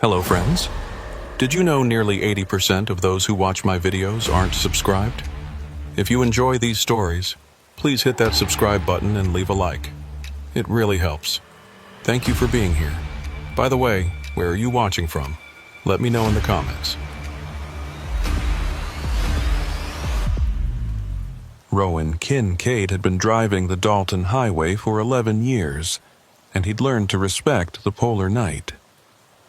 Hello friends. Did you know nearly 80% of those who watch my videos aren't subscribed? If you enjoy these stories, please hit that subscribe button and leave a like. It really helps. Thank you for being here. By the way, where are you watching from? Let me know in the comments. Rowan Kincaid had been driving the Dalton Highway for 11 years, and he'd learned to respect the polar night.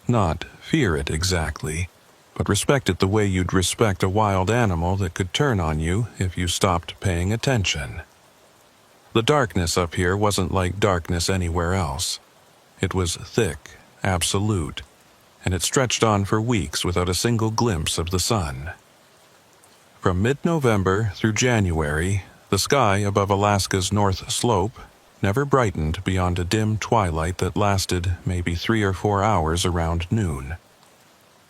Not fear it exactly, but respect it the way you'd respect a wild animal that could turn on you if you stopped paying attention. The darkness up here wasn't like darkness anywhere else. It was thick, absolute, and it stretched on for weeks without a single glimpse of the sun. From mid-November through January, the sky above Alaska's North Slope never brightened beyond a dim twilight that lasted maybe 3 or 4 hours around noon.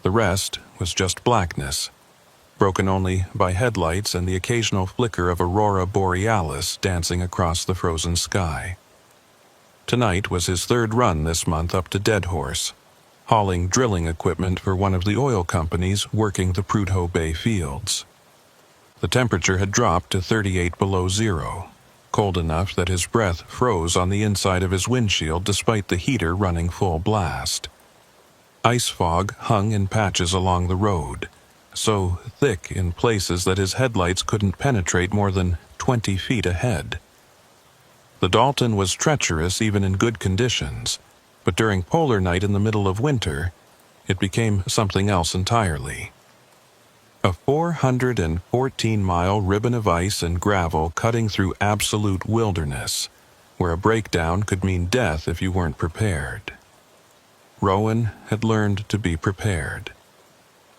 The rest was just blackness, broken only by headlights and the occasional flicker of aurora borealis dancing across the frozen sky. Tonight was his third run this month up to Deadhorse, hauling drilling equipment for one of the oil companies working the Prudhoe Bay fields. The temperature had dropped to 38 below zero, cold enough that his breath froze on the inside of his windshield despite the heater running full blast. Ice fog hung in patches along the road, so thick in places that his headlights couldn't penetrate more than 20 feet ahead. The Dalton was treacherous even in good conditions, but during polar night in the middle of winter, it became something else entirely. A 414-mile ribbon of ice and gravel cutting through absolute wilderness, where a breakdown could mean death if you weren't prepared. Rowan had learned to be prepared.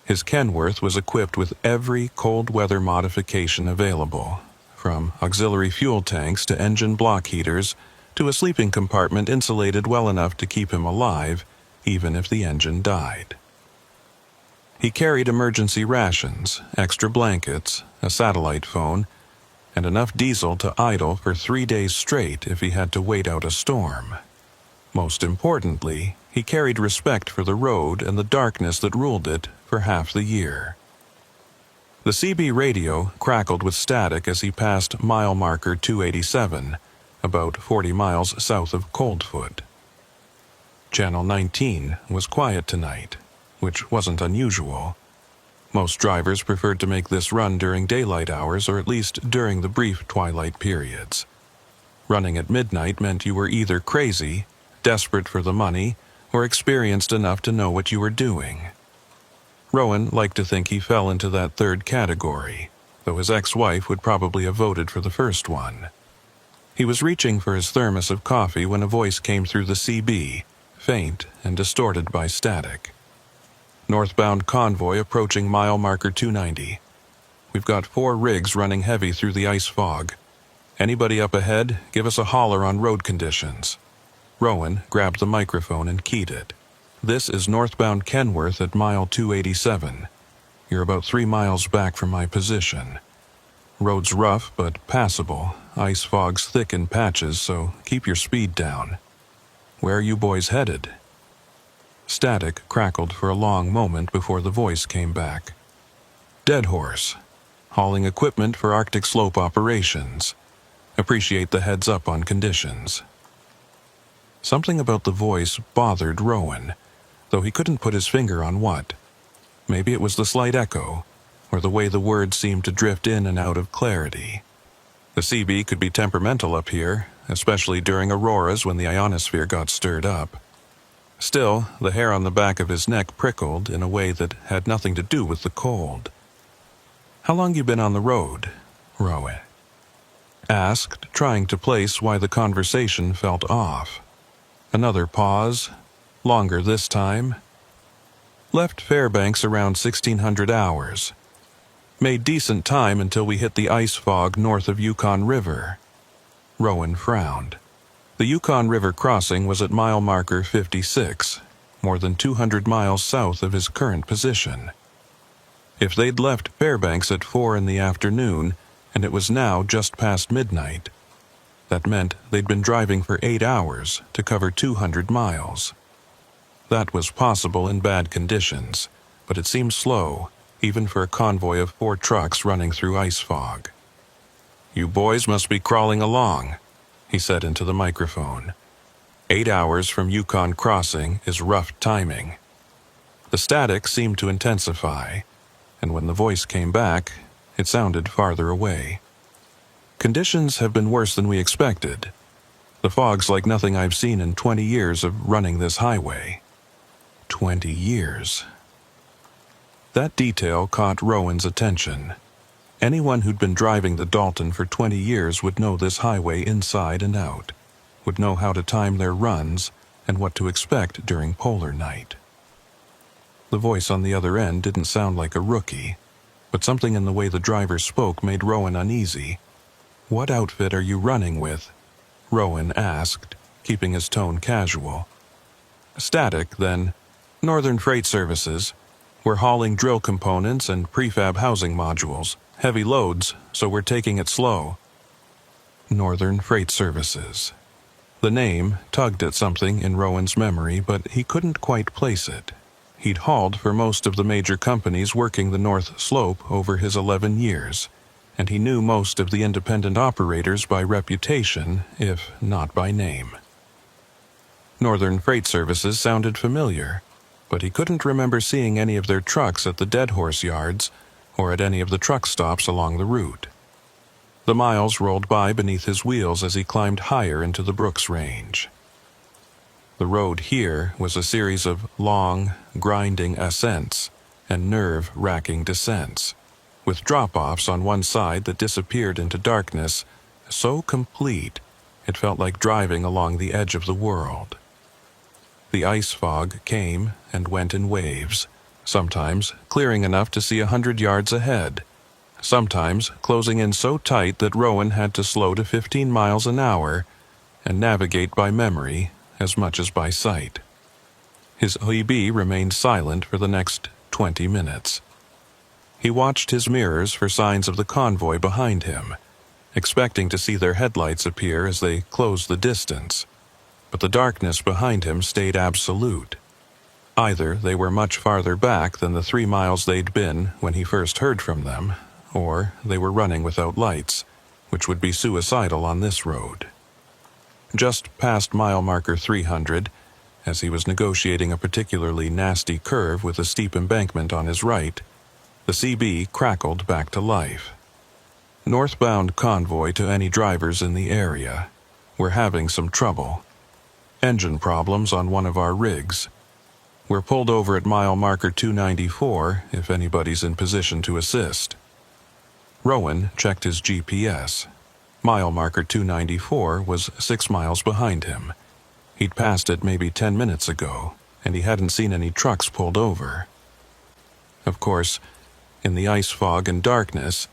His Kenworth was equipped with every cold weather modification available, from auxiliary fuel tanks to engine block heaters to a sleeping compartment insulated well enough to keep him alive, even if the engine died. He carried emergency rations, extra blankets, a satellite phone, and enough diesel to idle for 3 days straight if he had to wait out a storm. Most importantly, he carried respect for the road and the darkness that ruled it for half the year. The CB radio crackled with static as he passed mile marker 287, about 40 miles south of Coldfoot. Channel 19 was quiet tonight, which wasn't unusual. Most drivers preferred to make this run during daylight hours or at least during the brief twilight periods. Running at midnight meant you were either crazy, desperate for the money, or experienced enough to know what you were doing. Rowan liked to think he fell into that third category, though his ex-wife would probably have voted for the first one. He was reaching for his thermos of coffee when a voice came through the CB, faint and distorted by static. Northbound convoy approaching mile marker 290. We've got 4 rigs running heavy through the ice fog. Anybody up ahead, give us a holler on road conditions. Rowan grabbed the microphone and keyed it. This is northbound Kenworth at mile 287. You're about 3 miles back from my position. Road's rough but passable. Ice fog's thick in patches, so keep your speed down. Where are you boys headed? Static crackled for a long moment before the voice came back. Deadhorse, hauling equipment for Arctic slope operations. Appreciate the heads up on conditions. Something about the voice bothered Rowan, though he couldn't put his finger on what. Maybe it was the slight echo, or the way the words seemed to drift in and out of clarity. The CB could be temperamental up here, especially during auroras when the ionosphere got stirred up. Still, the hair on the back of his neck prickled in a way that had nothing to do with the cold. "How long you been on the road?" Rowan asked, trying to place why the conversation felt off. Another pause, longer this time. "Left Fairbanks around 1600 hours. Made decent time until we hit the ice fog north of Yukon River." Rowan frowned. The Yukon River crossing was at mile marker 56, more than 200 miles south of his current position. If they'd left Fairbanks at 4 in the afternoon, and it was now just past midnight, that meant they'd been driving for 8 hours to cover 200 miles. That was possible in bad conditions, but it seemed slow, even for a convoy of 4 trucks running through ice fog. "You boys must be crawling along," he said into the microphone. 8 hours from Yukon crossing is rough timing." The static seemed to intensify, and when the voice came back, it sounded farther away. "Conditions have been worse than we expected. The fog's like nothing I've seen in 20 years of running this highway." 20 years. That detail caught Rowan's attention. Anyone who'd been driving the Dalton for 20 years would know this highway inside and out, would know how to time their runs and what to expect during polar night. The voice on the other end didn't sound like a rookie, but something in the way the driver spoke made Rowan uneasy. "What outfit are you running with?" Rowan asked, keeping his tone casual. "Static, then. Northern Freight Services. We're hauling drill components and prefab housing modules. Heavy loads, so we're taking it slow." Northern Freight Services. The name tugged at something in Rowan's memory, but he couldn't quite place it. He'd hauled for most of the major companies working the North Slope over his 11 years, and he knew most of the independent operators by reputation, if not by name. Northern Freight Services sounded familiar, but he couldn't remember seeing any of their trucks at the Dead Horse yards or at any of the truck stops along the route. The miles rolled by beneath his wheels as he climbed higher into the Brooks Range. The road here was a series of long, grinding ascents and nerve-wracking descents, with drop-offs on one side that disappeared into darkness, so complete it felt like driving along the edge of the world. The ice fog came and went in waves, sometimes clearing enough to see 100 yards ahead, sometimes closing in so tight that Rowan had to slow to 15 miles an hour and navigate by memory as much as by sight. His OEB remained silent for the next 20 minutes. He watched his mirrors for signs of the convoy behind him, expecting to see their headlights appear as they closed the distance, but the darkness behind him stayed absolute. Either they were much farther back than the 3 miles they'd been when he first heard from them, or they were running without lights, which would be suicidal on this road. Just past mile marker 300, as he was negotiating a particularly nasty curve with a steep embankment on his right, the CB crackled back to life. "Northbound convoy to any drivers in the area. We're having some trouble. Engine problems on one of our rigs. We're pulled over at mile marker 294 if anybody's in position to assist." Rowan checked his GPS. Mile marker 294 was 6 miles behind him. He'd passed it maybe 10 minutes ago, and he hadn't seen any trucks pulled over. Of course, in the ice fog and darkness,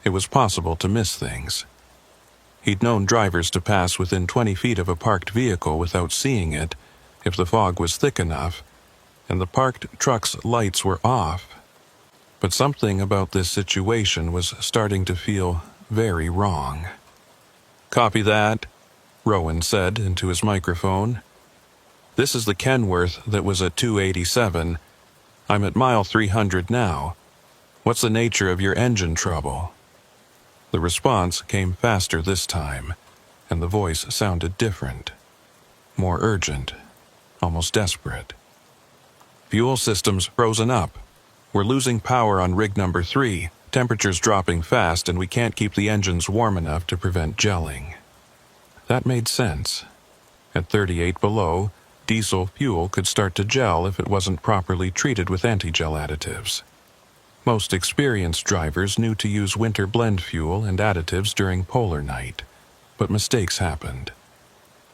it was possible to miss things. He'd known drivers to pass within 20 feet of a parked vehicle without seeing it if the fog was thick enough, and the parked truck's lights were off. But something about this situation was starting to feel very wrong. "Copy that," Rowan said into his microphone. "This is the Kenworth that was at 287. I'm at mile 300 now. What's the nature of your engine trouble?" The response came faster this time, and the voice sounded different. More urgent, almost desperate. "Fuel system's frozen up. We're losing power on rig number 3. Temperature's dropping fast, and we can't keep the engines warm enough to prevent gelling." That made sense. At 38 below, diesel fuel could start to gel if it wasn't properly treated with anti-gel additives. Most experienced drivers knew to use winter blend fuel and additives during polar night, but mistakes happened.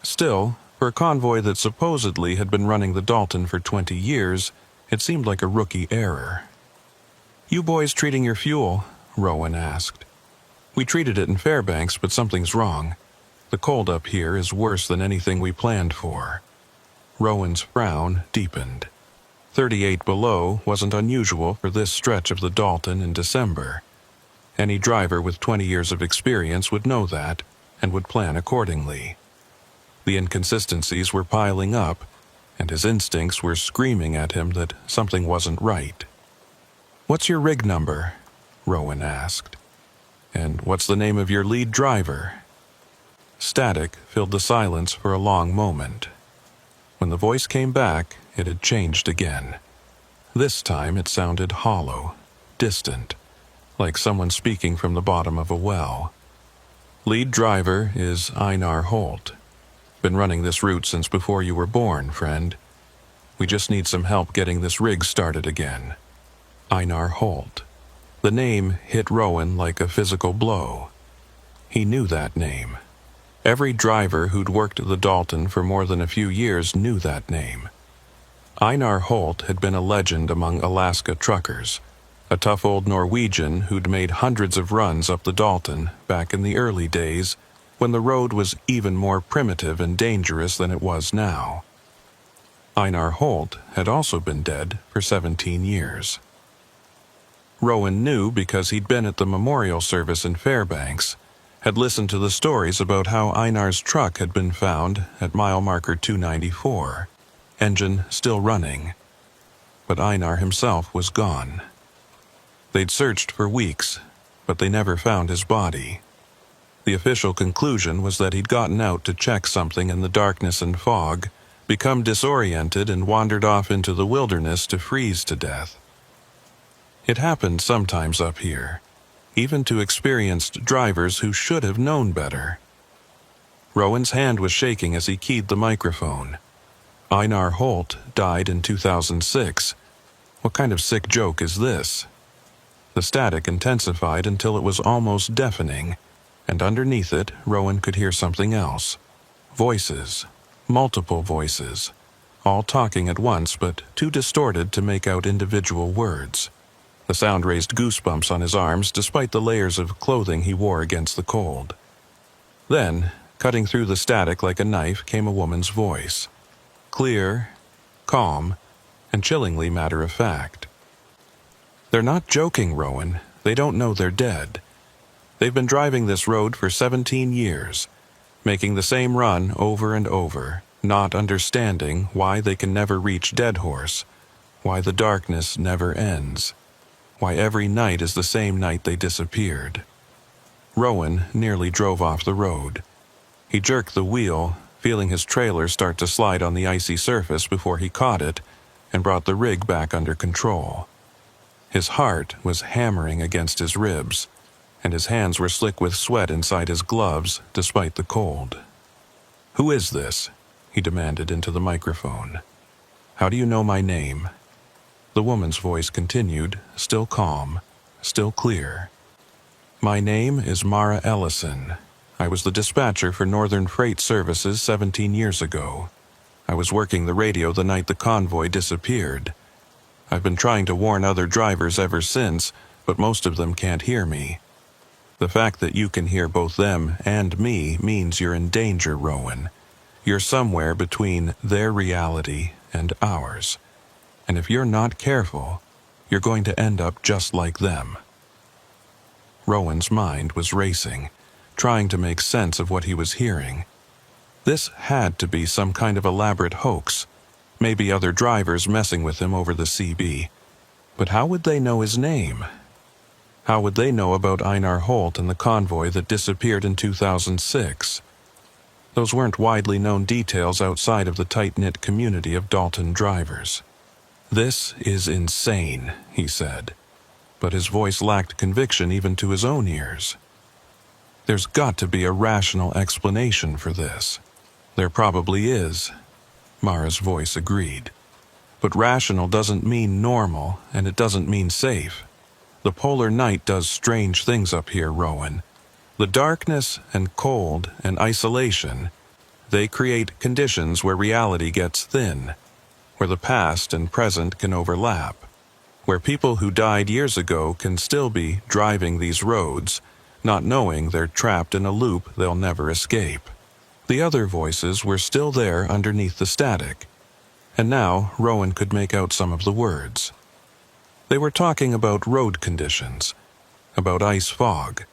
Still, for a convoy that supposedly had been running the Dalton for 20 years, it seemed like a rookie error. "You boys treating your fuel?" Rowan asked. "We treated it in Fairbanks, but something's wrong. The cold up here is worse than anything we planned for." Rowan's frown deepened. 38 below wasn't unusual for this stretch of the Dalton in December. Any driver with 20 years of experience would know that and would plan accordingly. The inconsistencies were piling up, and his instincts were screaming at him that something wasn't right. "What's your rig number?" Rowan asked. "And what's the name of your lead driver?" Static filled the silence for a long moment. When the voice came back, it had changed again. This time it sounded hollow, distant, like someone speaking from the bottom of a well. "Lead driver is Einar Holt. Been running this route since before you were born, friend. We just need some help getting this rig started again." Einar Holt. The name hit Rowan like a physical blow. He knew that name. Every driver who'd worked the Dalton for more than a few years knew that name. Einar Holt had been a legend among Alaska truckers, a tough old Norwegian who'd made hundreds of runs up the Dalton back in the early days when the road was even more primitive and dangerous than it was now. Einar Holt had also been dead for 17 years. Rowan knew because he'd been at the memorial service in Fairbanks, had listened to the stories about how Einar's truck had been found at mile marker 294, engine still running. But Einar himself was gone. They'd searched for weeks, but they never found his body. The official conclusion was that he'd gotten out to check something in the darkness and fog, become disoriented and wandered off into the wilderness to freeze to death. It happened sometimes up here, even to experienced drivers who should have known better. Rowan's hand was shaking as he keyed the microphone. Einar Holt died in 2006. What kind of sick joke is this? The static intensified until it was almost deafening, and underneath it, Rowan could hear something else. Voices, multiple voices, all talking at once but too distorted to make out individual words. The sound raised goosebumps on his arms despite the layers of clothing he wore against the cold. Then, cutting through the static like a knife, came a woman's voice. Clear, calm, and chillingly matter-of-fact. "They're not joking, Rowan. They don't know they're dead. They've been driving this road for 17 years, making the same run over and over, not understanding why they can never reach Dead Horse, why the darkness never ends, why every night is the same night they disappeared." Rowan nearly drove off the road. He jerked the wheel, feeling his trailer start to slide on the icy surface before he caught it and brought the rig back under control. His heart was hammering against his ribs, and his hands were slick with sweat inside his gloves despite the cold. "Who is this?" he demanded into the microphone. "How do you know my name?" The woman's voice continued, still calm, still clear. "My name is Mara Ellison. I was the dispatcher for Northern Freight Services 17 years ago. I was working the radio the night the convoy disappeared. I've been trying to warn other drivers ever since, but most of them can't hear me. The fact that you can hear both them and me means you're in danger, Rowan. You're somewhere between their reality and ours. And if you're not careful, you're going to end up just like them." Rowan's mind was racing, trying to make sense of what he was hearing. This had to be some kind of elaborate hoax, maybe other drivers messing with him over the CB. But how would they know his name? How would they know about Einar Holt and the convoy that disappeared in 2006? Those weren't widely known details outside of the tight-knit community of Dalton drivers. "This is insane," he said, but his voice lacked conviction even to his own ears. "There's got to be a rational explanation for this." "There probably is," Mara's voice agreed. "But rational doesn't mean normal, and it doesn't mean safe. The polar night does strange things up here, Rowan. The darkness and cold and isolation, they create conditions where reality gets thin, where the past and present can overlap, where people who died years ago can still be driving these roads, not knowing they're trapped in a loop they'll never escape." The other voices were still there underneath the static, and now Rowan could make out some of the words. They were talking about road conditions, about ice fog,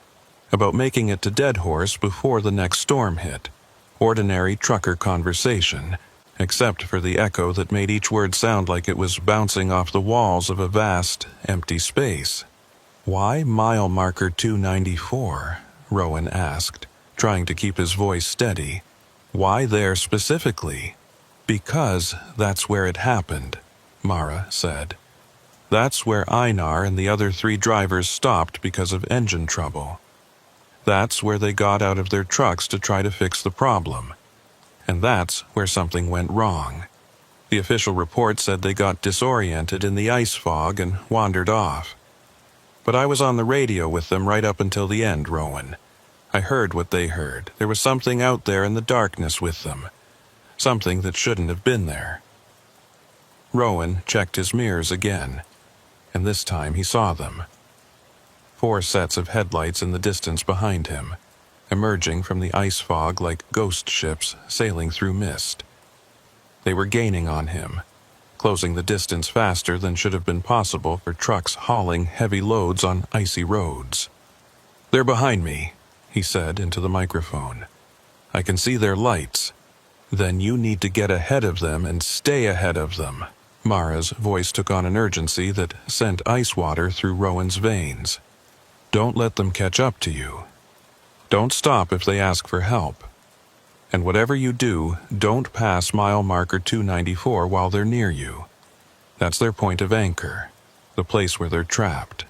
about making it to Dead Horse before the next storm hit, ordinary trucker conversation, except for the echo that made each word sound like it was bouncing off the walls of a vast, empty space. "Why mile marker 294?" Rowan asked, trying to keep his voice steady. "Why there specifically?" "Because that's where it happened," Mara said. "That's where Einar and the other 3 drivers stopped because of engine trouble. That's where they got out of their trucks to try to fix the problem. And that's where something went wrong. The official report said they got disoriented in the ice fog and wandered off. But I was on the radio with them right up until the end, Rowan. I heard what they heard. There was something out there in the darkness with them. Something that shouldn't have been there." Rowan checked his mirrors again, and this time he saw them. 4 sets of headlights in the distance behind him, emerging from the ice fog like ghost ships sailing through mist. They were gaining on him, closing the distance faster than should have been possible for trucks hauling heavy loads on icy roads. "They're behind me," he said into the microphone. "I can see their lights." "Then you need to get ahead of them and stay ahead of them." Mara's voice took on an urgency that sent ice water through Rowan's veins. "Don't let them catch up to you. Don't stop if they ask for help. And whatever you do, don't pass mile marker 294 while they're near you. That's their point of anchor, the place where they're trapped.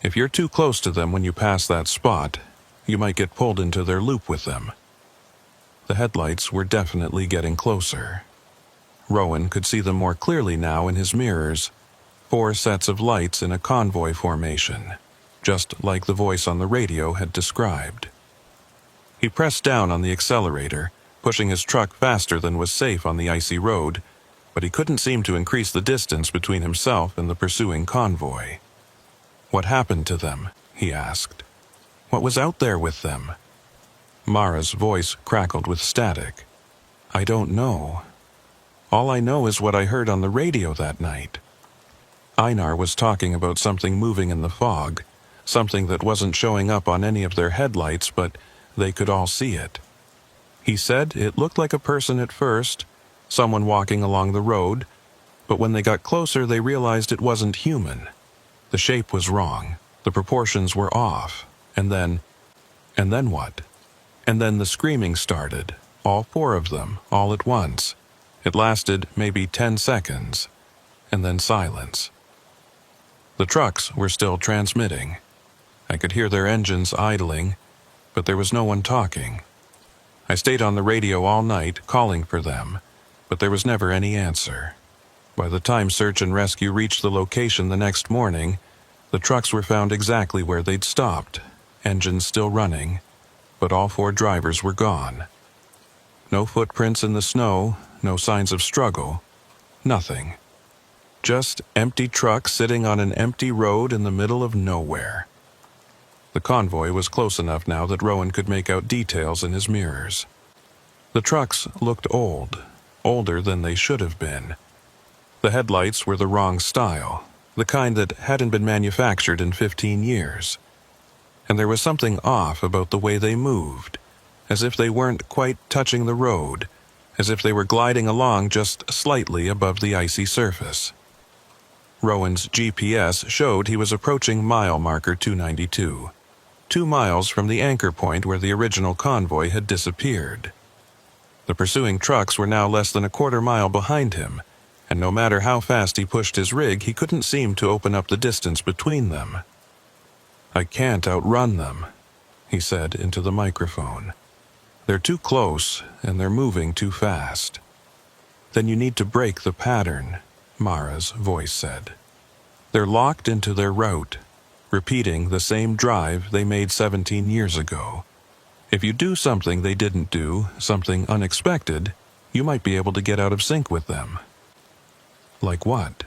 If you're too close to them when you pass that spot, you might get pulled into their loop with them." The headlights were definitely getting closer. Rowan could see them more clearly now in his mirrors, 4 sets of lights in a convoy formation, just like the voice on the radio had described. He pressed down on the accelerator, pushing his truck faster than was safe on the icy road, but he couldn't seem to increase the distance between himself and the pursuing convoy. "What happened to them?" he asked. "What was out there with them?" Mara's voice crackled with static. "I don't know. All I know is what I heard on the radio that night. Einar was talking about something moving in the fog, something that wasn't showing up on any of their headlights, but they could all see it. He said it looked like a person at first, someone walking along the road, but when they got closer they realized it wasn't human. The shape was wrong, the proportions were off, and then what? And then the screaming started, all 4 of them, all at once. It lasted maybe 10 seconds, and then silence. The trucks were still transmitting. I could hear their engines idling, but there was no one talking. I stayed on the radio all night, calling for them, but there was never any answer. By the time search and rescue reached the location the next morning, the trucks were found exactly where they'd stopped, engines still running, but all 4 drivers were gone. No footprints in the snow, no signs of struggle, nothing. Just empty trucks sitting on an empty road in the middle of nowhere. The convoy was close enough now that Rowan could make out details in his mirrors. The trucks looked old, older than they should have been. The headlights were the wrong style, the kind that hadn't been manufactured in 15 years. And there was something off about the way they moved, as if they weren't quite touching the road, as if they were gliding along just slightly above the icy surface. Rowan's GPS showed he was approaching mile marker 292, 2 miles from the anchor point where the original convoy had disappeared. The pursuing trucks were now less than a quarter mile behind him, and no matter how fast he pushed his rig, he couldn't seem to open up the distance between them. "I can't outrun them," he said into the microphone. "They're too close, and they're moving too fast." "Then you need to break the pattern," Mara's voice said. "They're locked into their route, repeating the same drive they made 17 years ago. If you do something they didn't do, something unexpected, you might be able to get out of sync with them." "Like what?"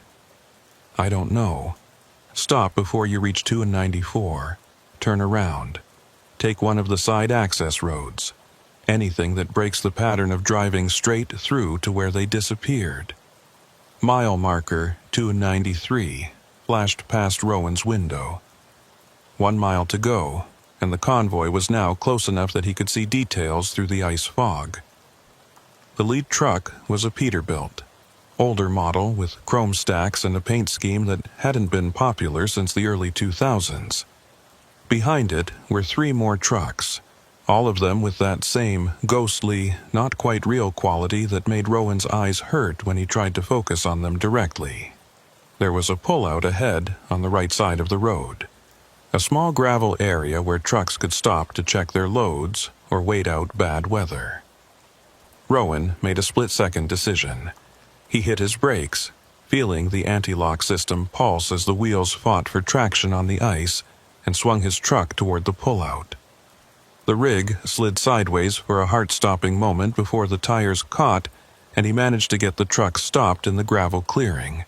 "I don't know. Stop before you reach 294. Turn around. Take one of the side access roads. Anything that breaks the pattern of driving straight through to where they disappeared." Mile marker 293 flashed past Rowan's window. 1 mile to go, and the convoy was now close enough that he could see details through the ice fog. The lead truck was a Peterbilt, older model with chrome stacks and a paint scheme that hadn't been popular since the early 2000s. Behind it were 3 more trucks, all of them with that same ghostly, not quite real quality that made Rowan's eyes hurt when he tried to focus on them directly. There was a pullout ahead on the right side of the road, a small gravel area where trucks could stop to check their loads or wait out bad weather. Rowan made a split-second decision. He hit his brakes, feeling the anti-lock system pulse as the wheels fought for traction on the ice, and swung his truck toward the pullout. The rig slid sideways for a heart-stopping moment before the tires caught, and he managed to get the truck stopped in the gravel clearing.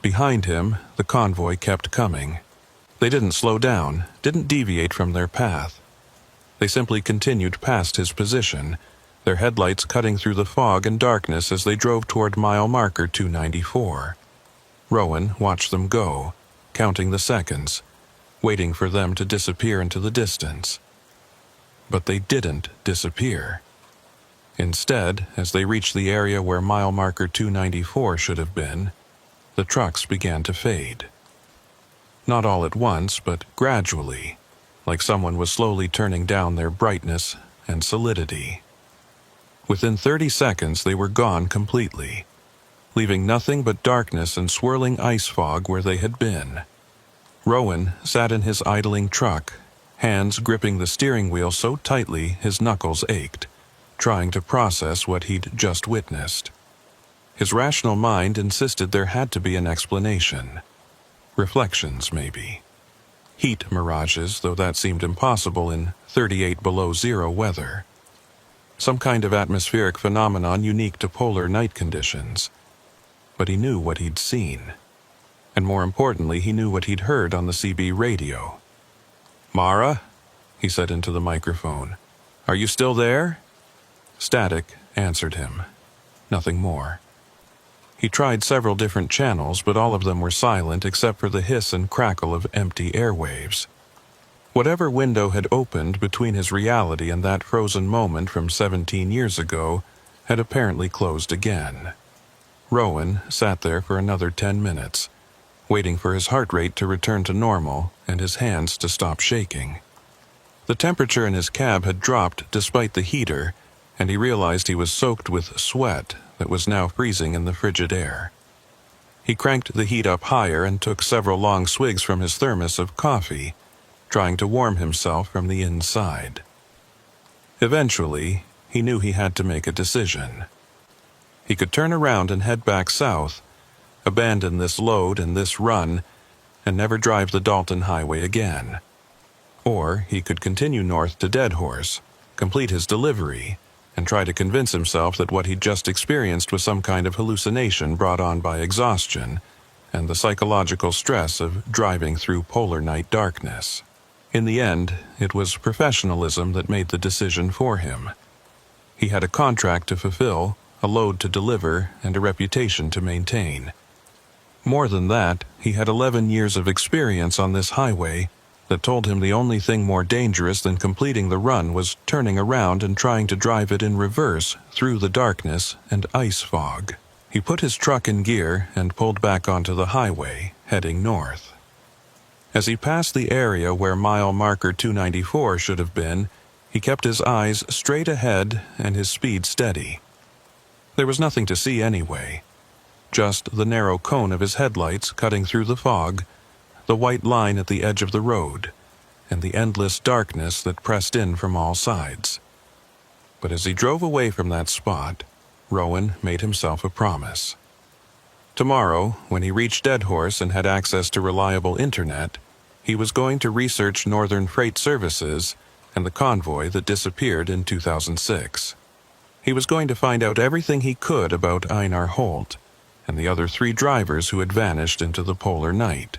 Behind him, the convoy kept coming. They didn't slow down, didn't deviate from their path. They simply continued past his position, their headlights cutting through the fog and darkness as they drove toward mile marker 294. Rowan watched them go, counting the seconds, waiting for them to disappear into the distance. But they didn't disappear. Instead, as they reached the area where mile marker 294 should have been, the trucks began to fade. Not all at once, but gradually, like someone was slowly turning down their brightness and solidity. Within 30 seconds, they were gone completely, leaving nothing but darkness and swirling ice fog where they had been. Rowan sat in his idling truck, hands gripping the steering wheel so tightly his knuckles ached, trying to process what he'd just witnessed. His rational mind insisted there had to be an explanation. Reflections, maybe. Heat mirages, though that seemed impossible in 38 below zero weather. Some kind of atmospheric phenomenon unique to polar night conditions. But he knew what he'd seen. And more importantly, he knew what he'd heard on the CB radio. "Mara," he said into the microphone, "are you still there?" Static answered him. Nothing more. He tried several different channels, but all of them were silent except for the hiss and crackle of empty airwaves. Whatever window had opened between his reality and that frozen moment from 17 years ago had apparently closed again. Rowan sat there for another 10 minutes, waiting for his heart rate to return to normal and his hands to stop shaking. The temperature in his cab had dropped despite the heater, and he realized he was soaked with sweat that was now freezing in the frigid air. He cranked the heat up higher and took several long swigs from his thermos of coffee, trying to warm himself from the inside. Eventually, he knew he had to make a decision. He could turn around and head back south, abandon this load and this run, and never drive the Dalton Highway again. Or he could continue north to Deadhorse, complete his delivery, and try to convince himself that what he'd just experienced was some kind of hallucination brought on by exhaustion and the psychological stress of driving through polar night darkness. In the end, it was professionalism that made the decision for him. He had a contract to fulfill, a load to deliver, and a reputation to maintain. More than that, he had 11 years of experience on this highway that told him the only thing more dangerous than completing the run was turning around and trying to drive it in reverse through the darkness and ice fog. He put his truck in gear and pulled back onto the highway, heading north. As he passed the area where mile marker 294 should have been, he kept his eyes straight ahead and his speed steady. There was nothing to see anyway, just the narrow cone of his headlights cutting through the fog, the white line at the edge of the road, and the endless darkness that pressed in from all sides. But as he drove away from that spot, Rowan made himself a promise. Tomorrow, when he reached Deadhorse and had access to reliable internet, he was going to research Northern Freight Services and the convoy that disappeared in 2006. He was going to find out everything he could about Einar Holt and the other 3 drivers who had vanished into the polar night.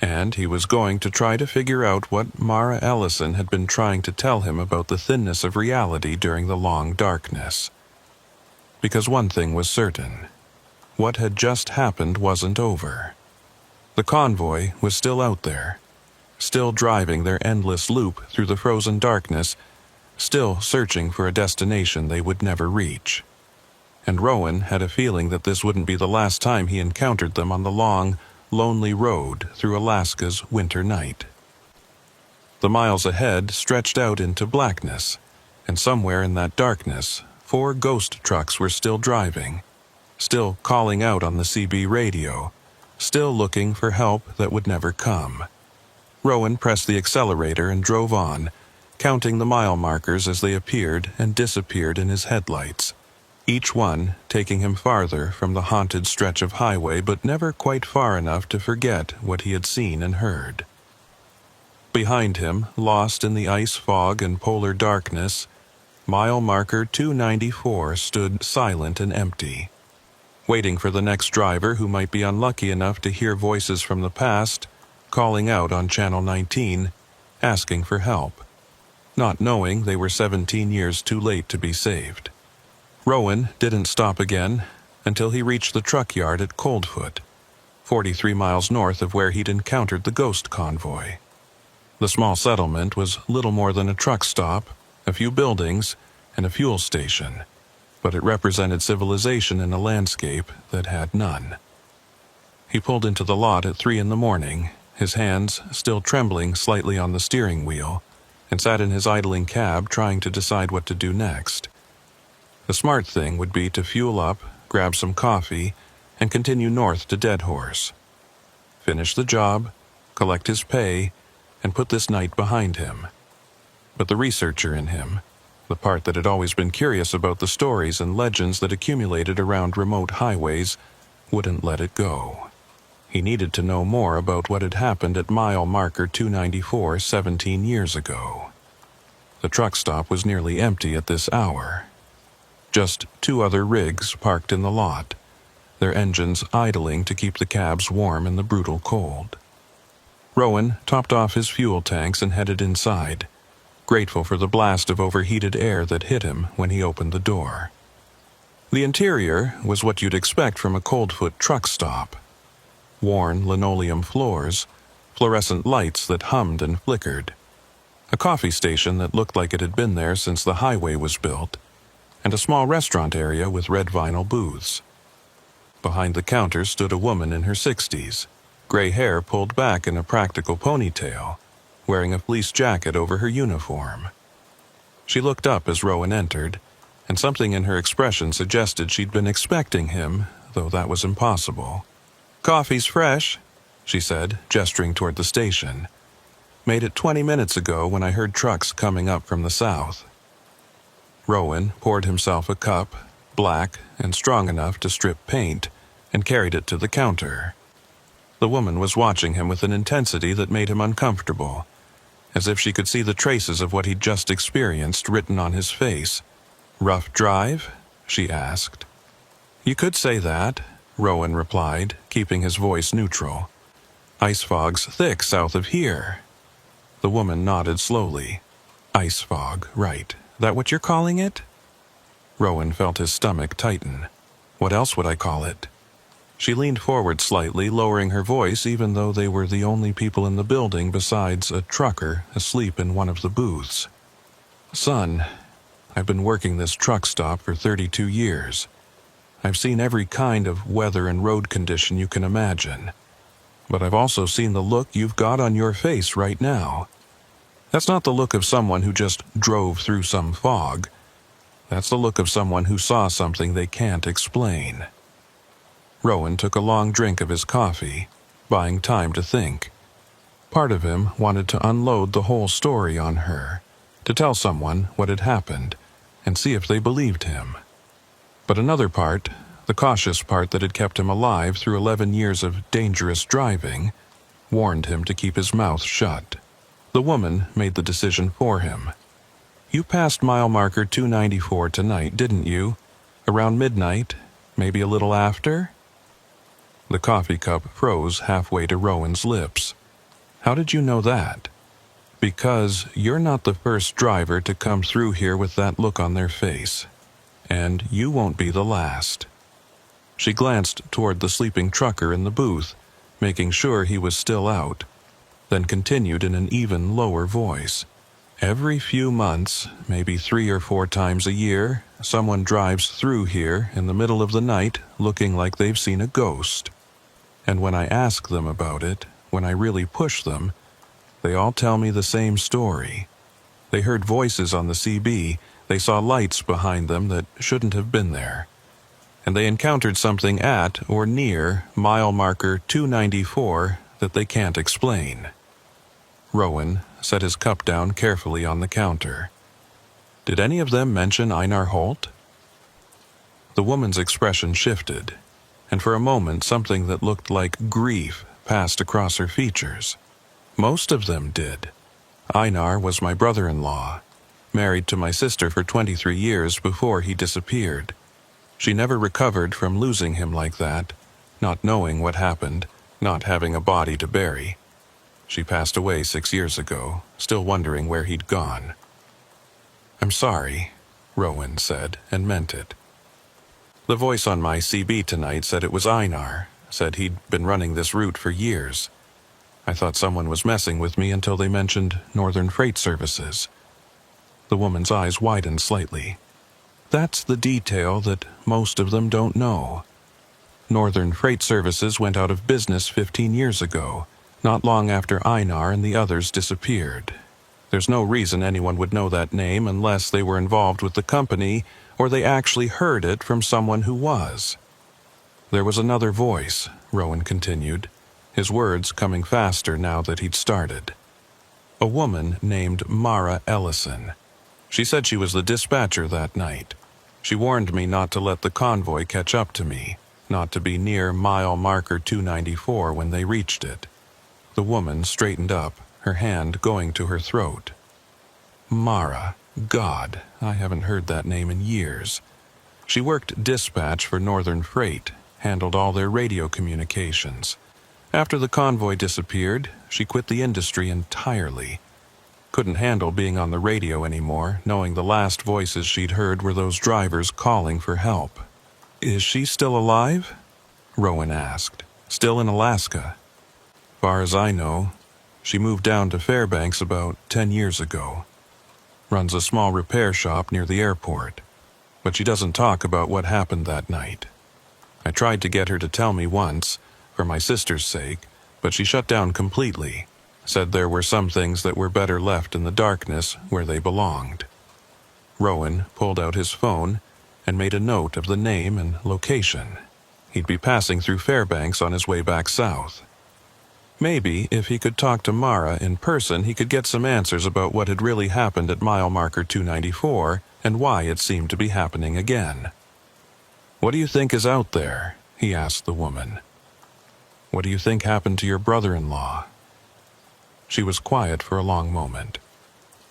And he was going to try to figure out what Mara Ellison had been trying to tell him about the thinness of reality during the long darkness. Because one thing was certain. What had just happened wasn't over. The convoy was still out there, still driving their endless loop through the frozen darkness, still searching for a destination they would never reach. And Rowan had a feeling that this wouldn't be the last time he encountered them on the long, lonely road through Alaska's winter night. The miles ahead stretched out into blackness, and somewhere in that darkness, 4 ghost trucks were still driving, still calling out on the CB radio, still looking for help that would never come. Rowan pressed the accelerator and drove on, counting the mile markers as they appeared and disappeared in his headlights, each one taking him farther from the haunted stretch of highway, but never quite far enough to forget what he had seen and heard. Behind him, lost in the ice fog and polar darkness, mile marker 294 stood silent and empty, waiting for the next driver who might be unlucky enough to hear voices from the past calling out on Channel 19, asking for help, not knowing they were 17 years too late to be saved. Rowan didn't stop again until he reached the truck yard at Coldfoot, 43 miles north of where he'd encountered the ghost convoy. The small settlement was little more than a truck stop, a few buildings, and a fuel station, but it represented civilization in a landscape that had none. He pulled into the lot at 3 a.m, his hands still trembling slightly on the steering wheel, and sat in his idling cab trying to decide what to do next. The smart thing would be to fuel up, grab some coffee, and continue north to Deadhorse. Finish the job, collect his pay, and put this night behind him. But the researcher in him, the part that had always been curious about the stories and legends that accumulated around remote highways, wouldn't let it go. He needed to know more about what had happened at mile marker 294 17 years ago. The truck stop was nearly empty at this hour. Just 2 other rigs parked in the lot, their engines idling to keep the cabs warm in the brutal cold. Rowan topped off his fuel tanks and headed inside, grateful for the blast of overheated air that hit him when he opened the door. The interior was what you'd expect from a Coldfoot truck stop. Worn linoleum floors, fluorescent lights that hummed and flickered, a coffee station that looked like it had been there since the highway was built, and a small restaurant area with red vinyl booths. Behind the counter stood a woman in her 60s, gray hair pulled back in a practical ponytail, wearing a fleece jacket over her uniform. She looked up as Rowan entered, and something in her expression suggested she'd been expecting him, though that was impossible. "Coffee's fresh," she said, gesturing toward the station. "Made it 20 minutes ago when I heard trucks coming up from the south." Rowan poured himself a cup, black and strong enough to strip paint, and carried it to the counter. The woman was watching him with an intensity that made him uncomfortable, as if she could see the traces of what he'd just experienced written on his face. "Rough drive?" she asked. "You could say that," Rowan replied, keeping his voice neutral. "Ice fog's thick south of here." The woman nodded slowly. "Ice fog, right. That what you're calling it?" Rowan felt his stomach tighten. "What else would I call it?" She leaned forward slightly, lowering her voice even though they were the only people in the building besides a trucker asleep in one of the booths. "Son, I've been working this truck stop for 32 years. I've seen every kind of weather and road condition you can imagine. But I've also seen the look you've got on your face right now. That's not the look of someone who just drove through some fog. That's the look of someone who saw something they can't explain." Rowan took a long drink of his coffee, buying time to think. Part of him wanted to unload the whole story on her, to tell someone what had happened, and see if they believed him. But another part, the cautious part that had kept him alive through 11 years of dangerous driving, warned him to keep his mouth shut. The woman made the decision for him. "You passed mile marker 294 tonight, didn't you? Around midnight, maybe a little after?" The coffee cup froze halfway to Rowan's lips. "How did you know that?" "Because you're not the first driver to come through here with that look on their face. And you won't be the last." She glanced toward the sleeping trucker in the booth, making sure he was still out, then continued in an even lower voice. Every few months, maybe 3 or 4 times a year, someone drives through here in the middle of the night looking like they've seen a ghost. And when I ask them about it, when I really push them, they all tell me the same story. They heard voices on the CB, they saw lights behind them that shouldn't have been there. And they encountered something at or near mile marker 294 that they can't explain. Rowan set his cup down carefully on the counter. Did any of them mention Einar Holt? The woman's expression shifted, and for a moment something that looked like grief passed across her features. Most of them did. Einar was my brother-in-law, married to my sister for 23 years before he disappeared. She never recovered from losing him like that, not knowing what happened, not having a body to bury. She passed away 6 years ago, still wondering where he'd gone. "I'm sorry," Rowan said, and meant it. The voice on my CB tonight said it was Einar, said he'd been running this route for years. I thought someone was messing with me until they mentioned Northern Freight Services. The woman's eyes widened slightly. That's the detail that most of them don't know. Northern Freight Services went out of business 15 years ago, not long after Einar and the others disappeared. There's no reason anyone would know that name unless they were involved with the company or they actually heard it from someone who was. There was another voice, Rowan continued, his words coming faster now that he'd started. A woman named Mara Ellison. She said she was the dispatcher that night. She warned me not to let the convoy catch up to me, not to be near mile marker 294 when they reached it. The woman straightened up, her hand going to her throat. Mara. God, I haven't heard that name in years. She worked dispatch for Northern Freight, handled all their radio communications. After the convoy disappeared, she quit the industry entirely. Couldn't handle being on the radio anymore, knowing the last voices she'd heard were those drivers calling for help. "Is she still alive?" Rowan asked. "Still in Alaska?" "Far as I know, she moved down to Fairbanks about 10 years ago. Runs a small repair shop near the airport, but she doesn't talk about what happened that night. I tried to get her to tell me once, for my sister's sake, but she shut down completely, said there were some things that were better left in the darkness where they belonged." Rowan pulled out his phone and made a note of the name and location. He'd be passing through Fairbanks on his way back south. Maybe if he could talk to Mara in person, he could get some answers about what had really happened at mile marker 294 and why it seemed to be happening again. "What do you think is out there?" he asked the woman. "What do you think happened to your brother-in-law?" She was quiet for a long moment,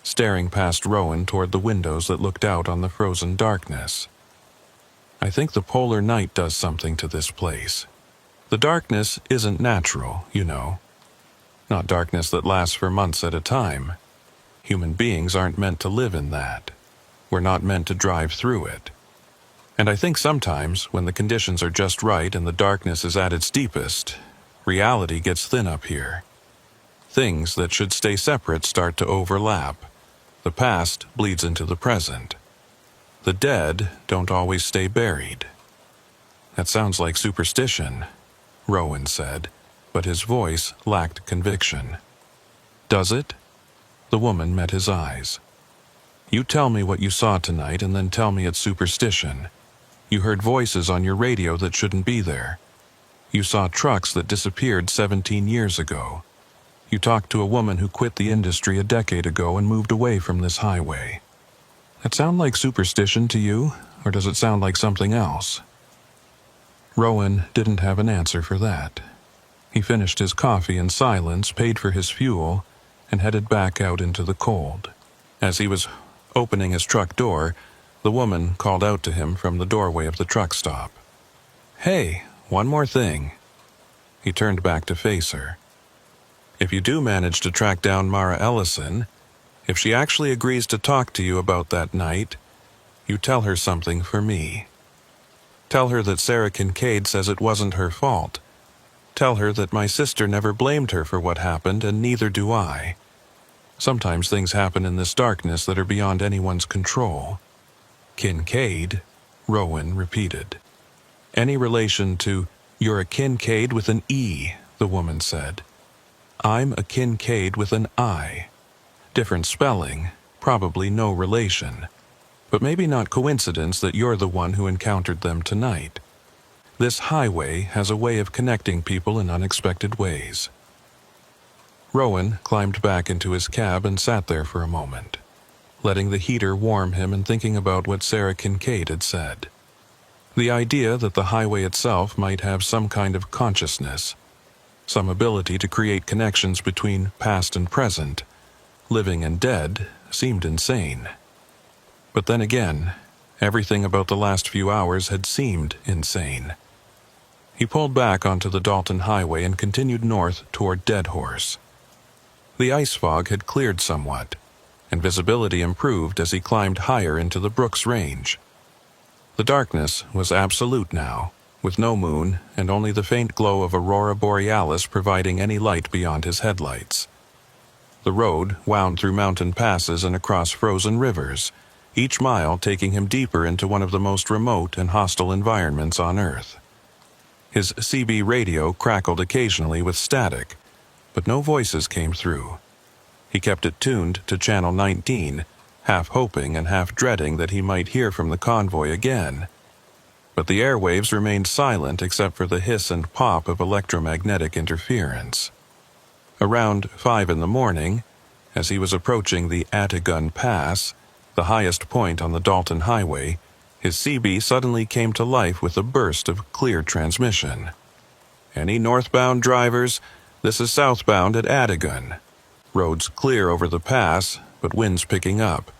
staring past Rowan toward the windows that looked out on the frozen darkness. "I think the polar night does something to this place. The darkness isn't natural, you know. Not darkness that lasts for months at a time. Human beings aren't meant to live in that. We're not meant to drive through it. And I think sometimes, when the conditions are just right and the darkness is at its deepest, reality gets thin up here. Things that should stay separate start to overlap. The past bleeds into the present. The dead don't always stay buried." "That sounds like superstition," Rowan said, but his voice lacked conviction. "Does it?" The woman met his eyes. "You tell me what you saw tonight and then tell me it's superstition. You heard voices on your radio that shouldn't be there. You saw trucks that disappeared 17 years ago. You talked to a woman who quit the industry a decade ago and moved away from this highway. That sound like superstition to you, or does it sound like something else?" Rowan didn't have an answer for that. He finished his coffee in silence, paid for his fuel, and headed back out into the cold. As he was opening his truck door, the woman called out to him from the doorway of the truck stop. "Hey, one more thing." He turned back to face her. "If you do manage to track down Mara Ellison, if she actually agrees to talk to you about that night, you tell her something for me. Tell her that Sarah Kincaid says it wasn't her fault. Tell her that my sister never blamed her for what happened, and neither do I. Sometimes things happen in this darkness that are beyond anyone's control. Kincaid, Rowan repeated. Any relation to, "You're a Kincaid with an E," the woman said. "I'm a Kincaid with an I. Different spelling, probably no relation. But maybe not coincidence that you're the one who encountered them tonight. This highway has a way of connecting people in unexpected ways." Rowan climbed back into his cab and sat there for a moment, letting the heater warm him and thinking about what Sarah Kincaid had said. The idea that the highway itself might have some kind of consciousness, some ability to create connections between past and present, living and dead, seemed insane. But then again, everything about the last few hours had seemed insane. He pulled back onto the Dalton Highway and continued north toward Dead Horse. The ice fog had cleared somewhat, and visibility improved as he climbed higher into the Brooks Range. The darkness was absolute now, with no moon and only the faint glow of Aurora Borealis providing any light beyond his headlights. The road wound through mountain passes and across frozen rivers, each mile taking him deeper into one of the most remote and hostile environments on Earth. His CB radio crackled occasionally with static, but no voices came through. He kept it tuned to Channel 19, half hoping and half dreading that he might hear from the convoy again. But the airwaves remained silent except for the hiss and pop of electromagnetic interference. Around 5 in the morning, as he was approaching the Atagun Pass, the highest point on the Dalton Highway, his CB suddenly came to life with a burst of clear transmission. "Any northbound drivers? This is southbound at Atagun. Roads clear over the pass, but winds picking up.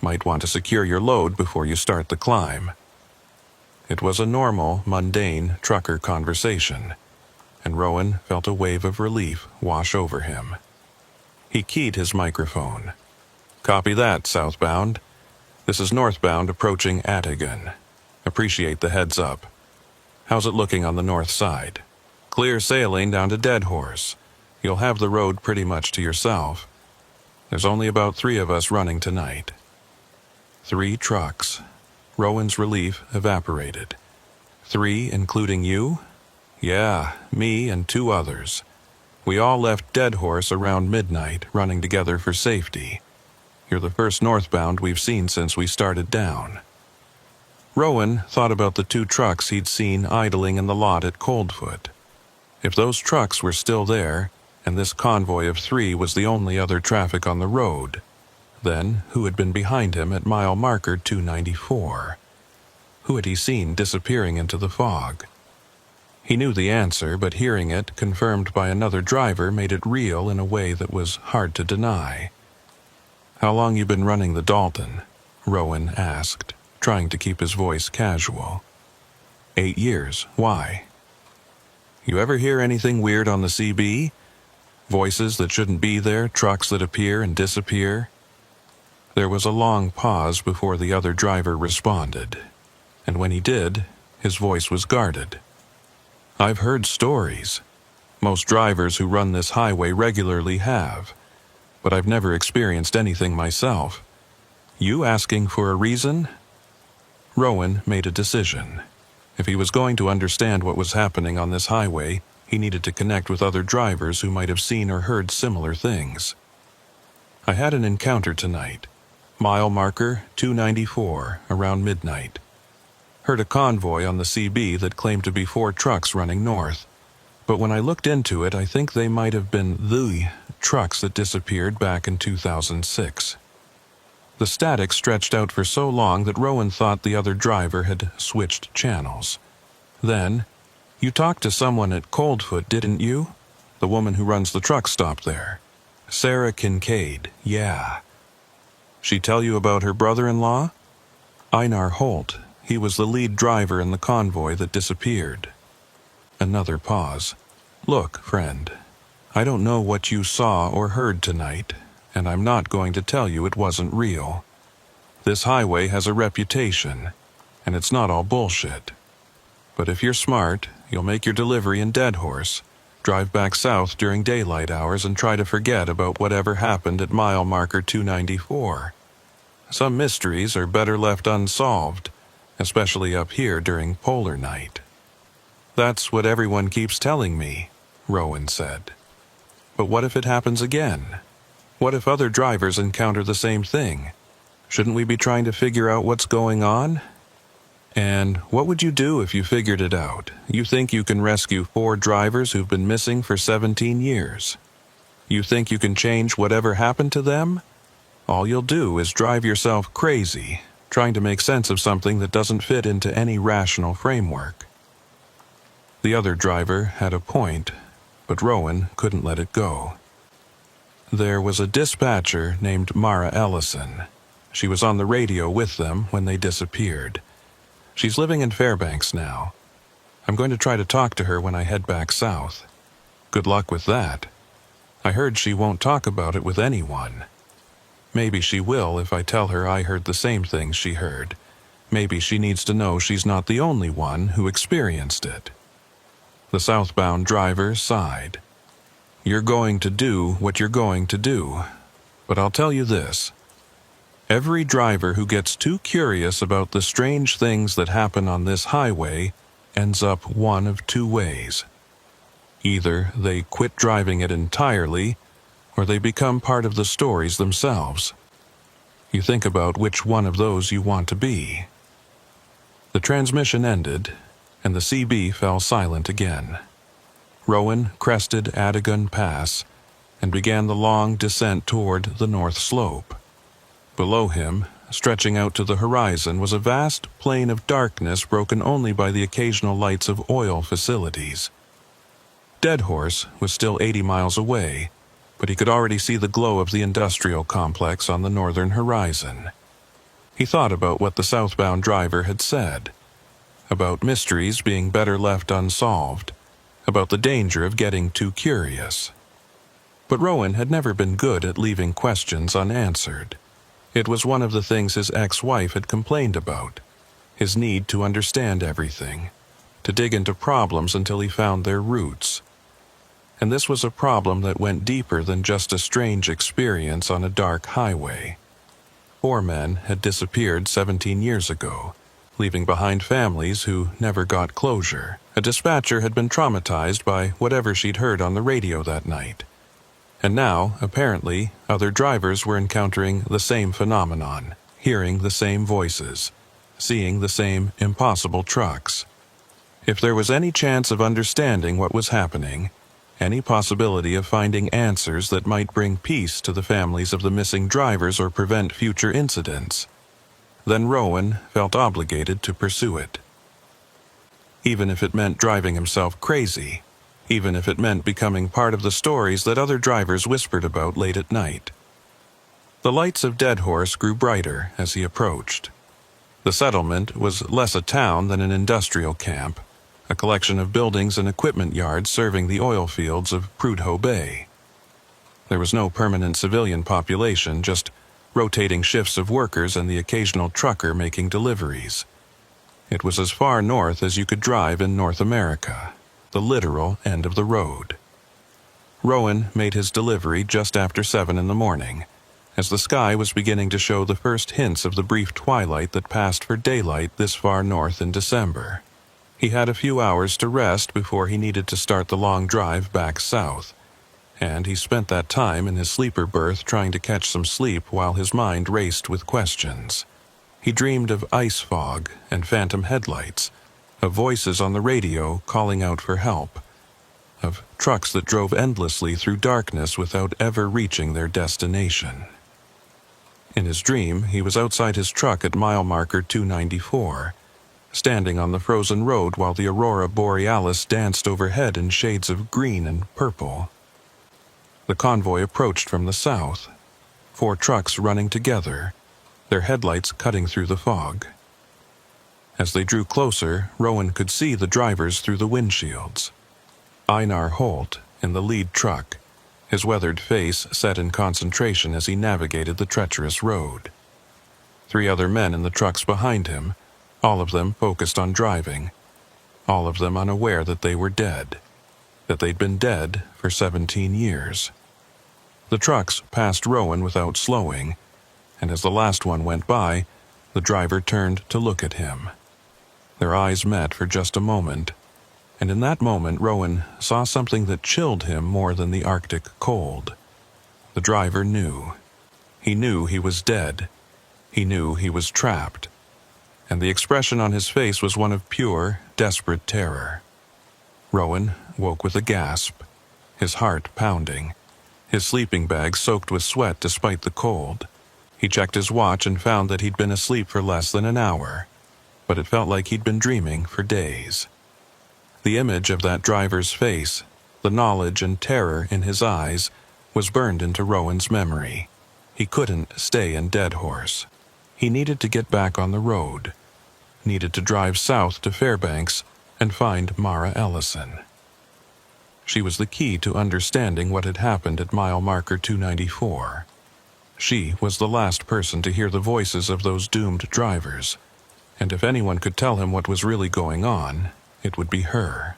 Might want to secure your load before you start the climb." It was a normal, mundane trucker conversation, and Rowan felt a wave of relief wash over him. He keyed his microphone. "Copy that, southbound. This is northbound approaching Atagun. Appreciate the heads up. How's it looking on the north side? Clear sailing down to Dead Horse. You'll have the road pretty much to yourself. There's only about 3 of us running tonight." 3 trucks. Rowan's relief evaporated. 3 including you? Yeah, me and 2 others. We all left Dead Horse around midnight, running together for safety. You're the first northbound we've seen since we started down. Rowan thought about the 2 trucks he'd seen idling in the lot at Coldfoot. If those trucks were still there, and this convoy of 3 was the only other traffic on the road, then who had been behind him at mile marker 294? Who had he seen disappearing into the fog? He knew the answer, but hearing it, confirmed by another driver, made it real in a way that was hard to deny. "How long you been running the Dalton?" Rowan asked, trying to keep his voice casual. 8 years. Why? "You ever hear anything weird on the CB? Voices that shouldn't be there, trucks that appear and disappear?" There was a long pause before the other driver responded, and when he did, his voice was guarded. "I've heard stories. Most drivers who run this highway regularly have, but I've never experienced anything myself. You asking for a reason?" Rowan made a decision. If he was going to understand what was happening on this highway, he needed to connect with other drivers who might have seen or heard similar things. "I had an encounter tonight. Mile marker 294, around midnight. Heard a convoy on the CB that claimed to be 4 trucks running north. But when I looked into it, I think they might have been the trucks that disappeared back in 2006. The static stretched out for so long that Rowan thought the other driver had switched channels. Then, "You talked to someone at Coldfoot, didn't you? The woman who runs the truck stop there." "Sarah Kincaid, yeah." "She tell you about her brother-in-law?" "Einar Holt. He was the lead driver in the convoy that disappeared." Another pause. "Look, friend, I don't know what you saw or heard tonight, and I'm not going to tell you it wasn't real. This highway has a reputation, and it's not all bullshit. But if you're smart, you'll make your delivery in Dead Horse, drive back south during daylight hours and try to forget about whatever happened at mile marker 294. Some mysteries are better left unsolved, especially up here during polar night. That's what everyone keeps telling me, Rowan said. But what if it happens again? What if other drivers encounter the same thing? Shouldn't we be trying to figure out what's going on? And what would you do if you figured it out? You think you can rescue 4 drivers who've been missing for 17 years? You think you can change whatever happened to them? All you'll do is drive yourself crazy, trying to make sense of something that doesn't fit into any rational framework. The other driver had a point, but Rowan couldn't let it go. There was a dispatcher named Mara Ellison. She was on the radio with them when they disappeared. She's living in Fairbanks now. I'm going to try to talk to her when I head back south. Good luck with that. I heard she won't talk about it with anyone. Maybe she will if I tell her I heard the same things she heard. Maybe she needs to know she's not the only one who experienced it. The southbound driver sighed. You're going to do what you're going to do. But I'll tell you this. Every driver who gets too curious about the strange things that happen on this highway ends up one of 2 ways. Either they quit driving it entirely, or they become part of the stories themselves. You think about which one of those you want to be. The transmission ended, and the CB fell silent again. Rowan crested Adigun Pass and began the long descent toward the north slope. Below him, stretching out to the horizon, was a vast plain of darkness broken only by the occasional lights of oil facilities. Deadhorse was still 80 miles away, but he could already see the glow of the industrial complex on the northern horizon. He thought about what the southbound driver had said, about mysteries being better left unsolved, about the danger of getting too curious. But Rowan had never been good at leaving questions unanswered. It was one of the things his ex-wife had complained about, his need to understand everything, to dig into problems until he found their roots. And this was a problem that went deeper than just a strange experience on a dark highway. 4 men had disappeared 17 years ago, leaving behind families who never got closure. A dispatcher had been traumatized by whatever she'd heard on the radio that night. And now, apparently, other drivers were encountering the same phenomenon, hearing the same voices, seeing the same impossible trucks. If there was any chance of understanding what was happening, any possibility of finding answers that might bring peace to the families of the missing drivers or prevent future incidents, then Rowan felt obligated to pursue it. Even if it meant driving himself crazy, even if it meant becoming part of the stories that other drivers whispered about late at night. The lights of Deadhorse grew brighter as he approached. The settlement was less a town than an industrial camp, a collection of buildings and equipment yards serving the oil fields of Prudhoe Bay. There was no permanent civilian population, just rotating shifts of workers and the occasional trucker making deliveries. It was as far north as you could drive in North America, the literal end of the road. Rowan made his delivery just after 7 in the morning, as the sky was beginning to show the first hints of the brief twilight that passed for daylight this far north in December. He had a few hours to rest before he needed to start the long drive back south, and he spent that time in his sleeper berth trying to catch some sleep while his mind raced with questions. He dreamed of ice fog and phantom headlights, of voices on the radio calling out for help, of trucks that drove endlessly through darkness without ever reaching their destination. In his dream, he was outside his truck at mile marker 294, standing on the frozen road while the aurora borealis danced overhead in shades of green and purple. The convoy approached from the south, 4 trucks running together, their headlights cutting through the fog. As they drew closer, Rowan could see the drivers through the windshields. Einar Holt in the lead truck, his weathered face set in concentration as he navigated the treacherous road. 3 other men in the trucks behind him, all of them focused on driving, all of them unaware that they were dead. that they'd been dead for 17 years. The trucks passed Rowan without slowing, and as the last one went by, the driver turned to look at him. Their eyes met for just a moment, and in that moment Rowan saw something that chilled him more than the Arctic cold. The driver knew. He knew he was dead. He knew he was trapped. And the expression on his face was one of pure, desperate terror. Rowan woke with a gasp, his heart pounding, his sleeping bag soaked with sweat despite the cold. He checked his watch and found that he'd been asleep for less than an hour, but it felt like he'd been dreaming for days. The image of that driver's face, the knowledge and terror in his eyes, was burned into Rowan's memory. He couldn't stay in Deadhorse. He needed to get back on the road, needed to drive south to Fairbanks and find Mara Ellison. She was the key to understanding what had happened at mile marker 294. She was the last person to hear the voices of those doomed drivers, and if anyone could tell him what was really going on, it would be her.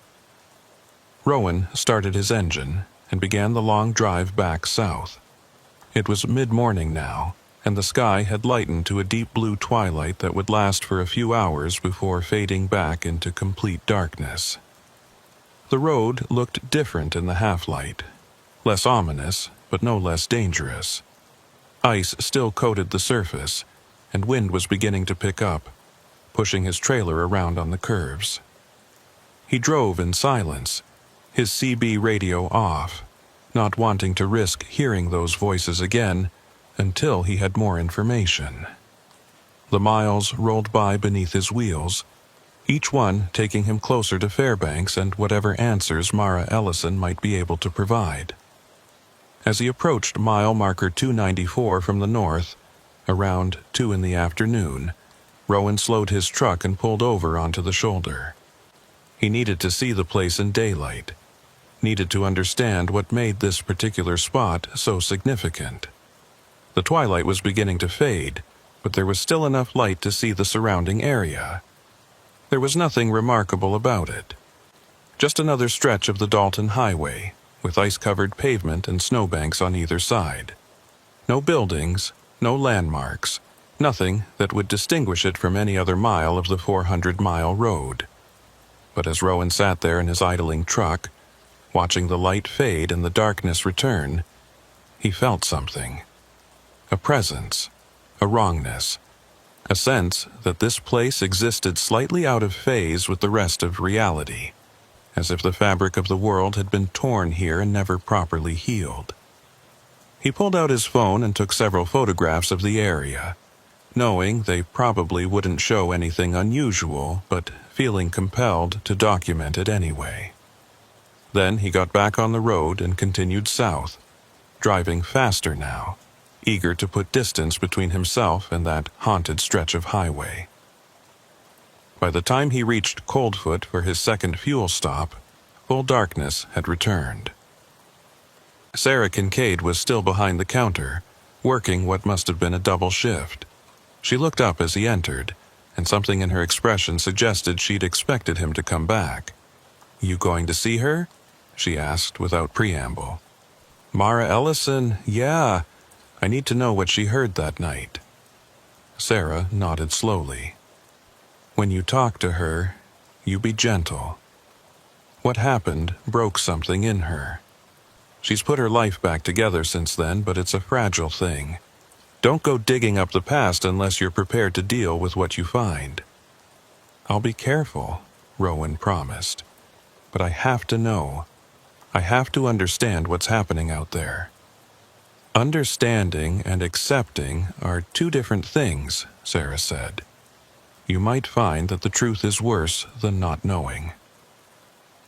Rowan started his engine and began the long drive back south. It was mid-morning now, and the sky had lightened to a deep blue twilight that would last for a few hours before fading back into complete darkness. The road looked different in the half-light, less ominous, but no less dangerous. Ice still coated the surface, and wind was beginning to pick up, pushing his trailer around on the curves. He drove in silence, his CB radio off, not wanting to risk hearing those voices again until he had more information. The miles rolled by beneath his wheels, each one taking him closer to Fairbanks and whatever answers Mara Ellison might be able to provide. As he approached mile marker 294 from the north, around 2 in the afternoon, Rowan slowed his truck and pulled over onto the shoulder. He needed to see the place in daylight, needed to understand what made this particular spot so significant. The twilight was beginning to fade, but there was still enough light to see the surrounding area. There was nothing remarkable about it. Just another stretch of the Dalton Highway, with ice-covered pavement and snowbanks on either side. No buildings, no landmarks, nothing that would distinguish it from any other mile of the 400-mile road. But as Rowan sat there in his idling truck, watching the light fade and the darkness return, he felt something. A presence, a wrongness, a sense that this place existed slightly out of phase with the rest of reality, as if the fabric of the world had been torn here and never properly healed. He pulled out his phone and took several photographs of the area, knowing they probably wouldn't show anything unusual, but feeling compelled to document it anyway. Then he got back on the road and continued south, driving faster now, eager to put distance between himself and that haunted stretch of highway. By the time he reached Coldfoot for his second fuel stop, full darkness had returned. Sarah Kincaid was still behind the counter, working what must have been a double shift. She looked up as he entered, and something in her expression suggested she'd expected him to come back. "You going to see her?" she asked without preamble. "Mara Ellison, yeah. I need to know what she heard that night." Sarah nodded slowly. "When you talk to her, you be gentle. What happened broke something in her. She's put her life back together since then, but it's a fragile thing. Don't go digging up the past unless you're prepared to deal with what you find." "I'll be careful," Rowan promised. "But I have to know. I have to understand what's happening out there." "Understanding and accepting are two different things," Sarah said. "You might find that the truth is worse than not knowing."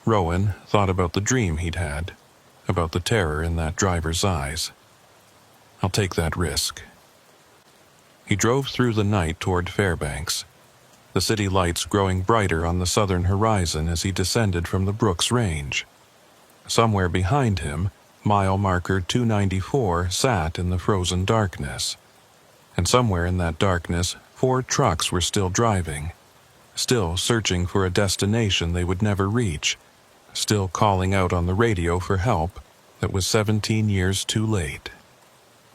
Rowan thought about the dream he'd had, about the terror in that driver's eyes. "I'll take that risk." He drove through the night toward Fairbanks, the city lights growing brighter on the southern horizon as he descended from the Brooks Range. Somewhere behind him, mile marker 294 sat in the frozen darkness. And somewhere in that darkness, 4 trucks were still driving, still searching for a destination they would never reach, still calling out on the radio for help that was 17 years too late.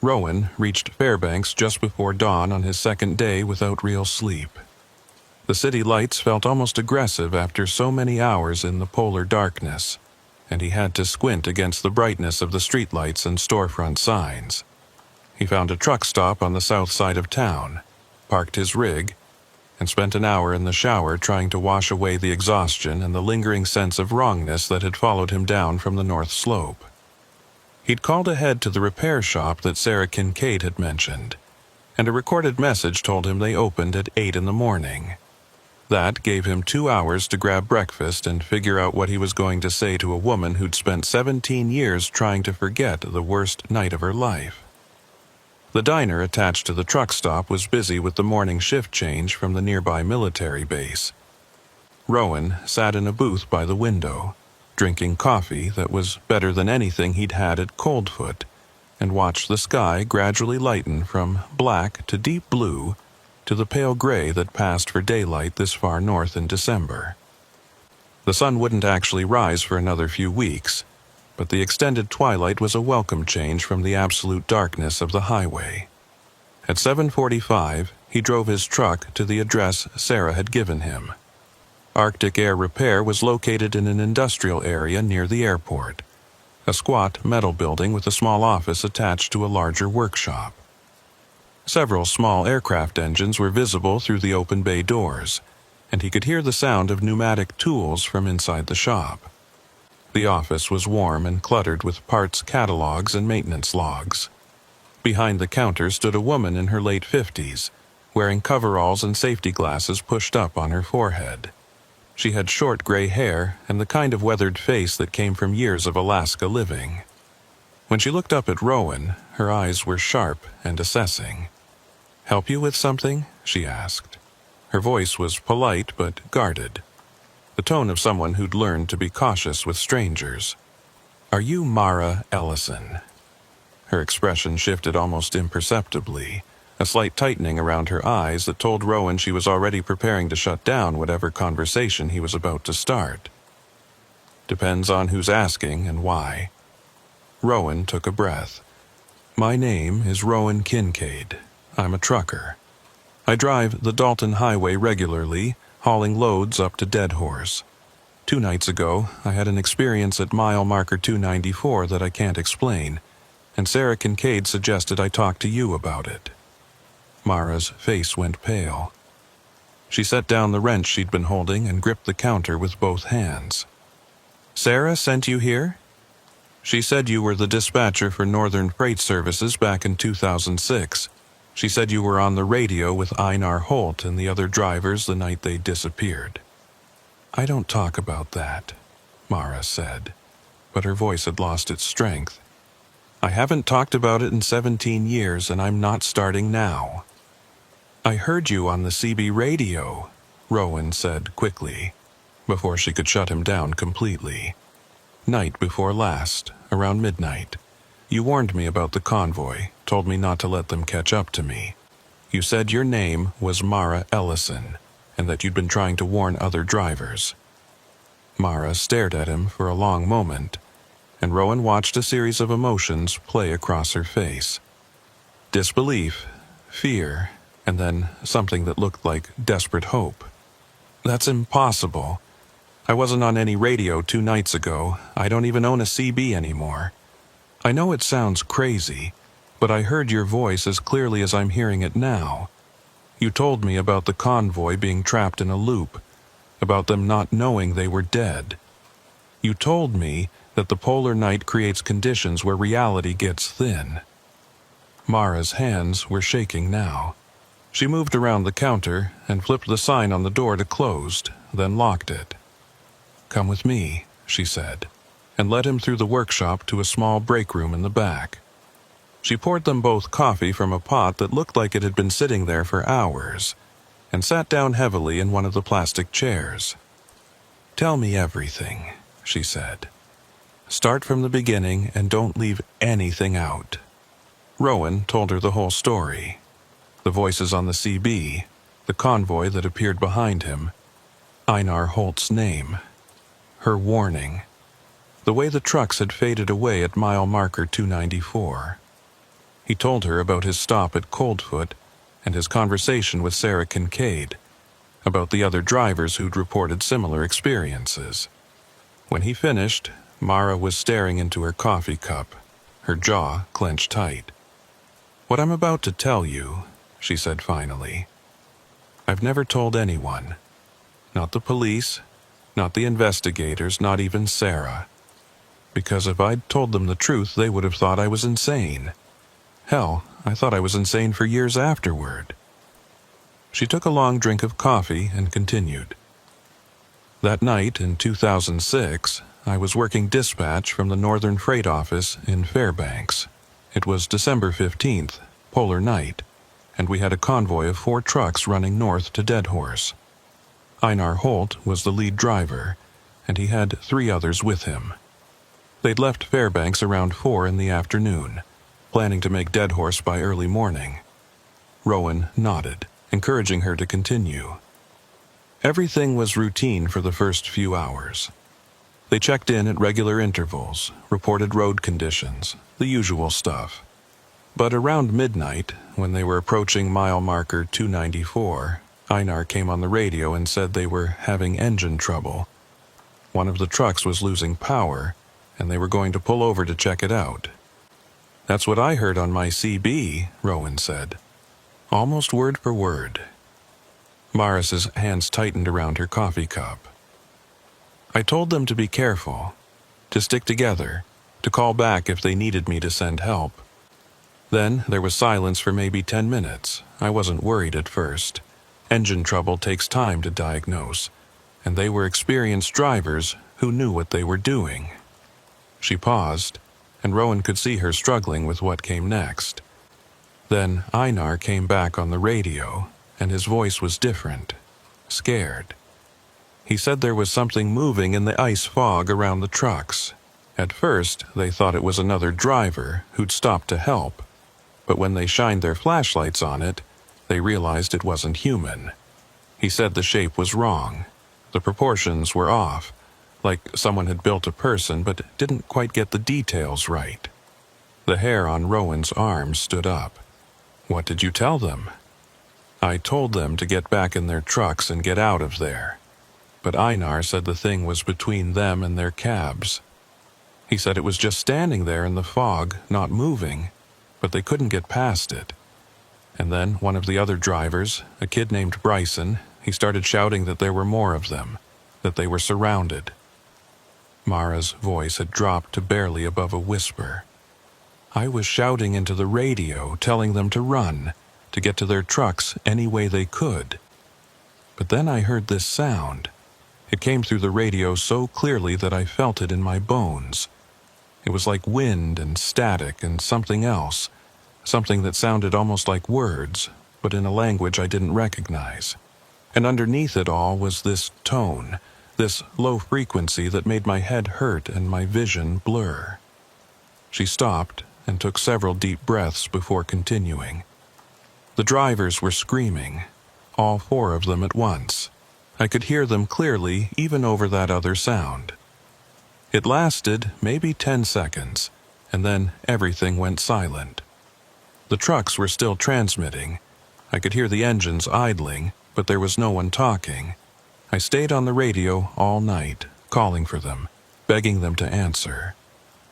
Rowan reached Fairbanks just before dawn on his second day without real sleep. The city lights felt almost aggressive after so many hours in the polar darkness, and he had to squint against the brightness of the streetlights and storefront signs. He found a truck stop on the south side of town, parked his rig, and spent an hour in the shower trying to wash away the exhaustion and the lingering sense of wrongness that had followed him down from the north slope. He'd called ahead to the repair shop that Sarah Kincaid had mentioned, and a recorded message told him they opened at 8 in the morning. That gave him 2 hours to grab breakfast and figure out what he was going to say to a woman who'd spent 17 years trying to forget the worst night of her life. The diner attached to the truck stop was busy with the morning shift change from the nearby military base. Rowan sat in a booth by the window, drinking coffee that was better than anything he'd had at Coldfoot, and watched the sky gradually lighten from black to deep blue to the pale gray that passed for daylight this far north in December. The sun wouldn't actually rise for another few weeks, but the extended twilight was a welcome change from the absolute darkness of the highway. At 7:45, he drove his truck to the address Sarah had given him. Arctic Air Repair was located in an industrial area near the airport, a squat metal building with a small office attached to a larger workshop. Several small aircraft engines were visible through the open bay doors, and he could hear the sound of pneumatic tools from inside the shop. The office was warm and cluttered with parts catalogs and maintenance logs. Behind the counter stood a woman in her late 50s, wearing coveralls and safety glasses pushed up on her forehead. She had short gray hair and the kind of weathered face that came from years of Alaska living. When she looked up at Rowan, her eyes were sharp and assessing. "Help you with something?" she asked. Her voice was polite but guarded, the tone of someone who'd learned to be cautious with strangers. "Are you Mara Ellison?" Her expression shifted almost imperceptibly, a slight tightening around her eyes that told Rowan she was already preparing to shut down whatever conversation he was about to start. "Depends on who's asking and why." Rowan took a breath. "My name is Rowan Kincaid. I'm a trucker. I drive the Dalton Highway regularly, hauling loads up to Dead Horse. 2 nights ago, I had an experience at mile marker 294 that I can't explain, and Sarah Kincaid suggested I talk to you about it." Mara's face went pale. She set down the wrench she'd been holding and gripped the counter with both hands. "Sarah sent you here?" "She said you were the dispatcher for Northern Freight Services back in 2006. She said you were on the radio with Einar Holt and the other drivers the night they disappeared." "I don't talk about that," Mara said, but her voice had lost its strength. "I haven't talked about it in 17 years, and I'm not starting now." "I heard you on the CB radio," Rowan said quickly, before she could shut him down completely. "Night before last, around midnight. You warned me about the convoy, told me not to let them catch up to me. You said your name was Mara Ellison, and that you'd been trying to warn other drivers." Mara stared at him for a long moment, and Rowan watched a series of emotions play across her face. Disbelief, fear, and then something that looked like desperate hope. "That's impossible. I wasn't on any radio 2 nights ago. I don't even own a CB anymore. I know it sounds crazy, but I heard your voice as clearly as I'm hearing it now. You told me about the convoy being trapped in a loop, about them not knowing they were dead. You told me that the polar night creates conditions where reality gets thin." Mara's hands were shaking now. She moved around the counter and flipped the sign on the door to closed, then locked it. "Come with me," she said, and led him through the workshop to a small break room in the back. She poured them both coffee from a pot that looked like it had been sitting there for hours, and sat down heavily in one of the plastic chairs. "Tell me everything," she said. "Start from the beginning and don't leave anything out." Rowan told her the whole story. The voices on the CB, the convoy that appeared behind him, Einar Holt's name, her warning, the way the trucks had faded away at mile marker 294. He told her about his stop at Coldfoot and his conversation with Sarah Kincaid, about the other drivers who'd reported similar experiences. When he finished, Mara was staring into her coffee cup, her jaw clenched tight. "What I'm about to tell you," she said finally, "I've never told anyone. Not the police, not the investigators, not even Sarah. Because if I'd told them the truth, they would have thought I was insane. Hell, I thought I was insane for years afterward." She took a long drink of coffee and continued. "That night in 2006, I was working dispatch from the Northern Freight Office in Fairbanks. It was December 15th, polar night, and we had a convoy of 4 trucks running north to Deadhorse. Einar Holt was the lead driver, and he had 3 others with him. They'd left Fairbanks around 4 in the afternoon, planning to make Deadhorse by early morning." Rowan nodded, encouraging her to continue. "Everything was routine for the first few hours. They checked in at regular intervals, reported road conditions, the usual stuff. But around midnight, when they were approaching mile marker 294, Einar came on the radio and said they were having engine trouble. One of the trucks was losing power, and they were going to pull over to check it out. That's what I heard on my CB," Rowan said. Almost word for word. Maris's hands tightened around her coffee cup. "I told them to be careful, to stick together, to call back if they needed me to send help. Then there was silence for maybe 10 minutes. I wasn't worried at first. Engine trouble takes time to diagnose, and they were experienced drivers who knew what they were doing." She paused, and Rowan could see her struggling with what came next. Then Einar came back on the radio, and his voice was different, scared. He said there was something moving in the ice fog around the trucks. At first, they thought it was another driver who'd stopped to help, but when they shined their flashlights on it, they realized it wasn't human. He said the shape was wrong. The proportions were off, like someone had built a person but didn't quite get the details right. The hair on Rowan's arms stood up. "What did you tell them?" "I told them to get back in their trucks and get out of there. But Einar said the thing was between them and their cabs. He said it was just standing there in the fog, not moving, but they couldn't get past it. And then one of the other drivers, a kid named Bryson, he started shouting that there were more of them, that they were surrounded." Mara's voice had dropped to barely above a whisper. "I was shouting into the radio, telling them to run, to get to their trucks any way they could. But then I heard this sound. It came through the radio so clearly that I felt it in my bones. It was like wind and static and something else, something that sounded almost like words, but in a language I didn't recognize. And underneath it all was this tone, this low frequency that made my head hurt and my vision blur." She stopped and took several deep breaths before continuing. "The drivers were screaming, all 4 of them at once. I could hear them clearly even over that other sound. It lasted maybe 10 seconds, and then everything went silent. The trucks were still transmitting. I could hear the engines idling, but there was no one talking. I stayed on the radio all night, calling for them, begging them to answer.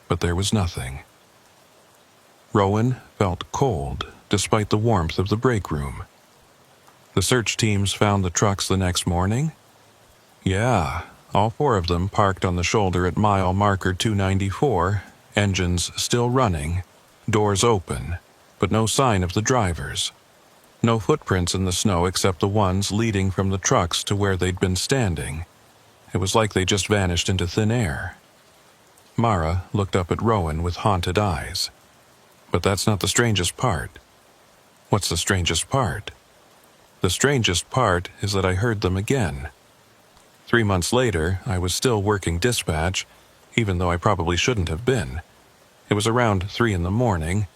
But there was nothing." Rowan felt cold, despite the warmth of the break room. "The search teams found the trucks the next morning?" "Yeah, all 4 of them parked on the shoulder at mile marker 294, engines still running, doors open, but no sign of the drivers. No footprints in the snow except the ones leading from the trucks to where they'd been standing. It was like they just vanished into thin air." Mara looked up at Rowan with haunted eyes. "But that's not the strangest part." "What's the strangest part?" "The strangest part is that I heard them again. 3 months later, I was still working dispatch, even though I probably shouldn't have been. It was around 3 in the morning,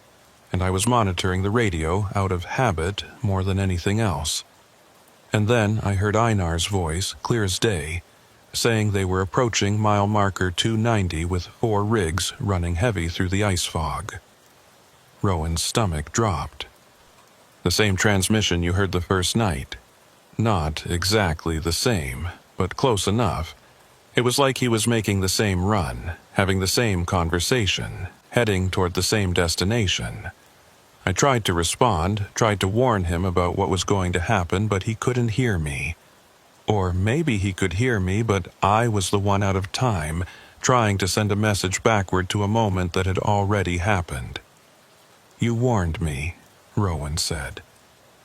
and I was monitoring the radio out of habit more than anything else. And then I heard Einar's voice, clear as day, saying they were approaching mile marker 290 with 4 rigs running heavy through the ice fog. Rowan's stomach dropped. The same transmission you heard the first night. Not exactly the same, but close enough. It was like he was making the same run, having the same conversation, heading toward the same destination. I tried to respond, tried to warn him about what was going to happen, but he couldn't hear me. Or maybe he could hear me, but I was the one out of time, trying to send a message backward to a moment that had already happened. "You warned me," Rowan said.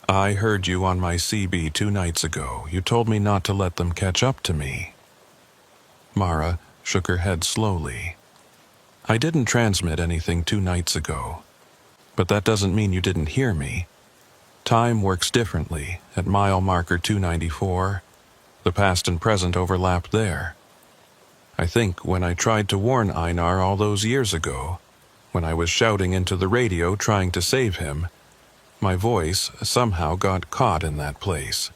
"I heard you on my CB 2 nights ago. You told me not to let them catch up to me." Mara shook her head slowly. "I didn't transmit anything 2 nights ago. But that doesn't mean you didn't hear me. Time works differently at mile marker 294. The past and present overlap there. I think when I tried to warn Einar all those years ago, when I was shouting into the radio trying to save him, my voice somehow got caught in that place.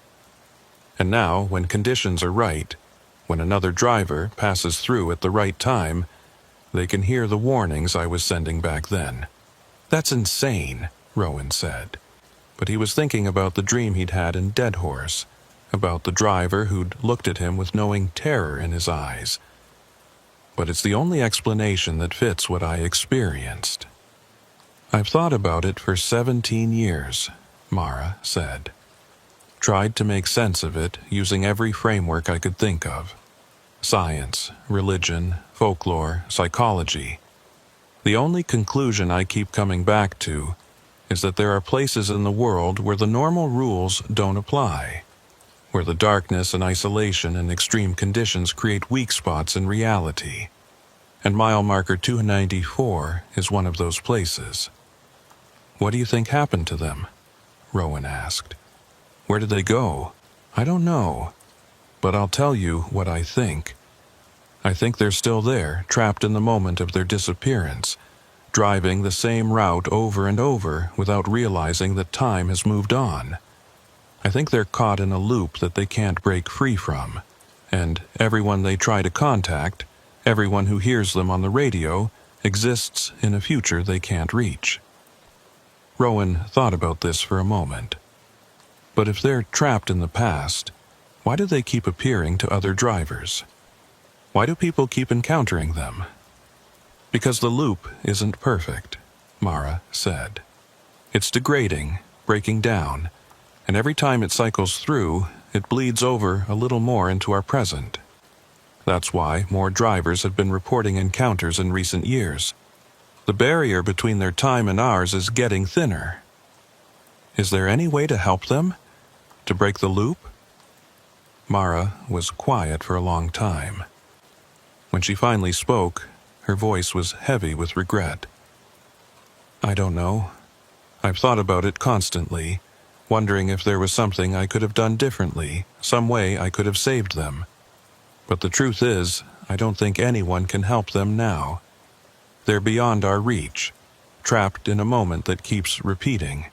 And now, when conditions are right, when another driver passes through at the right time, they can hear the warnings I was sending back then." "That's insane," Rowan said. But he was thinking about the dream he'd had in Dead Horse, about the driver who'd looked at him with knowing terror in his eyes. "But it's the only explanation that fits what I experienced." "I've thought about it for 17 years, Mara said. Tried to make sense of it using every framework I could think of. Science, religion, folklore, psychology. The only conclusion I keep coming back to is that there are places in the world where the normal rules don't apply, where the darkness and isolation and extreme conditions create weak spots in reality. And mile marker 294 is one of those places." "What do you think happened to them?" Rowan asked. "Where did they go?" "I don't know. But I'll tell you what I think. I think they're still there, trapped in the moment of their disappearance, driving the same route over and over without realizing that time has moved on. I think they're caught in a loop that they can't break free from, and everyone they try to contact, everyone who hears them on the radio, exists in a future they can't reach." Rowan thought about this for a moment. But if they're trapped in the past, why do they keep appearing to other drivers? Why do people keep encountering them? "Because the loop isn't perfect," Mara said. "It's degrading, breaking down, and every time it cycles through, it bleeds over a little more into our present. That's why more drivers have been reporting encounters in recent years. The barrier between their time and ours is getting thinner. Is there any way to help them? To break the loop?" Mara was quiet for a long time. When she finally spoke, her voice was heavy with regret. "I don't know. I've thought about it constantly, wondering if there was something I could have done differently, some way I could have saved them. But the truth is, I don't think anyone can help them now. They're beyond our reach, trapped in a moment that keeps repeating,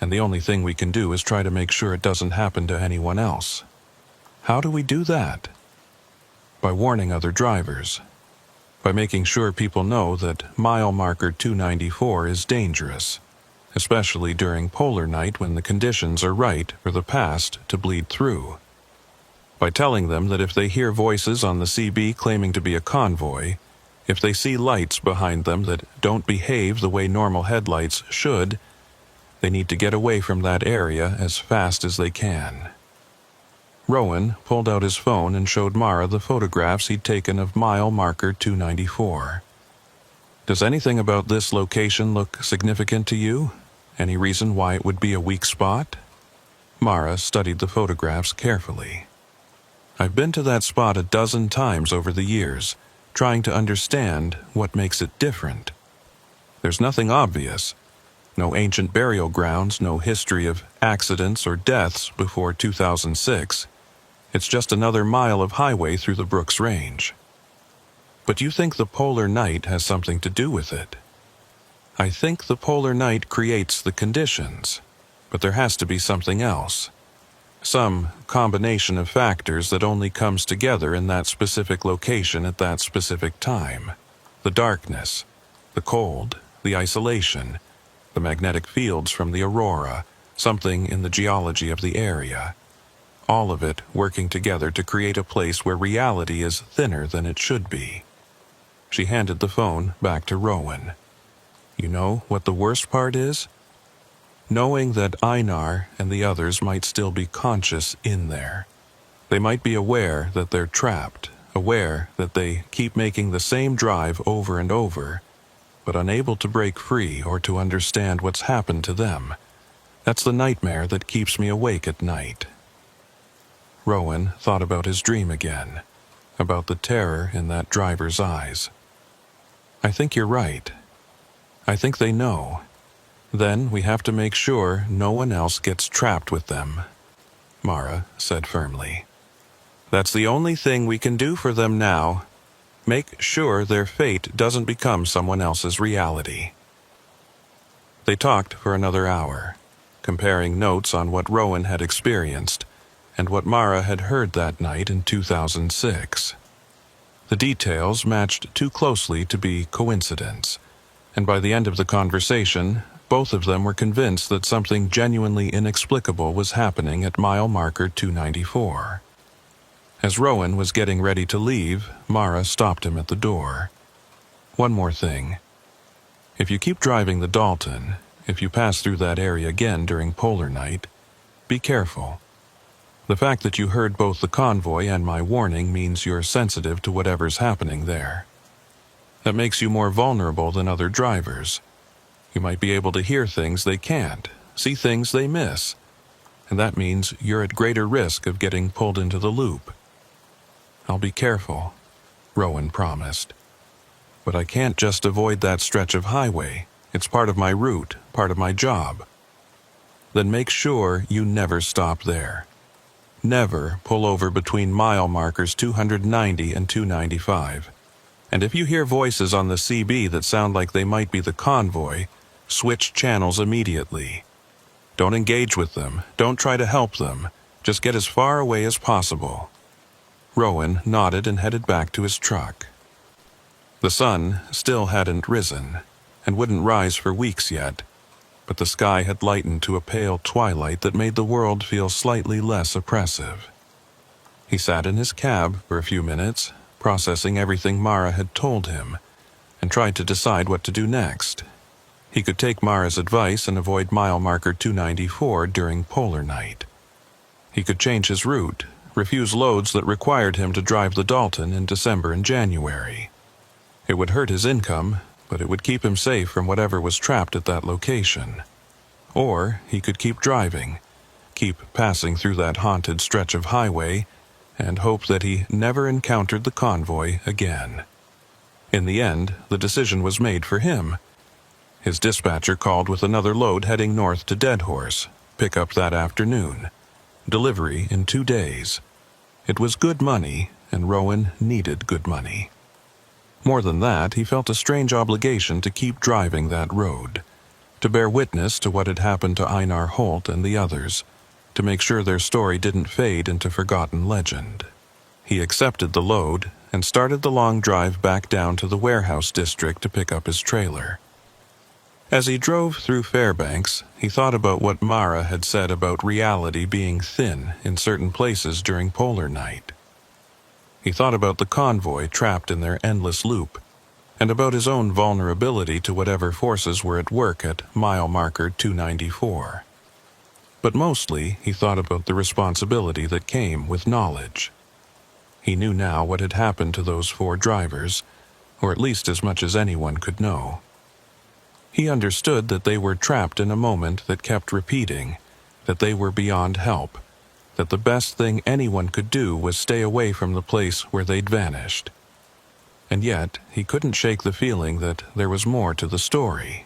and the only thing we can do is try to make sure it doesn't happen to anyone else. How do we do that? By warning other drivers. By making sure people know that mile marker 294 is dangerous, especially during polar night when the conditions are right for the past to bleed through. By telling them that if they hear voices on the CB claiming to be a convoy, if they see lights behind them that don't behave the way normal headlights should, they need to get away from that area as fast as they can." Rowan pulled out his phone and showed Mara the photographs he'd taken of mile marker 294. "Does anything about this location look significant to you? Any reason why it would be a weak spot?" Mara studied the photographs carefully. "I've been to that spot a dozen times over the years, trying to understand what makes it different. There's nothing obvious. No ancient burial grounds, no history of accidents or deaths before 2006. It's just another mile of highway through the Brooks Range. But you think the polar night has something to do with it?" "I think the polar night creates the conditions, but there has to be something else. Some combination of factors that only comes together in that specific location at that specific time. The darkness, the cold, the isolation, the magnetic fields from the aurora, something in the geology of the area. All of it working together to create a place where reality is thinner than it should be. She handed the phone back to Rowan. You know what the worst part is? Knowing that Einar and the others might still be conscious in there. They might be aware that they're trapped, aware that they keep making the same drive over and over, but unable to break free or to understand what's happened to them. That's the nightmare that keeps me awake at night. Rowan thought about his dream again, about the terror in that driver's eyes. I think you're right. I think they know. Then we have to make sure no one else gets trapped with them, Mara said firmly. That's the only thing we can do for them now. Make sure their fate doesn't become someone else's reality. They talked for another hour, comparing notes on what Rowan had experienced and what Mara had heard that night in 2006. The details matched too closely to be coincidence, and by the end of the conversation, both of them were convinced that something genuinely inexplicable was happening at mile marker 294. As Rowan was getting ready to leave, Mara stopped him at the door. One more thing. If you keep driving the Dalton, if you pass through that area again during polar night, be careful. The fact that you heard both the convoy and my warning means you're sensitive to whatever's happening there. That makes you more vulnerable than other drivers. You might be able to hear things they can't, see things they miss, and that means you're at greater risk of getting pulled into the loop. I'll be careful, Rowan promised. But I can't just avoid that stretch of highway. It's part of my route, part of my job. Then make sure you never stop there. Never pull over between mile markers 290 and 295. And if you hear voices on the CB that sound like they might be the convoy, switch channels immediately. Don't engage with them. Don't try to help them. Just get as far away as possible. Rowan nodded and headed back to his truck. The sun still hadn't risen, and wouldn't rise for weeks yet, but the sky had lightened to a pale twilight that made the world feel slightly less oppressive. He sat in his cab for a few minutes, processing everything Mara had told him, and tried to decide what to do next. He could take Mara's advice and avoid mile marker 294 during polar night. He could change his route, refuse loads that required him to drive the Dalton in December and January. It would hurt his income, but it would keep him safe from whatever was trapped at that location. Or he could keep driving, keep passing through that haunted stretch of highway, and hope that he never encountered the convoy again. In the end, the decision was made for him. His dispatcher called with another load heading north to Deadhorse, pickup that afternoon, delivery in 2 days. It was good money, and Rowan needed good money. More than that, he felt a strange obligation to keep driving that road, to bear witness to what had happened to Einar Holt and the others, to make sure their story didn't fade into forgotten legend. He accepted the load and started the long drive back down to the warehouse district to pick up his trailer. As he drove through Fairbanks, he thought about what Mara had said about reality being thin in certain places during polar night. He thought about the convoy trapped in their endless loop, and about his own vulnerability to whatever forces were at work at mile marker 294. But mostly he thought about the responsibility that came with knowledge. He knew now what had happened to those 4 drivers, or at least as much as anyone could know. He understood that they were trapped in a moment that kept repeating, that they were beyond help, that the best thing anyone could do was stay away from the place where they'd vanished. And yet, he couldn't shake the feeling that there was more to the story,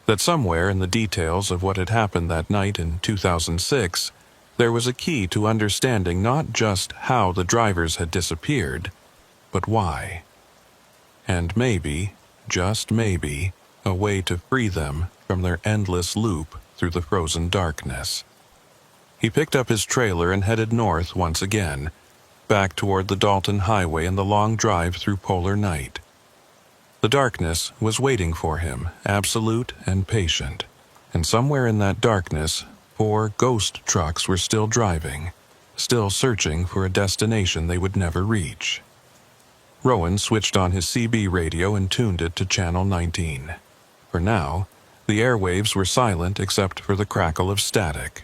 that somewhere in the details of what had happened that night in 2006, there was a key to understanding not just how the drivers had disappeared, but why. And maybe, just maybe, a way to free them from their endless loop through the frozen darkness. He picked up his trailer and headed north once again, back toward the Dalton Highway and the long drive through polar night. The darkness was waiting for him, absolute and patient, and somewhere in that darkness, 4 ghost trucks were still driving, still searching for a destination they would never reach. Rowan switched on his CB radio and tuned it to Channel 19. For now, the airwaves were silent except for the crackle of static.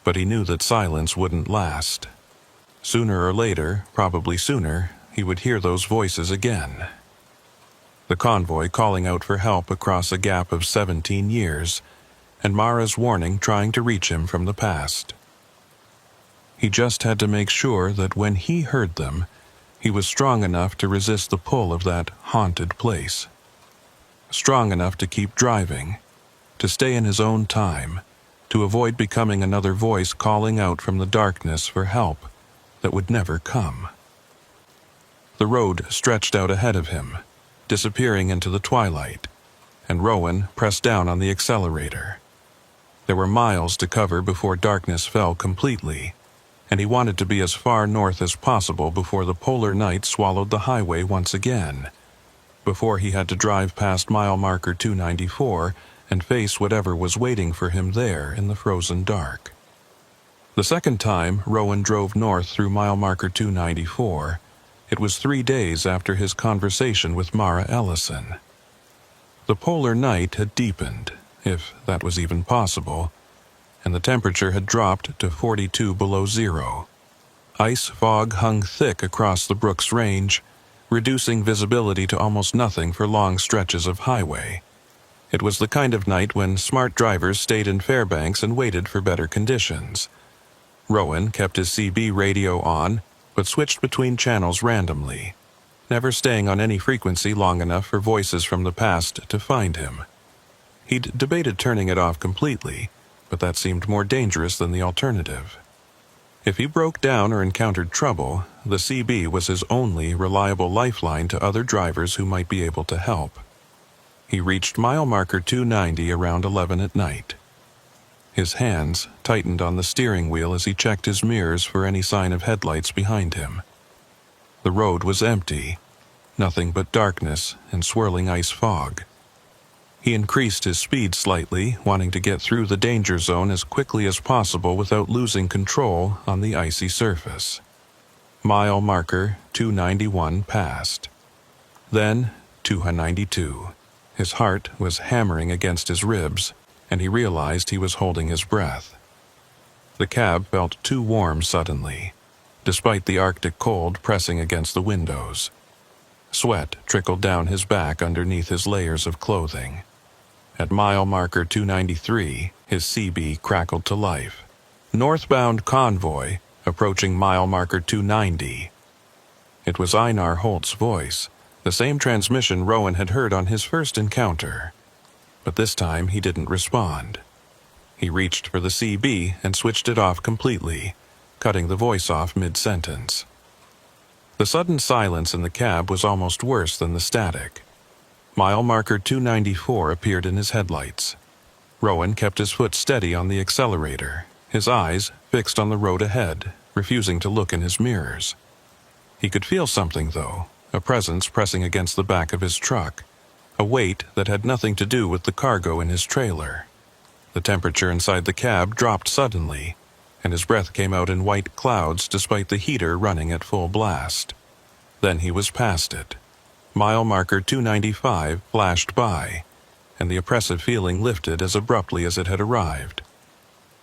But he knew that silence wouldn't last. Sooner or later, probably sooner, he would hear those voices again. The convoy calling out for help across a gap of 17 years, and Mara's warning trying to reach him from the past. He just had to make sure that when he heard them, he was strong enough to resist the pull of that haunted place. Strong enough to keep driving, to stay in his own time, to avoid becoming another voice calling out from the darkness for help that would never come. The road stretched out ahead of him, disappearing into the twilight, and Rowan pressed down on the accelerator. There were miles to cover before darkness fell completely, and he wanted to be as far north as possible before the polar night swallowed the highway once again, before he had to drive past mile marker 294 and face whatever was waiting for him there in the frozen dark. The second time Rowan drove north through mile marker 294, it was 3 days after his conversation with Mara Ellison. The polar night had deepened, if that was even possible, and the temperature had dropped to 42 below zero. Ice fog hung thick across the Brooks Range, reducing visibility to almost nothing for long stretches of highway. It was the kind of night when smart drivers stayed in Fairbanks and waited for better conditions. Rowan kept his CB radio on, but switched between channels randomly, never staying on any frequency long enough for voices from the past to find him. He'd debated turning it off completely, but that seemed more dangerous than the alternative. If he broke down or encountered trouble, the CB was his only reliable lifeline to other drivers who might be able to help. He reached mile marker 290 around 11 at night. His hands tightened on the steering wheel as he checked his mirrors for any sign of headlights behind him. The road was empty, nothing but darkness and swirling ice fog. He increased his speed slightly, wanting to get through the danger zone as quickly as possible without losing control on the icy surface. Mile marker 291 passed. Then 292. His heart was hammering against his ribs, and he realized he was holding his breath. The cab felt too warm suddenly, despite the Arctic cold pressing against the windows. Sweat trickled down his back underneath his layers of clothing. At mile marker 293, his CB crackled to life. Northbound convoy, approaching mile marker 290. It was Einar Holt's voice, the same transmission Rowan had heard on his first encounter. But this time he didn't respond. He reached for the CB and switched it off completely, cutting the voice off mid-sentence. The sudden silence in the cab was almost worse than the static. Mile marker 294 appeared in his headlights. Rowan kept his foot steady on the accelerator, his eyes fixed on the road ahead, refusing to look in his mirrors. He could feel something, though, a presence pressing against the back of his truck, a weight that had nothing to do with the cargo in his trailer. The temperature inside the cab dropped suddenly, and his breath came out in white clouds despite the heater running at full blast. Then he was past it. Mile marker 295 flashed by, and the oppressive feeling lifted as abruptly as it had arrived.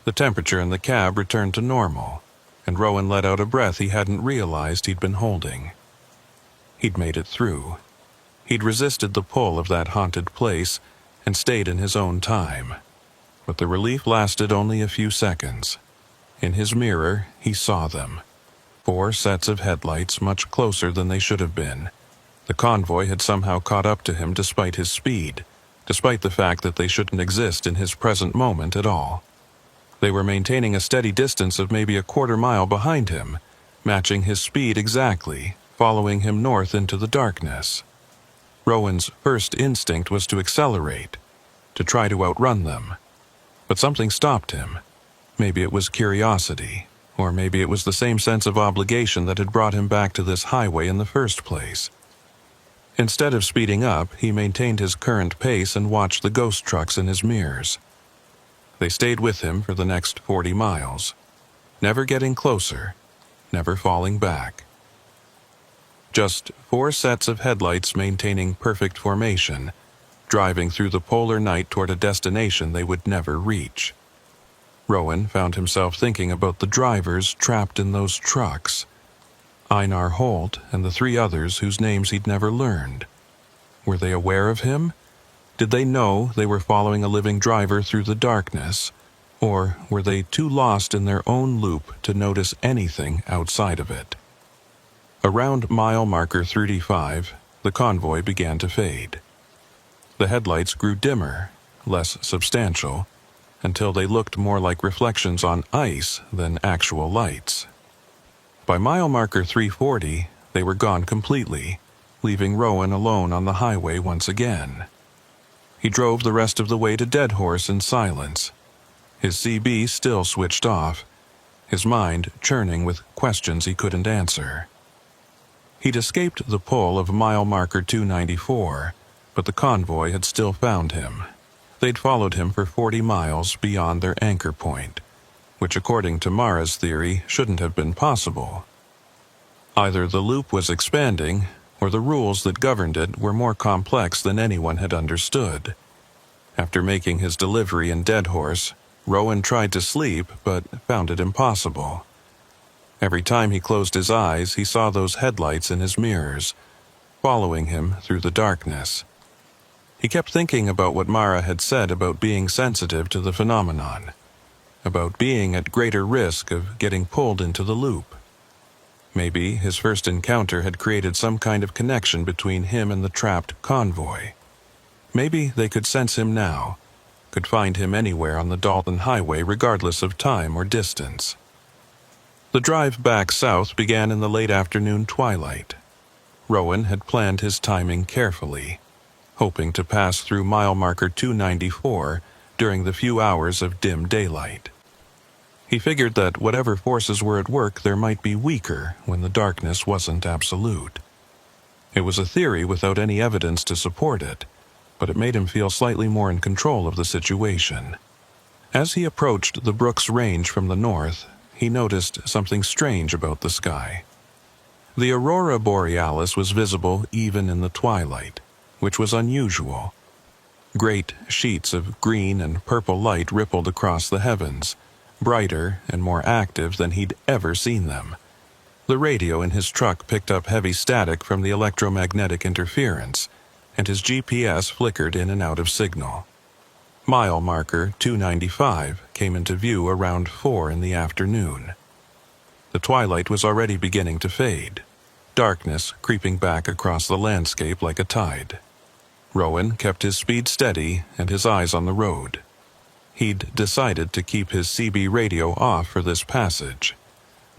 The temperature in the cab returned to normal, and Rowan let out a breath he hadn't realized he'd been holding. He'd made it through. He'd resisted the pull of that haunted place and stayed in his own time. But the relief lasted only a few seconds. In his mirror, he saw them. 4 sets of headlights much closer than they should have been. The convoy had somehow caught up to him despite his speed, despite the fact that they shouldn't exist in his present moment at all. They were maintaining a steady distance of maybe a quarter mile behind him, matching his speed exactly, following him north into the darkness. Rowan's first instinct was to accelerate, to try to outrun them. But something stopped him. Maybe it was curiosity, or maybe it was the same sense of obligation that had brought him back to this highway in the first place. Instead of speeding up, he maintained his current pace and watched the ghost trucks in his mirrors. They stayed with him for the next 40 miles, never getting closer, never falling back. Just 4 sets of headlights maintaining perfect formation, driving through the polar night toward a destination they would never reach. Rowan found himself thinking about the drivers trapped in those trucks. Einar Holt and the 3 others whose names he'd never learned. Were they aware of him? Did they know they were following a living driver through the darkness? Or were they too lost in their own loop to notice anything outside of it? Around mile marker 35, the convoy began to fade. The headlights grew dimmer, less substantial, until they looked more like reflections on ice than actual lights. By mile marker 340, they were gone completely, leaving Rowan alone on the highway once again. He drove the rest of the way to Dead Horse in silence, his CB still switched off, his mind churning with questions he couldn't answer. He'd escaped the pull of mile marker 294, but the convoy had still found him. They'd followed him for 40 miles beyond their anchor point, which according to Mara's theory shouldn't have been possible. Either the loop was expanding, or the rules that governed it were more complex than anyone had understood. After making his delivery in Dead Horse, Rowan tried to sleep but found it impossible. Every time he closed his eyes, he saw those headlights in his mirrors, following him through the darkness. He kept thinking about what Mara had said about being sensitive to the phenomenon, about being at greater risk of getting pulled into the loop. Maybe his first encounter had created some kind of connection between him and the trapped convoy. Maybe they could sense him now, could find him anywhere on the Dalton Highway regardless of time or distance. The drive back south began in the late afternoon twilight. Rowan had planned his timing carefully, hoping to pass through mile marker 294 during the few hours of dim daylight. He figured that whatever forces were at work there might be weaker when the darkness wasn't absolute. It was a theory without any evidence to support it, but it made him feel slightly more in control of the situation. As he approached the Brooks Range from the north, he noticed something strange about the sky. The aurora borealis was visible even in the twilight, which was unusual. Great sheets of green and purple light rippled across the heavens, brighter and more active than he'd ever seen them. The radio in his truck picked up heavy static from the electromagnetic interference, and his GPS flickered in and out of signal. Mile marker 295 came into view around 4 in the afternoon. The twilight was already beginning to fade, darkness creeping back across the landscape like a tide. Rowan kept his speed steady and his eyes on the road. He'd decided to keep his CB radio off for this passage,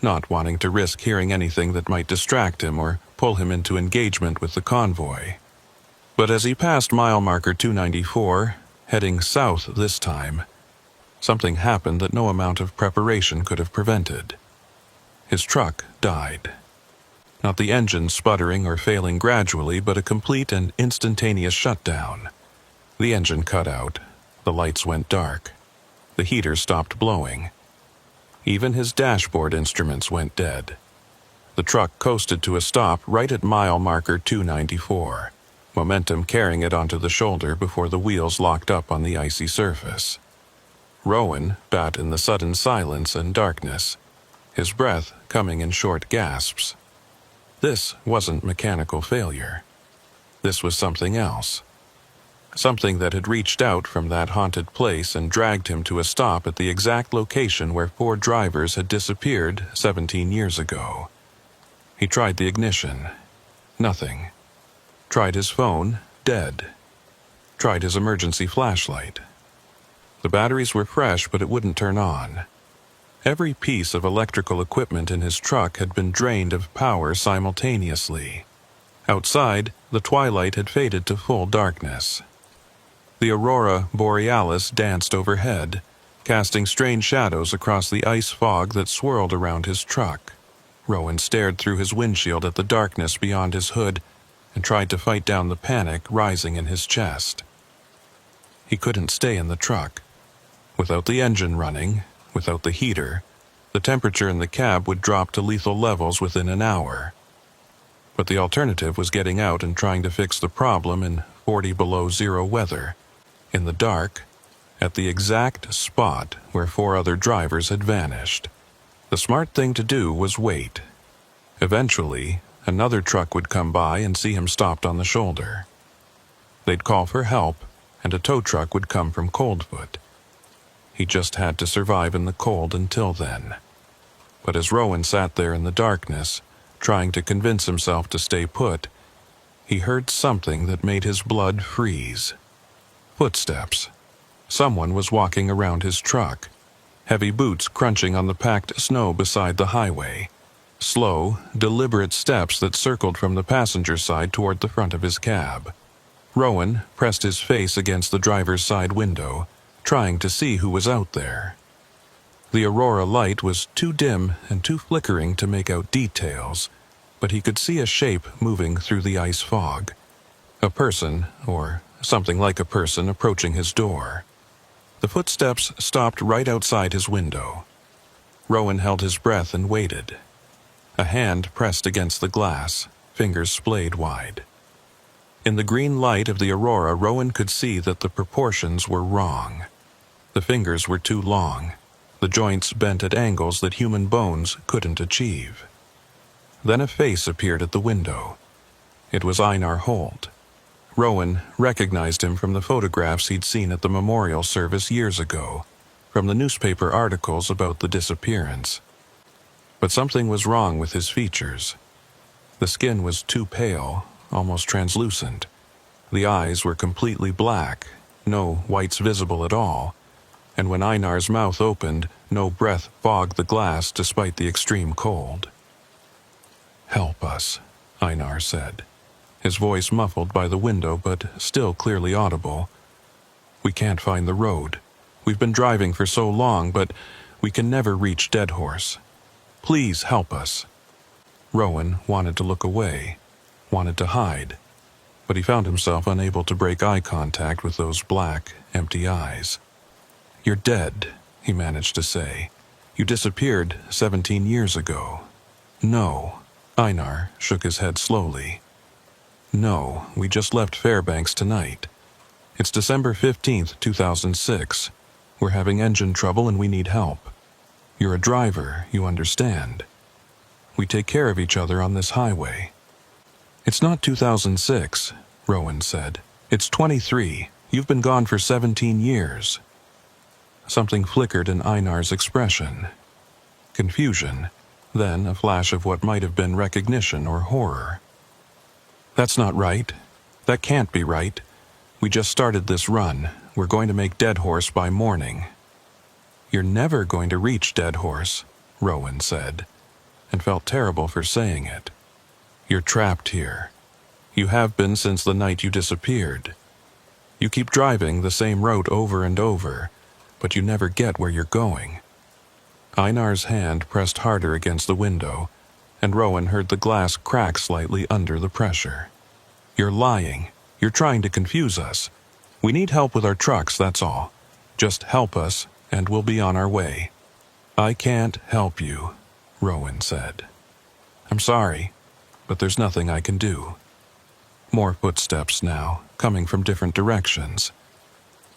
not wanting to risk hearing anything that might distract him or pull him into engagement with the convoy. But as he passed mile marker 294, heading south this time, something happened that no amount of preparation could have prevented. His truck died. Not the engine sputtering or failing gradually, but a complete and instantaneous shutdown. The engine cut out, the lights went dark, the heater stopped blowing. Even his dashboard instruments went dead. The truck coasted to a stop right at mile marker 294, momentum carrying it onto the shoulder before the wheels locked up on the icy surface. Rowan sat in the sudden silence and darkness, his breath coming in short gasps. This wasn't mechanical failure. This was something else. Something that had reached out from that haunted place and dragged him to a stop at the exact location where 4 drivers had disappeared 17 years ago. He tried the ignition. Nothing. Tried his phone. Dead. Tried his emergency flashlight. The batteries were fresh, but it wouldn't turn on. Every piece of electrical equipment in his truck had been drained of power simultaneously. Outside, the twilight had faded to full darkness. The aurora borealis danced overhead, casting strange shadows across the ice fog that swirled around his truck. Rowan stared through his windshield at the darkness beyond his hood and tried to fight down the panic rising in his chest. He couldn't stay in the truck. Without the engine running, without the heater, the temperature in the cab would drop to lethal levels within an hour. But the alternative was getting out and trying to fix the problem in 40 below zero weather, in the dark, at the exact spot where 4 other drivers had vanished. The smart thing to do was wait. Eventually, another truck would come by and see him stopped on the shoulder. They'd call for help, and a tow truck would come from Coldfoot. He just had to survive in the cold until then. But as Rowan sat there in the darkness, trying to convince himself to stay put, he heard something that made his blood freeze. Footsteps. Someone was walking around his truck, heavy boots crunching on the packed snow beside the highway. Slow, deliberate steps that circled from the passenger side toward the front of his cab. Rowan pressed his face against the driver's side window, trying to see who was out there. The aurora light was too dim and too flickering to make out details, but he could see a shape moving through the ice fog. A person, or something like a person, approaching his door. The footsteps stopped right outside his window. Rowan held his breath and waited. A hand pressed against the glass, fingers splayed wide. In the green light of the aurora, Rowan could see that the proportions were wrong. The fingers were too long, the joints bent at angles that human bones couldn't achieve. Then a face appeared at the window. It was Einar Holt. Rowan recognized him from the photographs he'd seen at the memorial service years ago, from the newspaper articles about the disappearance. But something was wrong with his features. The skin was too pale, almost translucent. The eyes were completely black, no whites visible at all, and when Einar's mouth opened, no breath fogged the glass despite the extreme cold. "Help us," Einar said, his voice muffled by the window but still clearly audible. "We can't find the road. We've been driving for so long, but we can never reach Dead Horse. Please help us." Rowan wanted to look away, wanted to hide, but he found himself unable to break eye contact with those black, empty eyes. "You're dead," he managed to say. "You disappeared 17 years ago." "No." Einar shook his head slowly. "No, we just left Fairbanks tonight. It's December 15th, 2006. We're having engine trouble and we need help. You're a driver, you understand. We take care of each other on this highway." "It's not 2006, Rowan said. "It's 23. You've been gone for 17 years. Something flickered in Einar's expression. Confusion, then a flash of what might have been recognition or horror. "That's not right. That can't be right. We just started this run. We're going to make Dead Horse by morning." "You're never going to reach Dead Horse," Rowan said, and felt terrible for saying it. "You're trapped here. You have been since the night you disappeared. You keep driving the same route over and over, but you never get where you're going." Einar's hand pressed harder against the window, and Rowan heard the glass crack slightly under the pressure. "You're lying. You're trying to confuse us. We need help with our trucks, that's all. Just help us, and we'll be on our way." "I can't help you," Rowan said. "I'm sorry, but there's nothing I can do." More footsteps now, coming from different directions.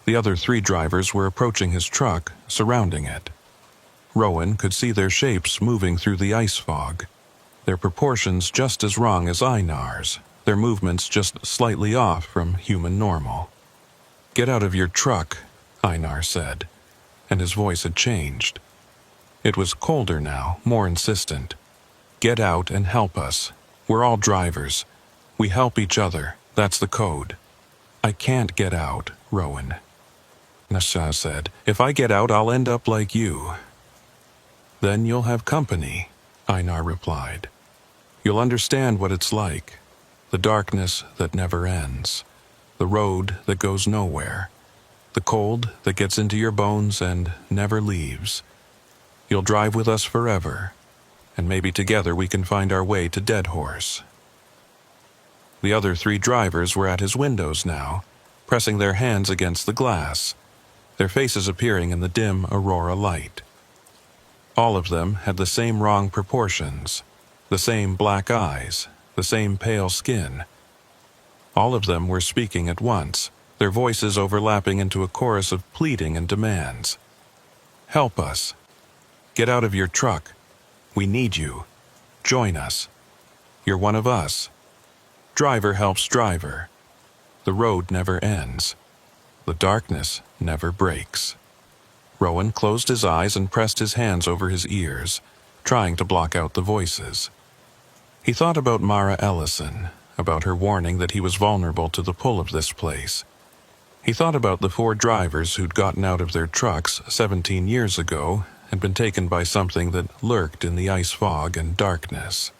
The other 3 drivers were approaching his truck, surrounding it. Rowan could see their shapes moving through the ice fog, their proportions just as wrong as Einar's, their movements just slightly off from human normal. "Get out of your truck," Einar said, and his voice had changed. It was colder now, more insistent. "Get out and help us. We're all drivers. We help each other. That's the code." "I can't get out, Rowan," Nasha said. "If I get out, I'll end up like you." "Then you'll have company," Einar replied. "You'll understand what it's like. The darkness that never ends. The road that goes nowhere. The cold that gets into your bones and never leaves. You'll drive with us forever, and maybe together we can find our way to Dead Horse. The other 3 drivers were at his windows now, pressing their hands against the glass, their faces appearing in the dim aurora light. All of them had the same wrong proportions, the same black eyes, the same pale skin. All of them were speaking at once, their voices overlapping into a chorus of pleading and demands. Help us. Get out of your truck. We need you. Join us. You're one of us. Driver helps driver. The road never ends. The darkness never breaks. Rowan closed his eyes and pressed his hands over his ears, trying to block out the voices. He thought about Mara Ellison, about her warning that he was vulnerable to the pull of this place. He thought about the 4 drivers who'd gotten out of their trucks 17 years ago and been taken by something that lurked in the ice fog and darkness.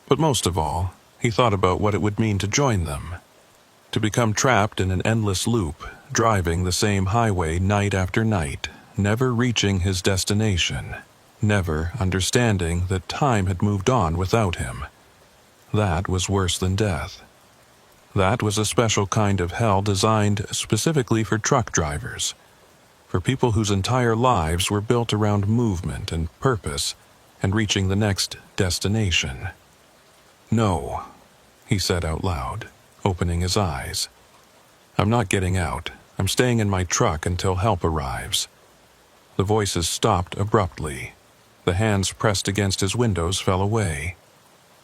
But most of all, he thought about what it would mean to join them, to become trapped in an endless loop, driving the same highway night after night, never reaching his destination, never understanding that time had moved on without him. That was worse than death. That was a special kind of hell designed specifically for truck drivers, for people whose entire lives were built around movement and purpose and reaching the next destination. No, he said out loud, opening his eyes. I'm not getting out. I'm staying in my truck until help arrives. The voices stopped abruptly. The hands pressed against his windows fell away.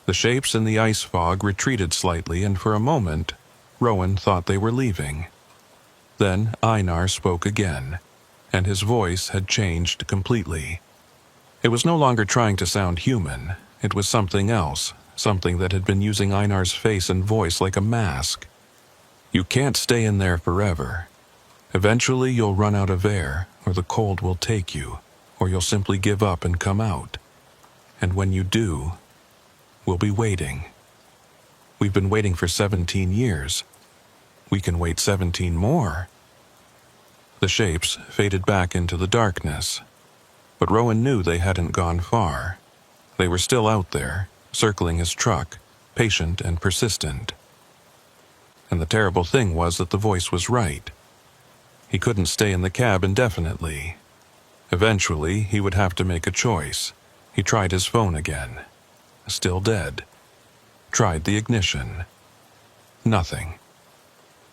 The shapes in the ice fog retreated slightly, and for a moment, Rowan thought they were leaving. Then Einar spoke again, and his voice had changed completely. It was no longer trying to sound human. It was something else, something that had been using Einar's face and voice like a mask. You can't stay in there forever. Eventually you'll run out of air, or the cold will take you, or you'll simply give up and come out. And when you do, we'll be waiting. We've been waiting for 17 years. We can wait 17 more. The shapes faded back into the darkness, but Rowan knew they hadn't gone far. They were still out there, circling his truck, patient and persistent. And the terrible thing was that the voice was right. He couldn't stay in the cab indefinitely. Eventually, he would have to make a choice. He tried his phone again. Still dead. Tried the ignition. Nothing.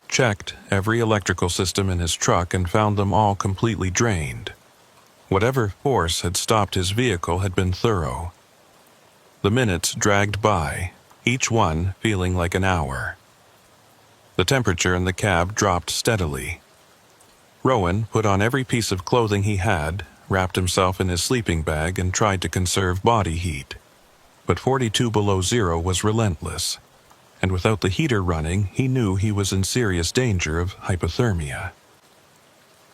Checked every electrical system in his truck and found them all completely drained. Whatever force had stopped his vehicle had been thorough. The minutes dragged by, each one feeling like an hour. The temperature in the cab dropped steadily. Rowan put on every piece of clothing he had, wrapped himself in his sleeping bag, and tried to conserve body heat. But 42 below zero was relentless, and without the heater running, he knew he was in serious danger of hypothermia.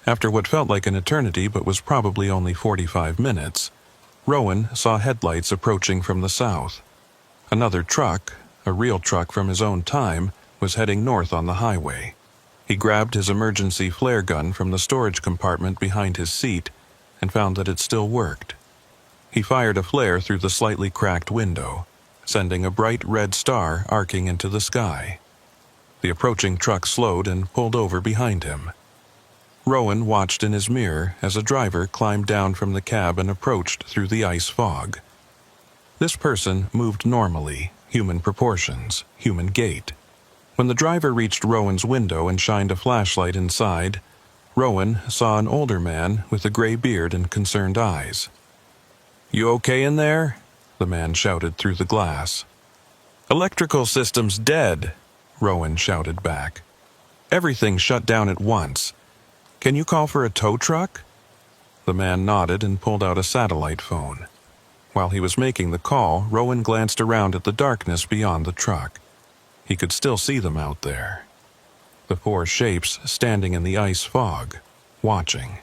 After what felt like an eternity but was probably only 45 minutes, Rowan saw headlights approaching from the south. Another truck, a real truck from his own time, was heading north on the highway. He grabbed his emergency flare gun from the storage compartment behind his seat and found that it still worked. He fired a flare through the slightly cracked window, sending a bright red star arcing into the sky. The approaching truck slowed and pulled over behind him. Rowan watched in his mirror as a driver climbed down from the cab and approached through the ice fog. This person moved normally, human proportions, human gait. When the driver reached Rowan's window and shined a flashlight inside, Rowan saw an older man with a gray beard and concerned eyes. "You okay in there?" the man shouted through the glass. "Electrical system's dead," Rowan shouted back. "Everything shut down at once. Can you call for a tow truck?" The man nodded and pulled out a satellite phone. While he was making the call, Rowan glanced around at the darkness beyond the truck. He could still see them out there. The four shapes standing in the ice fog, watching.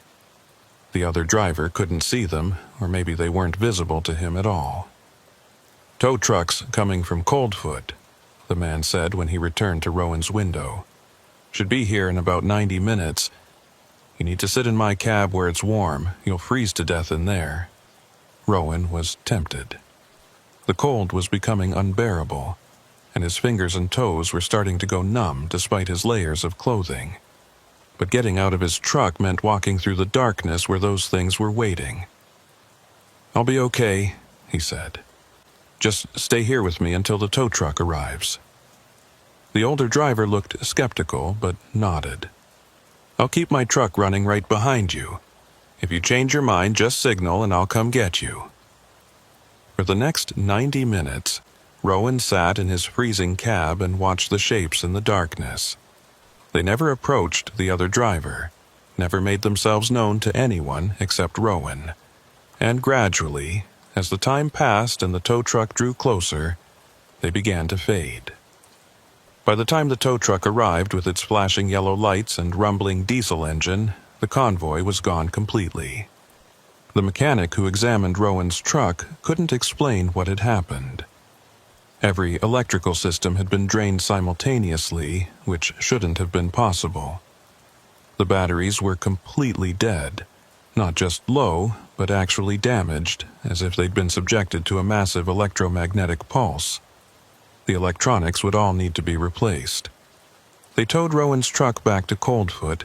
The other driver couldn't see them, or maybe they weren't visible to him at all. "Tow trucks coming from Coldfoot," the man said when he returned to Rowan's window. "Should be here in about 90 minutes. You need to sit in my cab where it's warm. You'll freeze to death in there." Rowan was tempted. The cold was becoming unbearable, and his fingers and toes were starting to go numb despite his layers of clothing. But getting out of his truck meant walking through the darkness where those things were waiting. "I'll be okay," he said. "Just stay here with me until the tow truck arrives." The older driver looked skeptical, but nodded. "I'll keep my truck running right behind you. If you change your mind, just signal and I'll come get you." For the next 90 minutes, Rowan sat in his freezing cab and watched the shapes in the darkness. They never approached the other driver, never made themselves known to anyone except Rowan. And gradually, as the time passed and the tow truck drew closer, they began to fade. By the time the tow truck arrived with its flashing yellow lights and rumbling diesel engine, the convoy was gone completely. The mechanic who examined Rowan's truck couldn't explain what had happened. Every electrical system had been drained simultaneously, which shouldn't have been possible. The batteries were completely dead, not just low, but actually damaged, as if they'd been subjected to a massive electromagnetic pulse. The electronics would all need to be replaced. They towed Rowan's truck back to Coldfoot,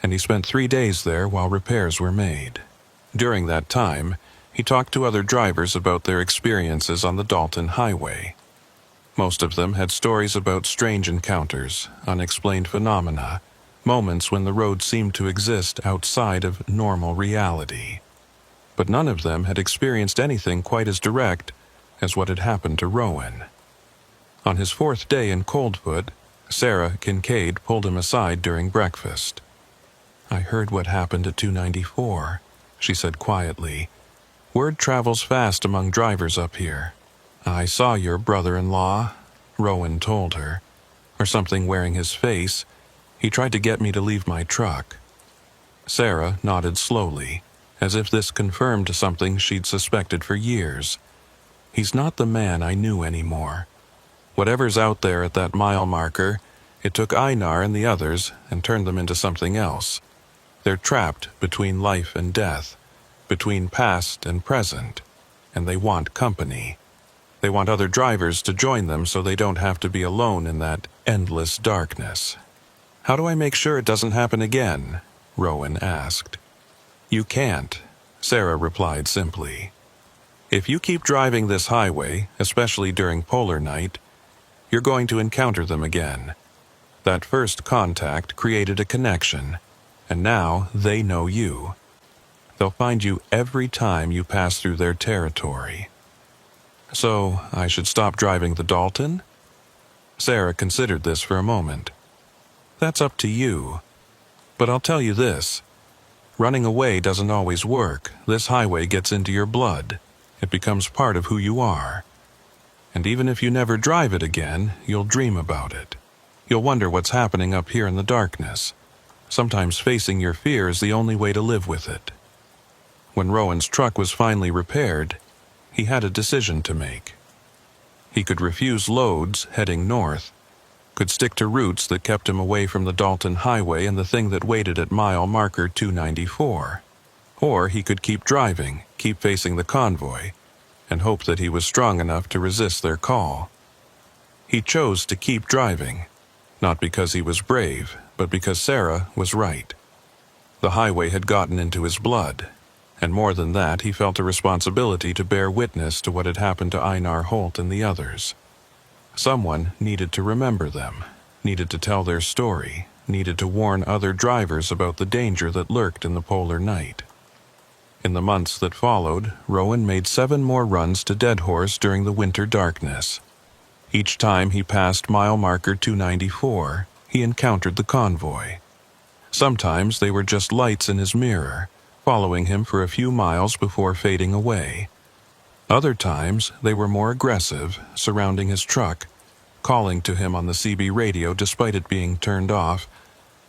and he spent 3 days there while repairs were made. During that time, he talked to other drivers about their experiences on the Dalton Highway. Most of them had stories about strange encounters, unexplained phenomena, moments when the road seemed to exist outside of normal reality. But none of them had experienced anything quite as direct as what had happened to Rowan. On his 4th day in Coldfoot, Sarah Kincaid pulled him aside during breakfast. "I heard what happened at 294, she said quietly. "Word travels fast among drivers up here. I saw your brother-in-law," Rowan told her, "or something wearing his face. He tried to get me to leave my truck." Sarah nodded slowly, as if this confirmed something she'd suspected for years. "He's not the man I knew anymore. Whatever's out there at that mile marker, it took Einar and the others and turned them into something else. They're trapped between life and death, between past and present, and they want company. They want other drivers to join them so they don't have to be alone in that endless darkness." "How do I make sure it doesn't happen again?" Rowan asked. "You can't," Sarah replied simply. "If you keep driving this highway, especially during polar night, you're going to encounter them again. That first contact created a connection, and now they know you. They'll find you every time you pass through their territory." "So, I should stop driving the Dalton?" Sarah considered this for a moment. "That's up to you. But I'll tell you this. Running away doesn't always work. This highway gets into your blood. It becomes part of who you are. And even if you never drive it again, you'll dream about it. You'll wonder what's happening up here in the darkness. Sometimes facing your fear is the only way to live with it." When Rowan's truck was finally repaired, he had a decision to make. He could refuse loads heading north, could stick to routes that kept him away from the Dalton Highway and the thing that waited at mile marker 294. Or he could keep driving, keep facing the convoy, and hope that he was strong enough to resist their call. He chose to keep driving, not because he was brave, but because Sarah was right. The highway had gotten into his blood, and more than that, he felt a responsibility to bear witness to what had happened to Einar Holt and the others. Someone needed to remember them, needed to tell their story, needed to warn other drivers about the danger that lurked in the polar night. In the months that followed, Rowan made 7 more runs to Dead Horse during the winter darkness. Each time he passed mile marker 294, he encountered the convoy. Sometimes they were just lights in his mirror, following him for a few miles before fading away. Other times, they were more aggressive, surrounding his truck, calling to him on the CB radio despite it being turned off,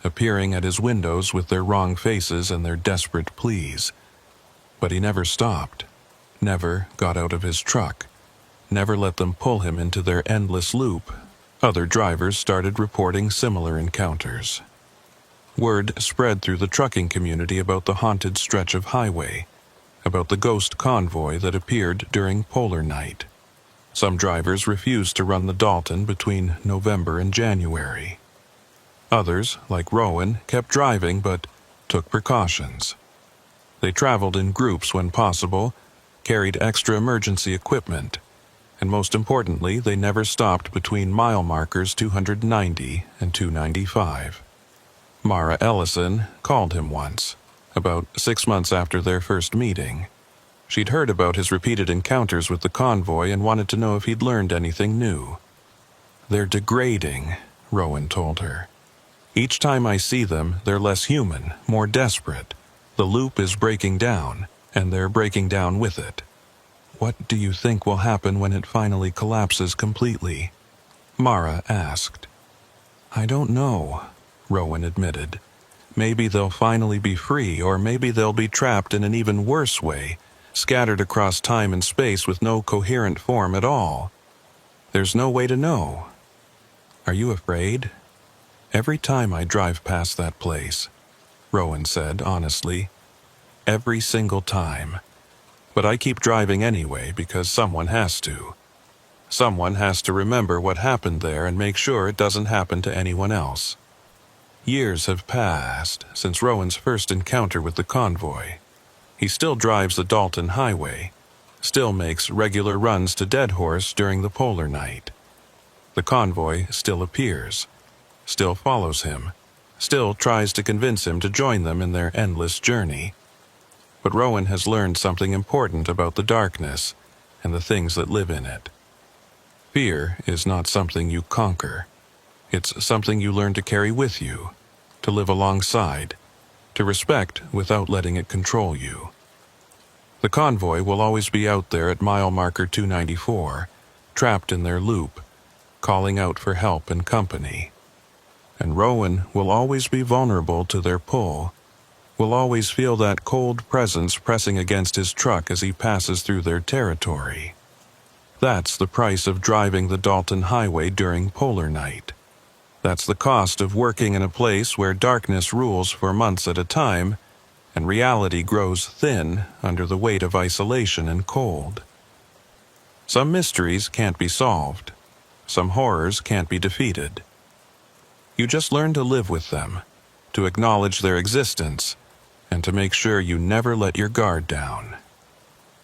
appearing at his windows with their wrong faces and their desperate pleas. But he never stopped, never got out of his truck, never let them pull him into their endless loop. Other drivers started reporting similar encounters. Word spread through the trucking community about the haunted stretch of highway, about the ghost convoy that appeared during polar night. Some drivers refused to run the Dalton between November and January. Others, like Rowan, kept driving but took precautions. They traveled in groups when possible, carried extra emergency equipment, and most importantly, they never stopped between mile markers 290 and 295. Mara Ellison called him once, about 6 months after their first meeting. She'd heard about his repeated encounters with the convoy and wanted to know if he'd learned anything new. "They're degrading," Rowan told her. "Each time I see them, they're less human, more desperate. The loop is breaking down, and they're breaking down with it." "What do you think will happen when it finally collapses completely?" Mara asked. "I don't know," Rowan admitted. "Maybe they'll finally be free, or maybe they'll be trapped in an even worse way, scattered across time and space with no coherent form at all. There's no way to know." "Are you afraid?" "Every time I drive past that place," Rowan said honestly. "Every single time. But I keep driving anyway because someone has to. Someone has to remember what happened there and make sure it doesn't happen to anyone else." Years have passed since Rowan's first encounter with the convoy. He still drives the Dalton Highway, still makes regular runs to Dead Horse during the polar night. The convoy still appears, still follows him, still tries to convince him to join them in their endless journey. But Rowan has learned something important about the darkness and the things that live in it. Fear is not something you conquer. It's something you learn to carry with you, to live alongside, to respect without letting it control you. The convoy will always be out there at mile marker 294, trapped in their loop, calling out for help and company. And Rowan will always be vulnerable to their pull, will always feel that cold presence pressing against his truck as he passes through their territory. That's the price of driving the Dalton Highway during polar night. That's the cost of working in a place where darkness rules for months at a time, and reality grows thin under the weight of isolation and cold. Some mysteries can't be solved. Some horrors can't be defeated. You just learn to live with them, to acknowledge their existence, and to make sure you never let your guard down.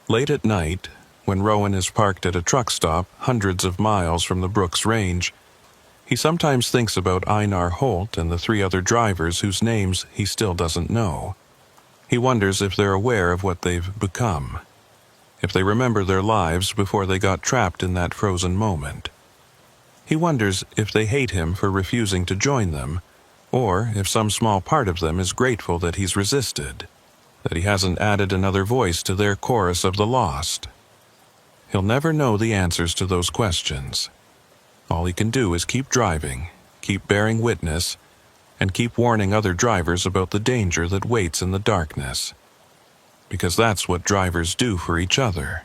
Late at night, when Rowan is parked at a truck stop hundreds of miles from the Brooks Range, he sometimes thinks about Einar Holt and the 3 other drivers whose names he still doesn't know. He wonders if they're aware of what they've become, if they remember their lives before they got trapped in that frozen moment. He wonders if they hate him for refusing to join them, or if some small part of them is grateful that he's resisted, that he hasn't added another voice to their chorus of the lost. He'll never know the answers to those questions. All he can do is keep driving, keep bearing witness, and keep warning other drivers about the danger that waits in the darkness. Because that's what drivers do for each other.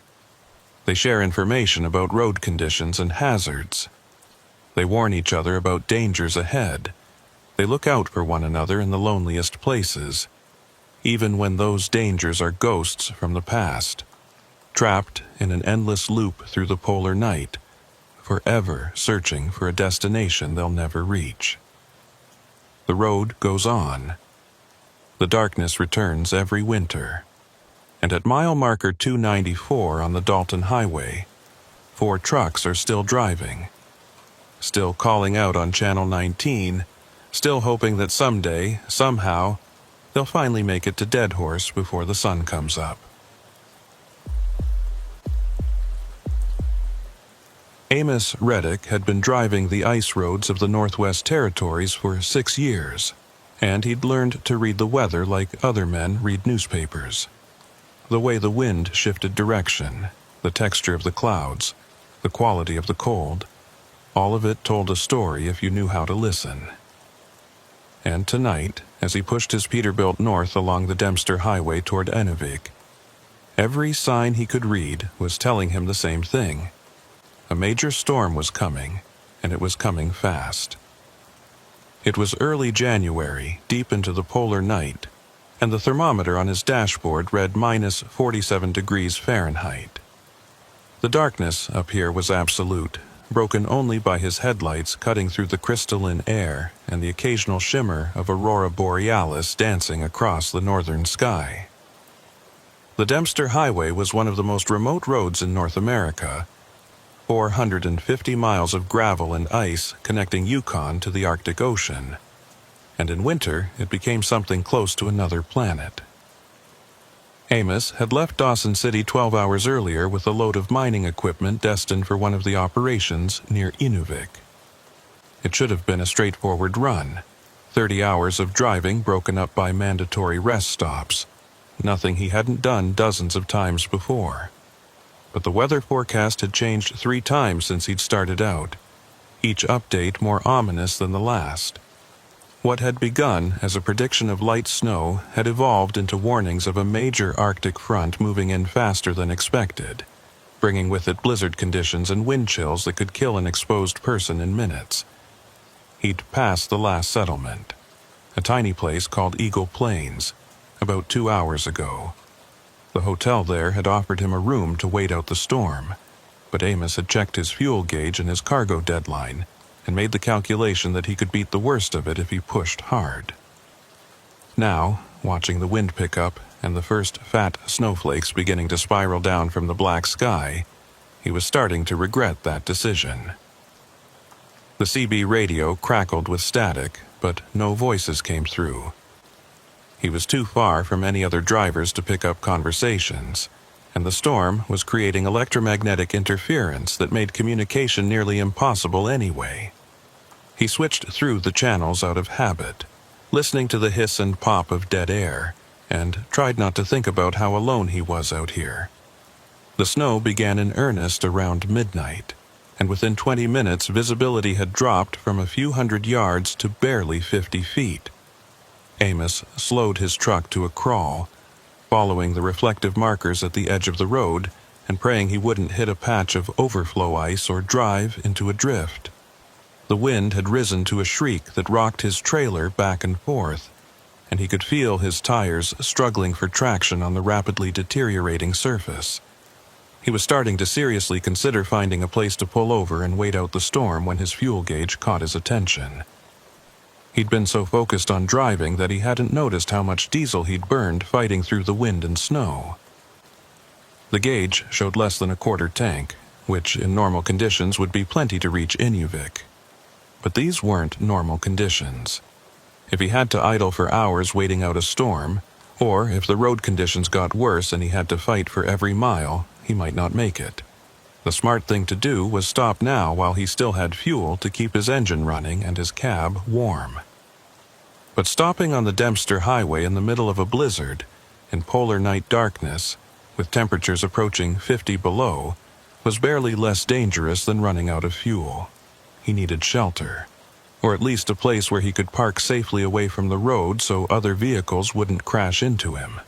They share information about road conditions and hazards. They warn each other about dangers ahead. They look out for one another in the loneliest places, even when those dangers are ghosts from the past, trapped in an endless loop through the polar night, forever searching for a destination they'll never reach. The road goes on. The darkness returns every winter. And at mile marker 294 on the Dalton Highway, 4 trucks are still driving, still calling out on Channel 19, still hoping that someday, somehow, they'll finally make it to Dead Horse before the sun comes up. Amos Reddick had been driving the ice roads of the Northwest Territories for 6 years, and he'd learned to read the weather like other men read newspapers. The way the wind shifted direction, the texture of the clouds, the quality of the cold, all of it told a story if you knew how to listen. And tonight, as he pushed his Peterbilt north along the Dempster Highway toward Ennevik, every sign he could read was telling him the same thing. A major storm was coming, and it was coming fast. It was early January, deep into the polar night, and the thermometer on his dashboard read minus 47 degrees Fahrenheit. The darkness up here was absolute, broken only by his headlights cutting through the crystalline air and the occasional shimmer of aurora borealis dancing across the northern sky. The Dempster Highway was one of the most remote roads in North America, 450 miles of gravel and ice connecting Yukon to the Arctic Ocean, and in winter it became something close to another planet. Amos had left Dawson City 12 hours earlier with a load of mining equipment destined for one of the operations near Inuvik. It should have been a straightforward run, 30 hours of driving broken up by mandatory rest stops, nothing he hadn't done dozens of times before. But the weather forecast had changed 3 times since he'd started out, each update more ominous than the last. What had begun as a prediction of light snow had evolved into warnings of a major Arctic front moving in faster than expected, bringing with it blizzard conditions and wind chills that could kill an exposed person in minutes. He'd passed the last settlement, a tiny place called Eagle Plains, about 2 hours ago. The hotel there had offered him a room to wait out the storm, but Amos had checked his fuel gauge and his cargo deadline, and made the calculation that he could beat the worst of it if he pushed hard. Now, watching the wind pick up and the first fat snowflakes beginning to spiral down from the black sky, he was starting to regret that decision. The CB radio crackled with static, but no voices came through. He was too far from any other drivers to pick up conversations, and the storm was creating electromagnetic interference that made communication nearly impossible anyway. He switched through the channels out of habit, listening to the hiss and pop of dead air, and tried not to think about how alone he was out here. The snow began in earnest around midnight, and within 20 minutes visibility had dropped from a few hundred yards to barely 50 feet. Amos slowed his truck to a crawl, following the reflective markers at the edge of the road and praying he wouldn't hit a patch of overflow ice or drive into a drift. The wind had risen to a shriek that rocked his trailer back and forth, and he could feel his tires struggling for traction on the rapidly deteriorating surface. He was starting to seriously consider finding a place to pull over and wait out the storm when his fuel gauge caught his attention. He'd been so focused on driving that he hadn't noticed how much diesel he'd burned fighting through the wind and snow. The gauge showed less than a quarter tank, which in normal conditions would be plenty to reach Inuvik. But these weren't normal conditions. If he had to idle for hours waiting out a storm, or if the road conditions got worse and he had to fight for every mile, he might not make it. The smart thing to do was stop now while he still had fuel to keep his engine running and his cab warm. But stopping on the Dempster Highway in the middle of a blizzard, in polar night darkness, with temperatures approaching 50 below, was barely less dangerous than running out of fuel. He needed shelter, or at least a place where he could park safely away from the road so other vehicles wouldn't crash into him.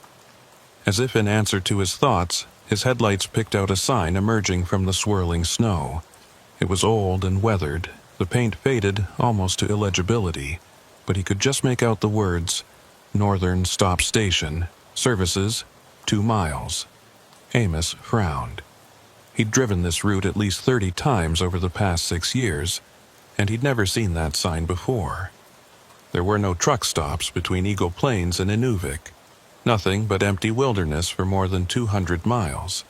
As if in answer to his thoughts, his headlights picked out a sign emerging from the swirling snow. It was old and weathered, the paint faded almost to illegibility, but he could just make out the words, Northern Stop Station, Services, 2 miles. Amos frowned. He'd driven this route at least 30 times over the past 6 years, and he'd never seen that sign before. There were no truck stops between Eagle Plains and Inuvik, nothing but empty wilderness for more than 200 miles.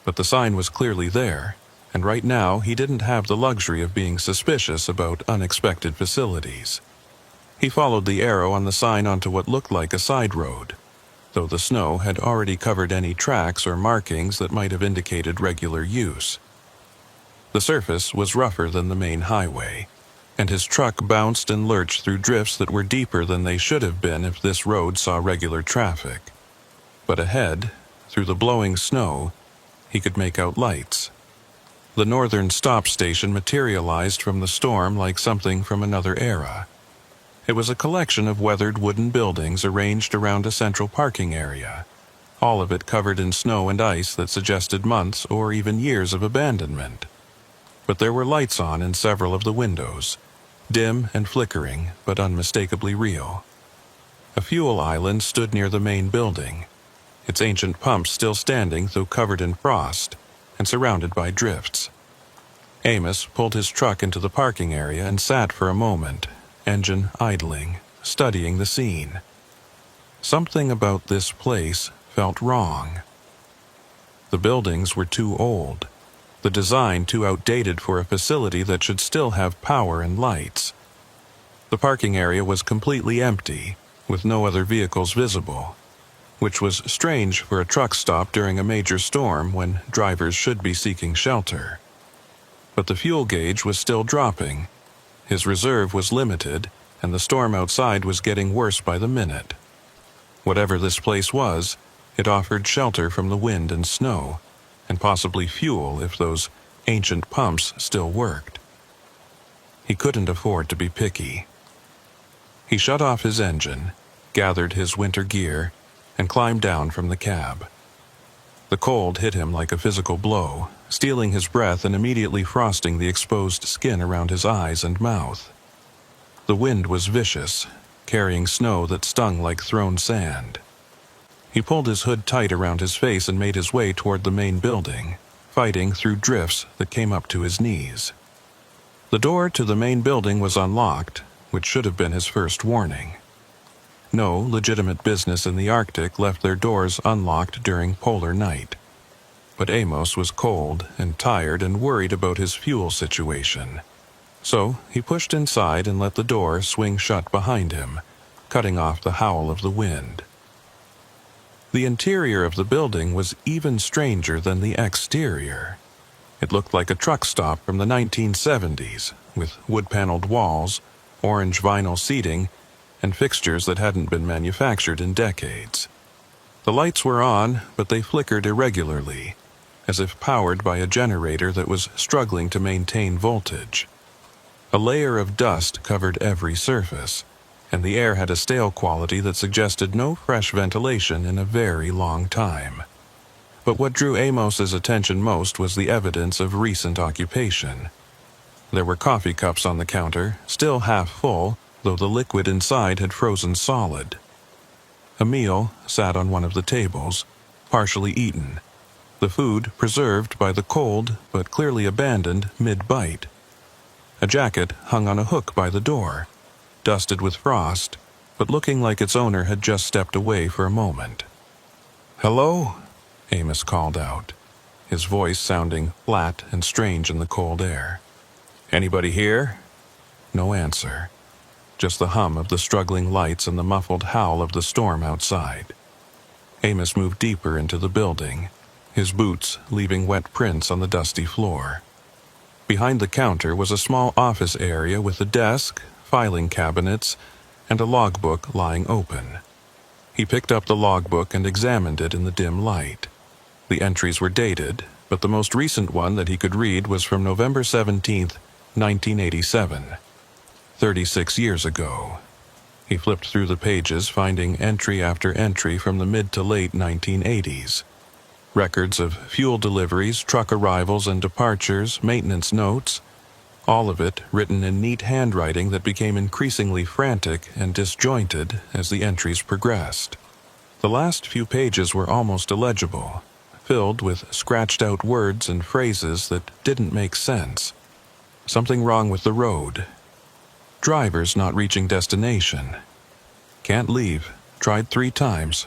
But the sign was clearly there, and right now he didn't have the luxury of being suspicious about unexpected facilities. He followed the arrow on the sign onto what looked like a side road, though the snow had already covered any tracks or markings that might have indicated regular use. The surface was rougher than the main highway, and his truck bounced and lurched through drifts that were deeper than they should have been if this road saw regular traffic. But ahead, through the blowing snow, he could make out lights. The Northern Stop Station materialized from the storm like something from another era. It was a collection of weathered wooden buildings arranged around a central parking area, all of it covered in snow and ice that suggested months or even years of abandonment. But there were lights on in several of the windows, dim and flickering, but unmistakably real. A fuel island stood near the main building, its ancient pumps still standing though covered in frost and surrounded by drifts. Amos pulled his truck into the parking area and sat for a moment, engine idling, studying the scene. Something about this place felt wrong. The buildings were too old, the design too outdated for a facility that should still have power and lights. The parking area was completely empty, with no other vehicles visible, which was strange for a truck stop during a major storm when drivers should be seeking shelter. But the fuel gauge was still dropping. His reserve was limited, and the storm outside was getting worse by the minute. Whatever this place was, it offered shelter from the wind and snow, and possibly fuel if those ancient pumps still worked. He couldn't afford to be picky. He shut off his engine, gathered his winter gear, and climbed down from the cab. The cold hit him like a physical blow, stealing his breath and immediately frosting the exposed skin around his eyes and mouth. The wind was vicious, carrying snow that stung like thrown sand. He pulled his hood tight around his face and made his way toward the main building, fighting through drifts that came up to his knees. The door to the main building was unlocked, which should have been his first warning. No legitimate business in the Arctic left their doors unlocked during polar night. But Amos was cold and tired and worried about his fuel situation. So he pushed inside and let the door swing shut behind him, cutting off the howl of the wind. The interior of the building was even stranger than the exterior. It looked like a truck stop from the 1970s, with wood-paneled walls, orange vinyl seating, and fixtures that hadn't been manufactured in decades. The lights were on, but they flickered irregularly, as if powered by a generator that was struggling to maintain voltage. A layer of dust covered every surface, and the air had a stale quality that suggested no fresh ventilation in a very long time. But what drew Amos's attention most was the evidence of recent occupation. There were coffee cups on the counter, still half full, though the liquid inside had frozen solid. A meal sat on one of the tables, partially eaten, the food preserved by the cold but clearly abandoned mid-bite. A jacket hung on a hook by the door, dusted with frost, but looking like its owner had just stepped away for a moment. "Hello?" Amos called out, his voice sounding flat and strange in the cold air. "Anybody here?" No answer. Just the hum of the struggling lights and the muffled howl of the storm outside. Amos moved deeper into the building, his boots leaving wet prints on the dusty floor. Behind the counter was a small office area with a desk, filing cabinets, and a logbook lying open. He picked up the logbook and examined it in the dim light. The entries were dated, but the most recent one that he could read was from November 17th, 1987. 36 years ago. He flipped through the pages, finding entry after entry from the mid to late 1980s. Records of fuel deliveries, truck arrivals and departures, maintenance notes, all of it written in neat handwriting that became increasingly frantic and disjointed as the entries progressed. The last few pages were almost illegible, filled with scratched-out words and phrases that didn't make sense. Something wrong with the road. Drivers not reaching destination. Can't leave. Tried 3 times.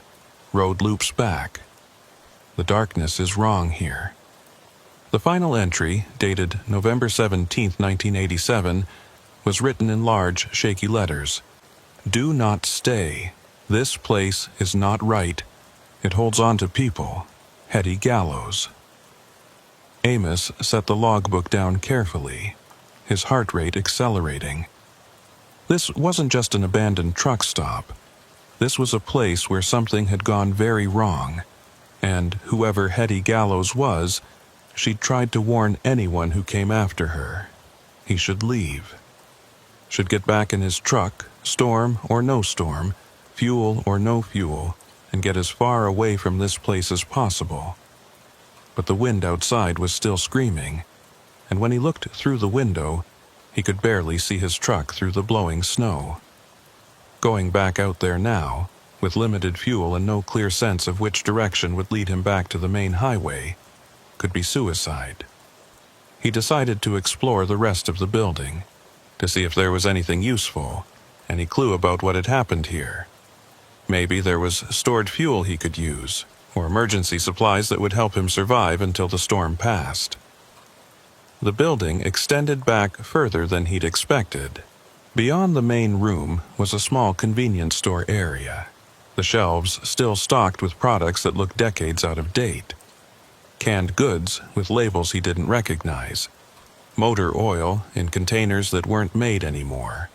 Road loops back. The darkness is wrong here. The final entry, dated November 17, 1987, was written in large, shaky letters. "Do not stay. This place is not right. It holds on to people. Hetty Gallows." Amos set the logbook down carefully, his heart rate accelerating. This wasn't just an abandoned truck stop. This was a place where something had gone very wrong, and whoever Hetty Gallows was, she'd tried to warn anyone who came after her. He should leave. Should get back in his truck, storm or no storm, fuel or no fuel, and get as far away from this place as possible. But the wind outside was still screaming, and when he looked through the window, He could barely see his truck through the blowing snow. Going back out there now, with limited fuel and no clear sense of which direction would lead him back to the main highway, could be suicide. He decided to explore the rest of the building, to see if there was anything useful, any clue about what had happened here. Maybe there was stored fuel he could use, or emergency supplies that would help him survive until the storm passed. The building extended back further than he'd expected. Beyond the main room was a small convenience store area, the shelves still stocked with products that looked decades out of date. Canned goods with labels he didn't recognize, motor oil in containers that weren't made anymore,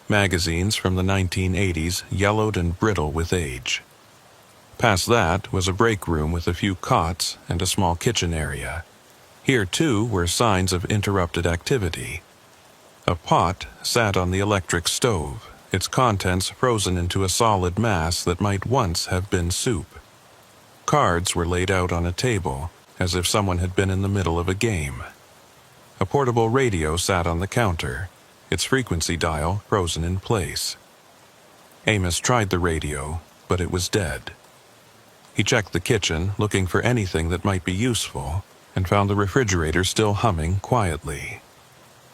magazines from the 1980s yellowed and brittle with age. Past that was a break room with a few cots and a small kitchen area. Here, too, were signs of interrupted activity. A pot sat on the electric stove, its contents frozen into a solid mass that might once have been soup. Cards were laid out on a table, as if someone had been in the middle of a game. A portable radio sat on the counter, its frequency dial frozen in place. Amos tried the radio, but it was dead. He checked the kitchen, looking for anything that might be useful, and found the refrigerator still humming quietly.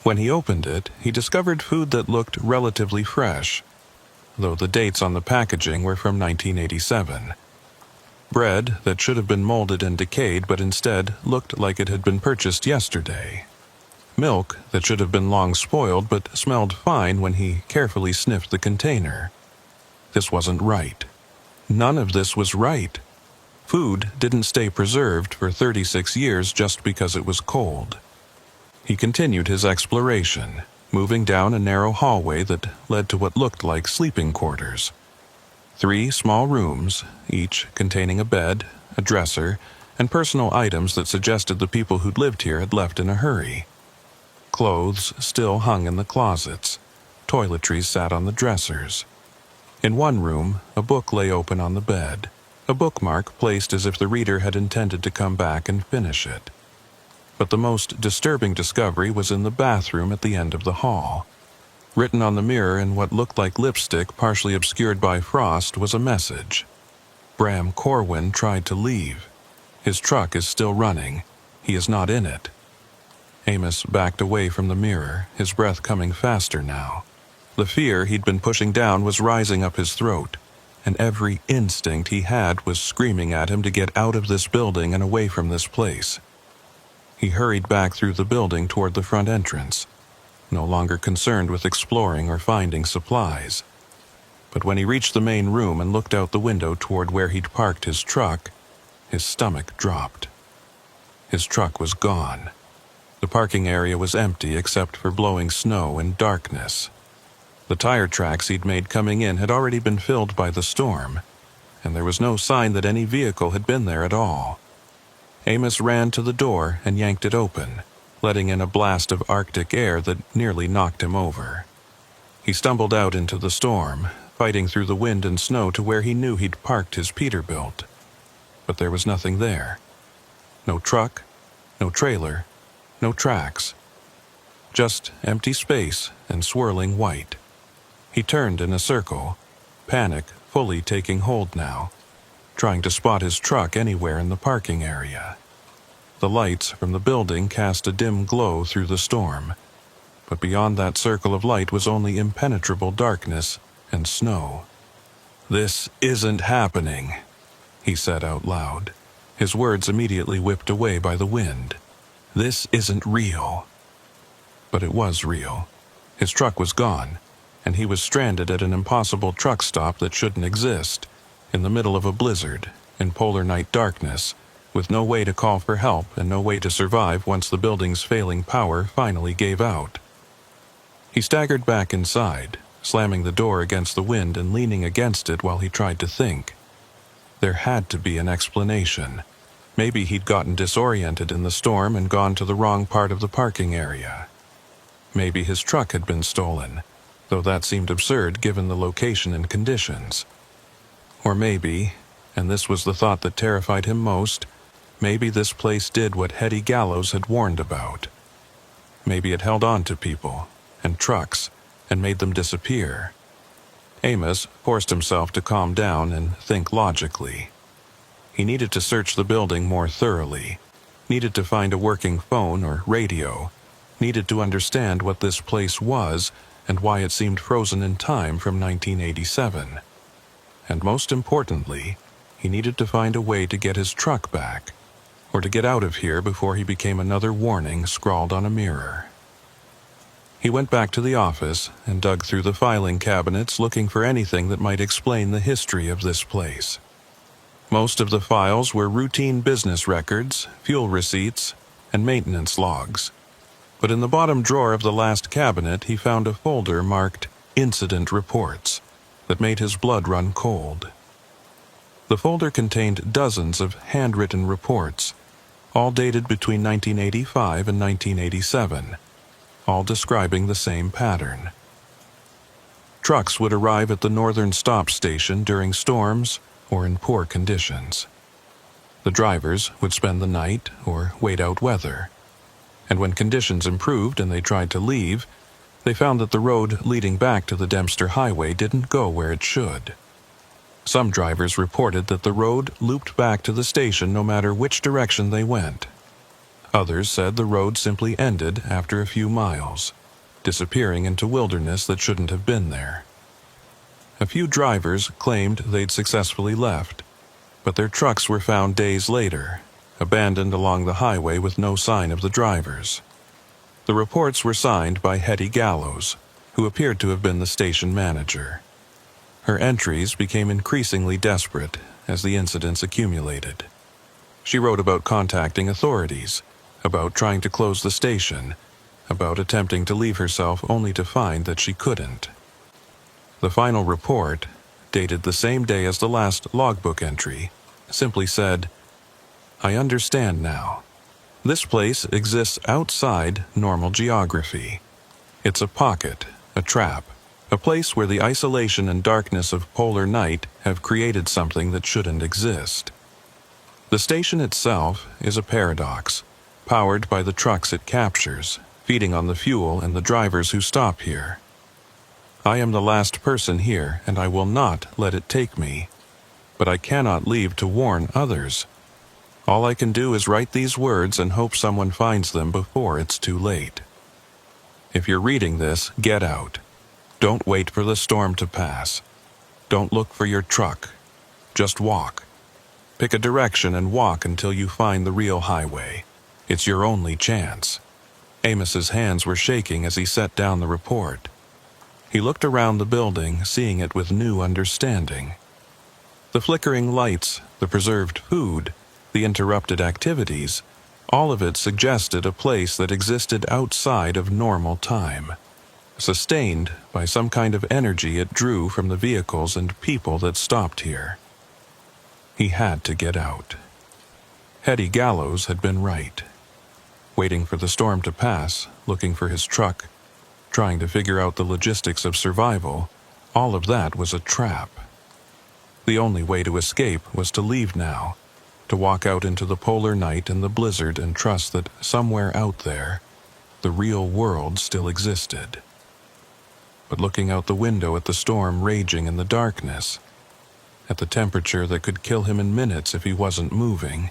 When he opened it, he discovered food that looked relatively fresh, though the dates on the packaging were from 1987. Bread that should have been molded and decayed but instead looked like it had been purchased yesterday. Milk that should have been long spoiled but smelled fine when he carefully sniffed the container. This wasn't right. None of this was right. Food didn't stay preserved for 36 years just because it was cold. He continued his exploration, moving down a narrow hallway that led to what looked like sleeping quarters. 3 small rooms, each containing a bed, a dresser, and personal items that suggested the people who'd lived here had left in a hurry. Clothes still hung in the closets. Toiletries sat on the dressers. In one room, a book lay open on the bed, a bookmark placed as if the reader had intended to come back and finish it. But the most disturbing discovery was in the bathroom at the end of the hall. Written on the mirror in what looked like lipstick partially obscured by frost was a message. Bram Corwin tried to leave. His truck is still running. He is not in it. Amos backed away from the mirror, his breath coming faster now. The fear he'd been pushing down was rising up his throat, and every instinct he had was screaming at him to get out of this building and away from this place. He hurried back through the building toward the front entrance, no longer concerned with exploring or finding supplies. But when he reached the main room and looked out the window toward where he'd parked his truck, his stomach dropped. His truck was gone. The parking area was empty except for blowing snow and darkness. The tire tracks he'd made coming in had already been filled by the storm, and there was no sign that any vehicle had been there at all. Amos ran to the door and yanked it open, letting in a blast of Arctic air that nearly knocked him over. He stumbled out into the storm, fighting through the wind and snow to where he knew he'd parked his Peterbilt. But there was nothing there. No truck, no trailer, no tracks. Just empty space and swirling white. He turned in a circle, panic fully taking hold now, trying to spot his truck anywhere in the parking area. The lights from the building cast a dim glow through the storm, but beyond that circle of light was only impenetrable darkness and snow. "This isn't happening," he said out loud, his words immediately whipped away by the wind. "This isn't real." But it was real. His truck was gone, and he was stranded at an impossible truck stop that shouldn't exist, in the middle of a blizzard, in polar night darkness, with no way to call for help and no way to survive once the building's failing power finally gave out. He staggered back inside, slamming the door against the wind and leaning against it while he tried to think. There had to be an explanation. Maybe he'd gotten disoriented in the storm and gone to the wrong part of the parking area. Maybe his truck had been stolen, though that seemed absurd given the location and conditions. Or maybe, and this was the thought that terrified him most, maybe this place did what Hetty Gallows had warned about. Maybe it held on to people, and trucks and made them disappear. Amos forced himself to calm down and think logically. He needed to search the building more thoroughly, needed to find a working phone or radio, needed to understand what this place was and why it seemed frozen in time from 1987. And most importantly, he needed to find a way to get his truck back, or to get out of here before he became another warning scrawled on a mirror. He went back to the office and dug through the filing cabinets looking for anything that might explain the history of this place. Most of the files were routine business records, fuel receipts, and maintenance logs. But in the bottom drawer of the last cabinet, he found a folder marked Incident Reports that made his blood run cold. The folder contained dozens of handwritten reports, all dated between 1985 and 1987, all describing the same pattern. Trucks would arrive at the northern stop station during storms or in poor conditions. The drivers would spend the night or wait out weather, and when conditions improved and they tried to leave, they found that the road leading back to the Dempster Highway didn't go where it should. Some drivers reported that the road looped back to the station no matter which direction they went. Others said the road simply ended after a few miles, disappearing into wilderness that shouldn't have been there. A few drivers claimed they'd successfully left, but their trucks were found days later, abandoned along the highway with no sign of the drivers. The reports were signed by Hetty Gallows, who appeared to have been the station manager. Her entries became increasingly desperate as the incidents accumulated. She wrote about contacting authorities, about trying to close the station, about attempting to leave herself only to find that she couldn't. The final report, dated the same day as the last logbook entry, simply said, "I understand now. This place exists outside normal geography. It's a pocket, a trap, a place where the isolation and darkness of polar night have created something that shouldn't exist. The station itself is a paradox, powered by the trucks it captures, feeding on the fuel and the drivers who stop here. I am the last person here, and I will not let it take me. But I cannot leave to warn others. All I can do is write these words and hope someone finds them before it's too late. If you're reading this, get out. Don't wait for the storm to pass. Don't look for your truck. Just walk. Pick a direction and walk until you find the real highway. It's your only chance." Amos's hands were shaking as he set down the report. He looked around the building, seeing it with new understanding. The flickering lights, the preserved food, the interrupted activities, all of it suggested a place that existed outside of normal time, sustained by some kind of energy it drew from the vehicles and people that stopped here. He had to get out. Hetty Gallows had been right. Waiting for the storm to pass, looking for his truck, trying to figure out the logistics of survival, all of that was a trap. The only way to escape was to leave now, to walk out into the polar night and the blizzard and trust that somewhere out there, the real world still existed. But looking out the window at the storm raging in the darkness, at the temperature that could kill him in minutes if he wasn't moving,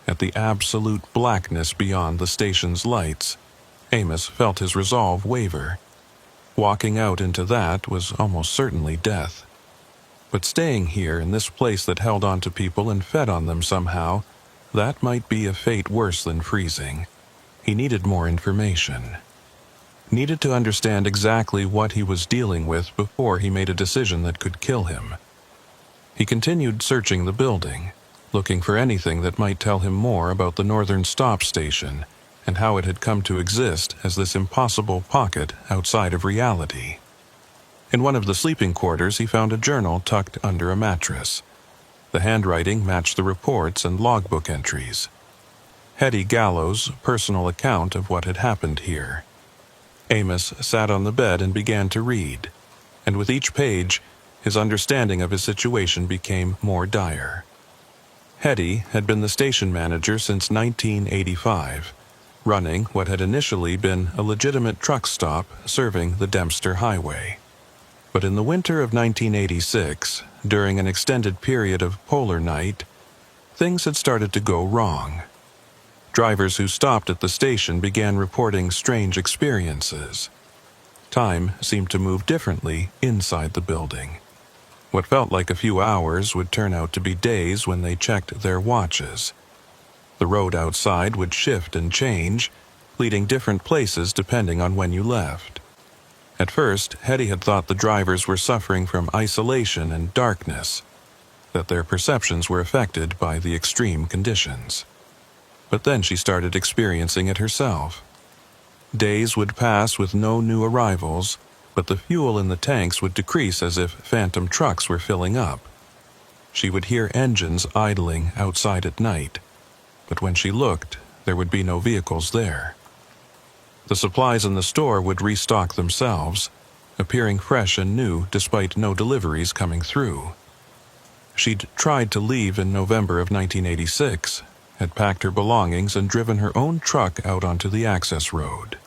at the absolute blackness beyond the station's lights, Amos felt his resolve waver. Walking out into that was almost certainly death. But staying here in this place that held on to people and fed on them somehow, that might be a fate worse than freezing. He needed more information. Needed to understand exactly what he was dealing with before he made a decision that could kill him. He continued searching the building, looking for anything that might tell him more about the northern stop station and how it had come to exist as this impossible pocket outside of reality. In one of the sleeping quarters, he found a journal tucked under a mattress. The handwriting matched the reports and logbook entries. Hetty Gallows' personal account of what had happened here. Amos sat on the bed and began to read, and with each page, his understanding of his situation became more dire. Hetty had been the station manager since 1985, running what had initially been a legitimate truck stop serving the Dempster Highway. But in the winter of 1986, during an extended period of polar night, things had started to go wrong. Drivers who stopped at the station began reporting strange experiences. Time seemed to move differently inside the building. What felt like a few hours would turn out to be days when they checked their watches. The road outside would shift and change, leading different places depending on when you left. At first, Hetty had thought the drivers were suffering from isolation and darkness, that their perceptions were affected by the extreme conditions. But then she started experiencing it herself. Days would pass with no new arrivals, but the fuel in the tanks would decrease as if phantom trucks were filling up. She would hear engines idling outside at night, but when she looked, there would be no vehicles there. The supplies in the store would restock themselves, appearing fresh and new despite no deliveries coming through. She'd tried to leave in November of 1986, had packed her belongings and driven her own truck out onto the access road.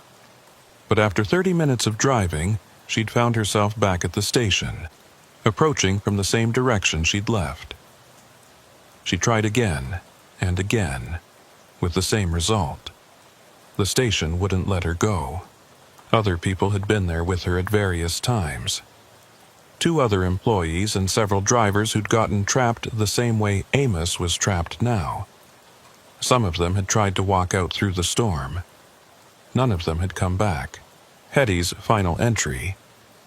But after 30 minutes of driving, she'd found herself back at the station, approaching from the same direction she'd left. She tried again and again, with the same result. The station wouldn't let her go. Other people had been there with her at various times. 2 other employees and several drivers who'd gotten trapped the same way Amos was trapped now. Some of them had tried to walk out through the storm. None of them had come back. Hetty's final entry,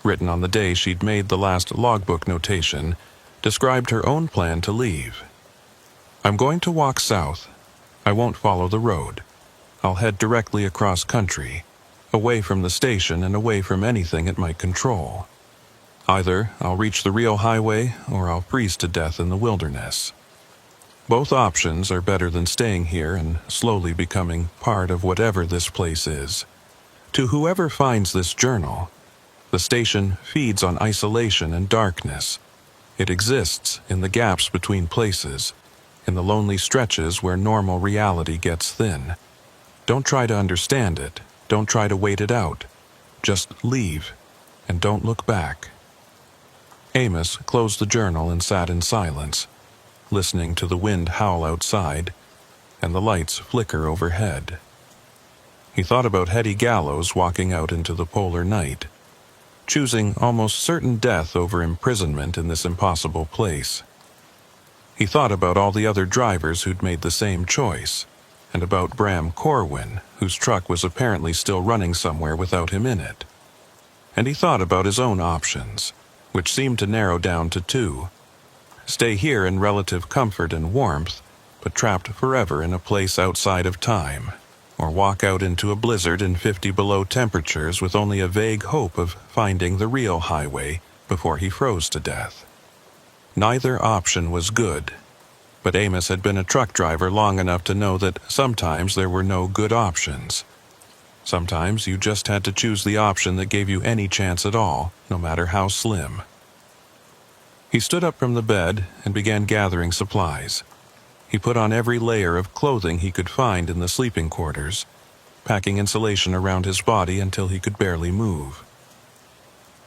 written on the day she'd made the last logbook notation, described her own plan to leave. "I'm going to walk south. I won't follow the road. I'll head directly across country, away from the station and away from anything it might control. Either I'll reach the real highway or I'll freeze to death in the wilderness. Both options are better than staying here and slowly becoming part of whatever this place is. To whoever finds this journal, the station feeds on isolation and darkness. It exists in the gaps between places, in the lonely stretches where normal reality gets thin. Don't try to understand it. Don't try to wait it out. Just leave, and don't look back." Amos closed the journal and sat in silence, listening to the wind howl outside and the lights flicker overhead. He thought about Hetty Gallows walking out into the polar night, choosing almost certain death over imprisonment in this impossible place. He thought about all the other drivers who'd made the same choice, and about Bram Corwin, whose truck was apparently still running somewhere without him in it. And he thought about his own options, which seemed to narrow down to 2. Stay here in relative comfort and warmth, but trapped forever in a place outside of time, or walk out into a blizzard in 50 below temperatures with only a vague hope of finding the real highway before he froze to death. Neither option was good, but Amos had been a truck driver long enough to know that sometimes there were no good options. Sometimes you just had to choose the option that gave you any chance at all, no matter how slim. He stood up from the bed and began gathering supplies. He put on every layer of clothing he could find in the sleeping quarters, packing insulation around his body until he could barely move.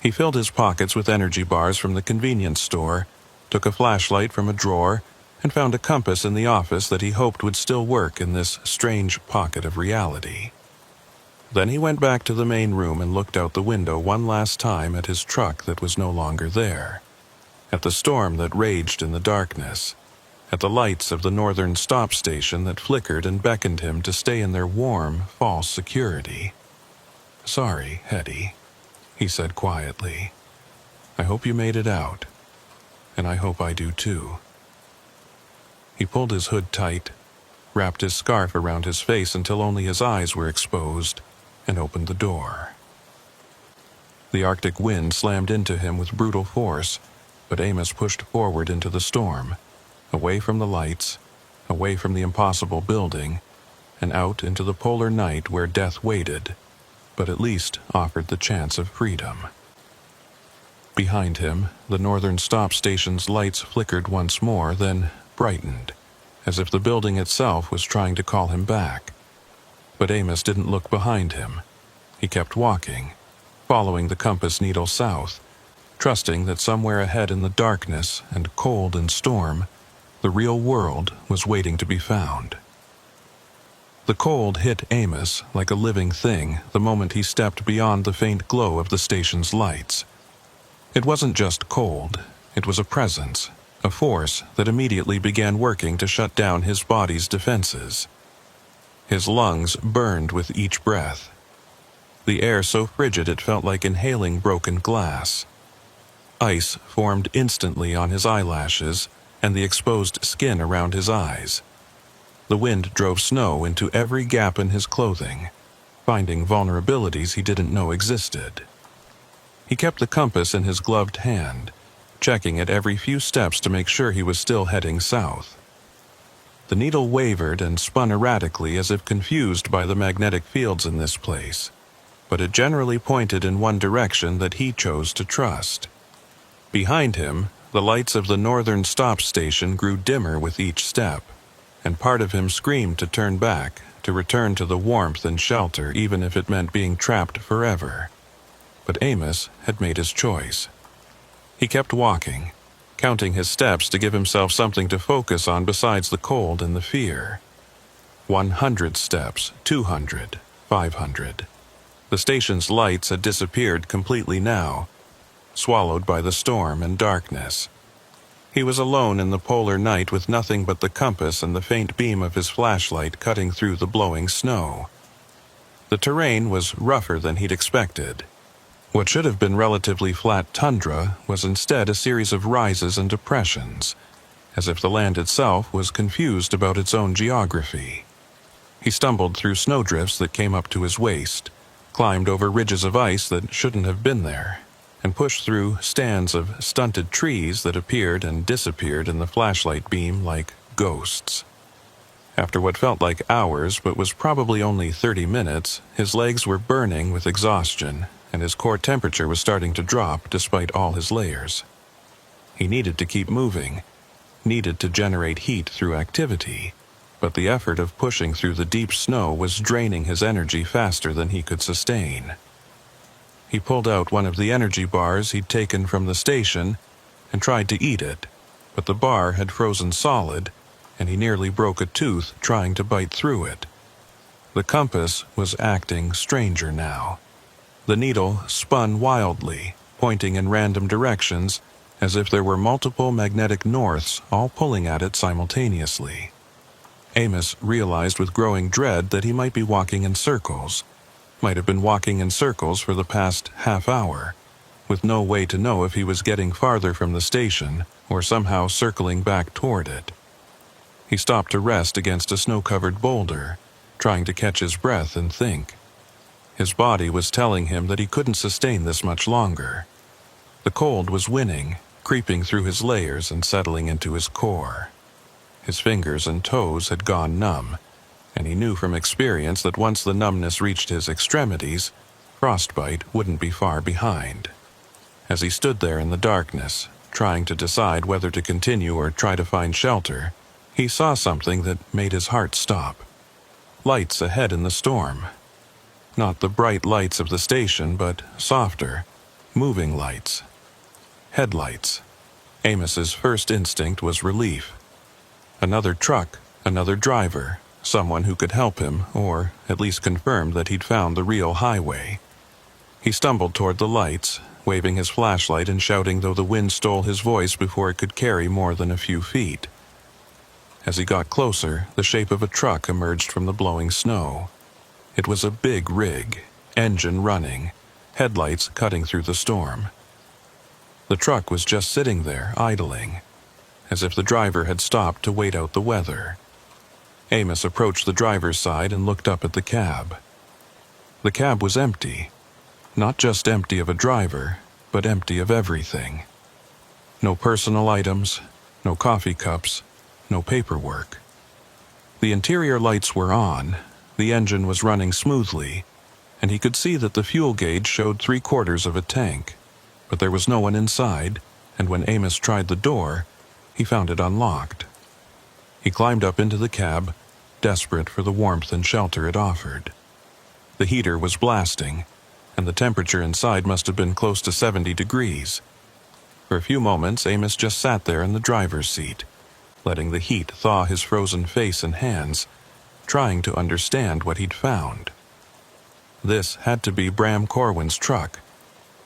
He filled his pockets with energy bars from the convenience store, took a flashlight from a drawer, and found a compass in the office that he hoped would still work in this strange pocket of reality. Then he went back to the main room and looked out the window one last time at his truck that was no longer there, at the storm that raged in the darkness, at the lights of the northern stop station that flickered and beckoned him to stay in their warm, false security. "Sorry, Hetty," he said quietly. "I hope you made it out, and I hope I do too." He pulled his hood tight, wrapped his scarf around his face until only his eyes were exposed, and opened the door. The Arctic wind slammed into him with brutal force, but Amos pushed forward into the storm, away from the lights, away from the impossible building, and out into the polar night where death waited, but at least offered the chance of freedom. Behind him, the northern stop station's lights flickered once more, then brightened, as if the building itself was trying to call him back. But Amos didn't look behind him. He kept walking, following the compass needle south, trusting that somewhere ahead in the darkness and cold and storm, the real world was waiting to be found. The cold hit Amos like a living thing the moment he stepped beyond the faint glow of the station's lights. It wasn't just cold, it was a presence, a force that immediately began working to shut down his body's defenses. His lungs burned with each breath. The air so frigid it felt like inhaling broken glass. Ice formed instantly on his eyelashes and the exposed skin around his eyes. The wind drove snow into every gap in his clothing, finding vulnerabilities he didn't know existed. He kept the compass in his gloved hand, checking it every few steps to make sure he was still heading south. The needle wavered and spun erratically as if confused by the magnetic fields in this place, but it generally pointed in one direction that he chose to trust. Behind him, the lights of the northern stop station grew dimmer with each step, and part of him screamed to turn back, to return to the warmth and shelter even if it meant being trapped forever. But Amos had made his choice. He kept walking, counting his steps to give himself something to focus on besides the cold and the fear. 100 steps, 200, 500. The station's lights had disappeared completely now, swallowed by the storm and darkness. He was alone in the polar night with nothing but the compass and the faint beam of his flashlight cutting through the blowing snow. The terrain was rougher than he'd expected. What should have been relatively flat tundra was instead a series of rises and depressions, as if the land itself was confused about its own geography. He stumbled through snowdrifts that came up to his waist, climbed over ridges of ice that shouldn't have been there, and pushed through stands of stunted trees that appeared and disappeared in the flashlight beam like ghosts. After what felt like hours but was probably only 30 minutes, his legs were burning with exhaustion, and his core temperature was starting to drop despite all his layers. He needed to keep moving, needed to generate heat through activity, but the effort of pushing through the deep snow was draining his energy faster than he could sustain. He pulled out one of the energy bars he'd taken from the station and tried to eat it, but the bar had frozen solid, and he nearly broke a tooth trying to bite through it. The compass was acting stranger now. The needle spun wildly, pointing in random directions, as if there were multiple magnetic norths all pulling at it simultaneously. Amos realized with growing dread that he might be walking in circles, might have been walking in circles for the past half hour, with no way to know if he was getting farther from the station or somehow circling back toward it. He stopped to rest against a snow-covered boulder, trying to catch his breath and think. His body was telling him that he couldn't sustain this much longer. The cold was winning, creeping through his layers and settling into his core. His fingers and toes had gone numb, and he knew from experience that once the numbness reached his extremities, frostbite wouldn't be far behind. As he stood there in the darkness, trying to decide whether to continue or try to find shelter, he saw something that made his heart stop. Lights ahead in the storm. Not the bright lights of the station, but softer, moving lights. Headlights. Amos's first instinct was relief. Another truck, another driver, someone who could help him, or at least confirm that he'd found the real highway. He stumbled toward the lights, waving his flashlight and shouting though the wind stole his voice before it could carry more than a few feet. As he got closer, the shape of a truck emerged from the blowing snow. It was a big rig, engine running, headlights cutting through the storm. The truck was just sitting there, idling, as if the driver had stopped to wait out the weather. Amos approached the driver's side and looked up at the cab. The cab was empty. Not just empty of a driver, but empty of everything. No personal items, no coffee cups, no paperwork. The interior lights were on, the engine was running smoothly, and he could see that the fuel gauge showed 3/4 of a tank, but there was no one inside, and when Amos tried the door, he found it unlocked. He climbed up into the cab, desperate for the warmth and shelter it offered. The heater was blasting, and the temperature inside must have been close to 70 degrees. For a few moments, Amos just sat there in the driver's seat, letting the heat thaw his frozen face and hands, trying to understand what he'd found. This had to be Bram Corwin's truck,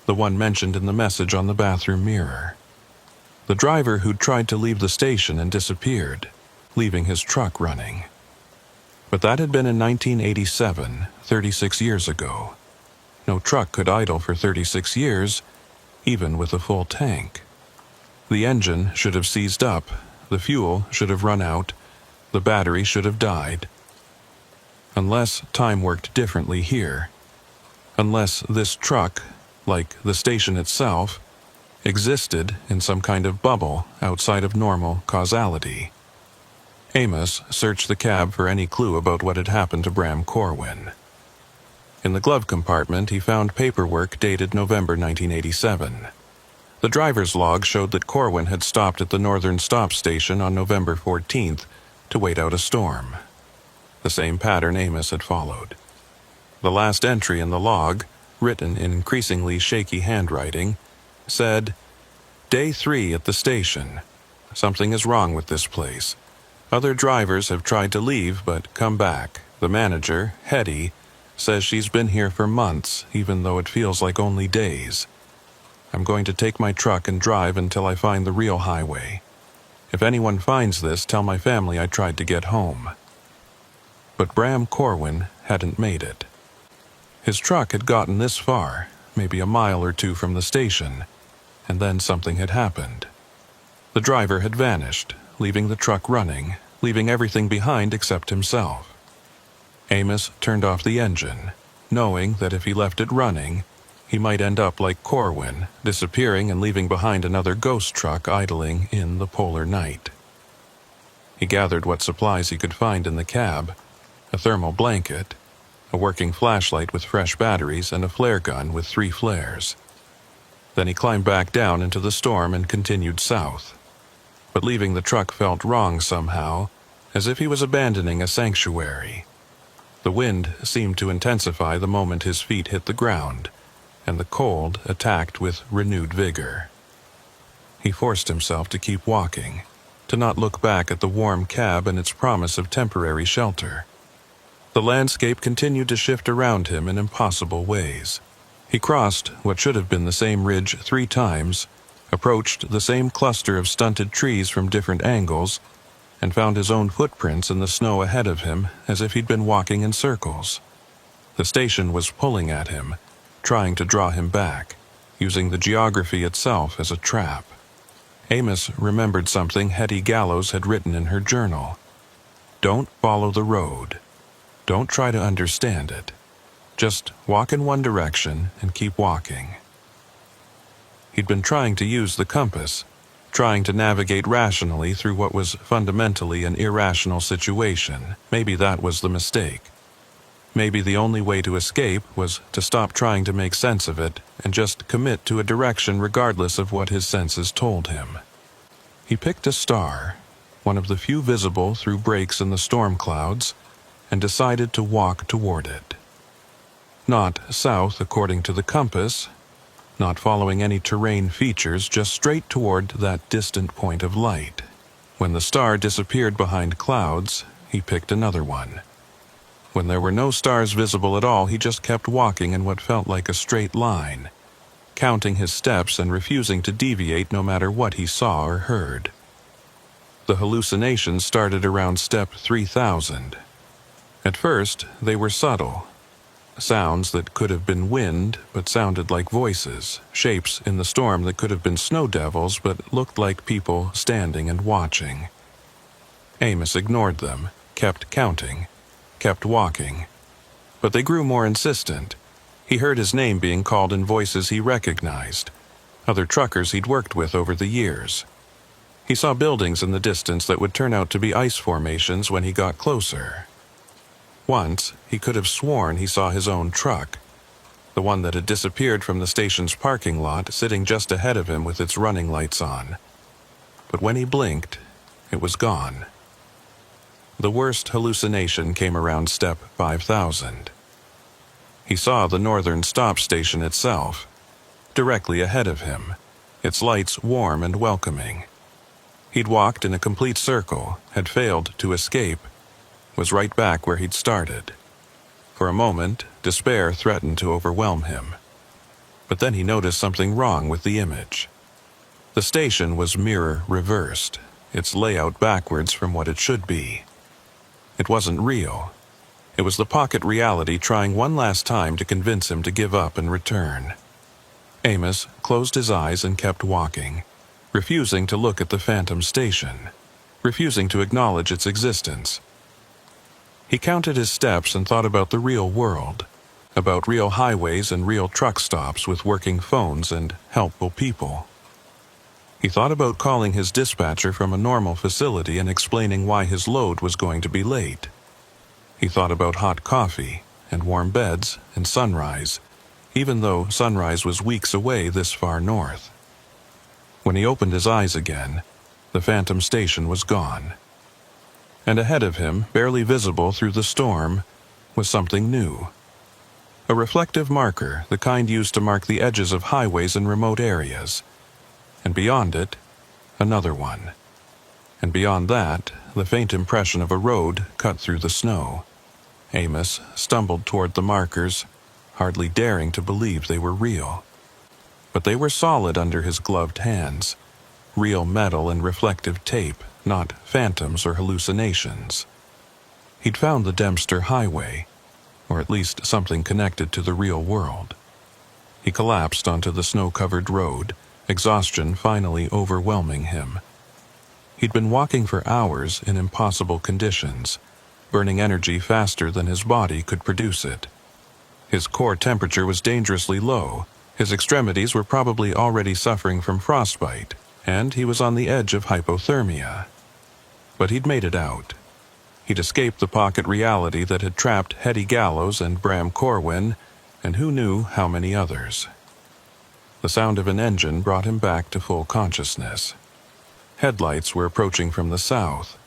the one mentioned in the message on the bathroom mirror. The driver who'd tried to leave the station and disappeared, leaving his truck running. But that had been in 1987, 36 years ago. No truck could idle for 36 years, even with a full tank. The engine should have seized up, the fuel should have run out, the battery should have died. Unless time worked differently here. Unless this truck, like the station itself, existed in some kind of bubble outside of normal causality. Amos searched the cab for any clue about what had happened to Bram Corwin. In the glove compartment, he found paperwork dated November 1987. The driver's log showed that Corwin had stopped at the Northern Stop Station on November 14th to wait out a storm. The same pattern Amos had followed. The last entry in the log, written in increasingly shaky handwriting, said, "Day 3 at the station. Something is wrong with this place. Other drivers have tried to leave but come back. The manager, Hetty, says she's been here for months, even though it feels like only days. I'm going to take my truck and drive until I find the real highway. If anyone finds this, tell my family I tried to get home." But Bram Corwin hadn't made it. His truck had gotten this far, maybe a mile or two from the station, and then something had happened. The driver had vanished, leaving the truck running, leaving everything behind except himself. Amos turned off the engine, knowing that if he left it running, he might end up like Corwin, disappearing and leaving behind another ghost truck idling in the polar night. He gathered what supplies he could find in the cab: a thermal blanket, a working flashlight with fresh batteries, and a flare gun with 3 flares. Then he climbed back down into the storm and continued south. But leaving the truck felt wrong somehow, as if he was abandoning a sanctuary. The wind seemed to intensify the moment his feet hit the ground, and the cold attacked with renewed vigor. He forced himself to keep walking, to not look back at the warm cab and its promise of temporary shelter. The landscape continued to shift around him in impossible ways. He crossed what should have been the same ridge 3 times, approached the same cluster of stunted trees from different angles, and found his own footprints in the snow ahead of him as if he'd been walking in circles. The station was pulling at him, trying to draw him back, using the geography itself as a trap. Amos remembered something Hetty Gallows had written in her journal. "Don't follow the road. Don't try to understand it. Just walk in one direction and keep walking." He'd been trying to use the compass, trying to navigate rationally through what was fundamentally an irrational situation. Maybe that was the mistake. Maybe the only way to escape was to stop trying to make sense of it and just commit to a direction regardless of what his senses told him. He picked a star, one of the few visible through breaks in the storm clouds, and decided to walk toward it. Not south according to the compass, not following any terrain features, just straight toward that distant point of light. When the star disappeared behind clouds, he picked another one. When there were no stars visible at all, he just kept walking in what felt like a straight line, counting his steps and refusing to deviate no matter what he saw or heard. The hallucinations started around step 3000. At first, they were subtle. Sounds that could have been wind but sounded like voices, shapes in the storm that could have been snow devils but looked like people standing and watching. Amos ignored them, kept counting, kept walking. But they grew more insistent. He heard his name being called in voices he recognized, other truckers he'd worked with over the years. He saw buildings in the distance that would turn out to be ice formations when he got closer. Once, he could have sworn he saw his own truck, the one that had disappeared from the station's parking lot, sitting just ahead of him with its running lights on. But when he blinked, it was gone. The worst hallucination came around step 5000. He saw the northern stop station itself, directly ahead of him, its lights warm and welcoming. He'd walked in a complete circle, had failed to escape, was right back where he'd started. For a moment, despair threatened to overwhelm him. But then he noticed something wrong with the image. The station was mirror reversed, its layout backwards from what it should be. It wasn't real. It was the pocket reality trying one last time to convince him to give up and return. Amos closed his eyes and kept walking, refusing to look at the phantom station, refusing to acknowledge its existence. He counted his steps and thought about the real world, about real highways and real truck stops with working phones and helpful people. He thought about calling his dispatcher from a normal facility and explaining why his load was going to be late. He thought about hot coffee and warm beds and sunrise, even though sunrise was weeks away this far north. When he opened his eyes again, the phantom station was gone. And ahead of him, barely visible through the storm, was something new. A reflective marker, the kind used to mark the edges of highways in remote areas. And beyond it, another one. And beyond that, the faint impression of a road cut through the snow. Amos stumbled toward the markers, hardly daring to believe they were real. But they were solid under his gloved hands, real metal and reflective tape, not phantoms or hallucinations. He'd found the Dempster Highway, or at least something connected to the real world. He collapsed onto the snow-covered road, exhaustion finally overwhelming him. He'd been walking for hours in impossible conditions, burning energy faster than his body could produce it. His core temperature was dangerously low, his extremities were probably already suffering from frostbite, and he was on the edge of hypothermia. But he'd made it out. He'd escaped the pocket reality that had trapped Hetty Gallows and Bram Corwin, and who knew how many others. The sound of an engine brought him back to full consciousness. Headlights were approaching from the south.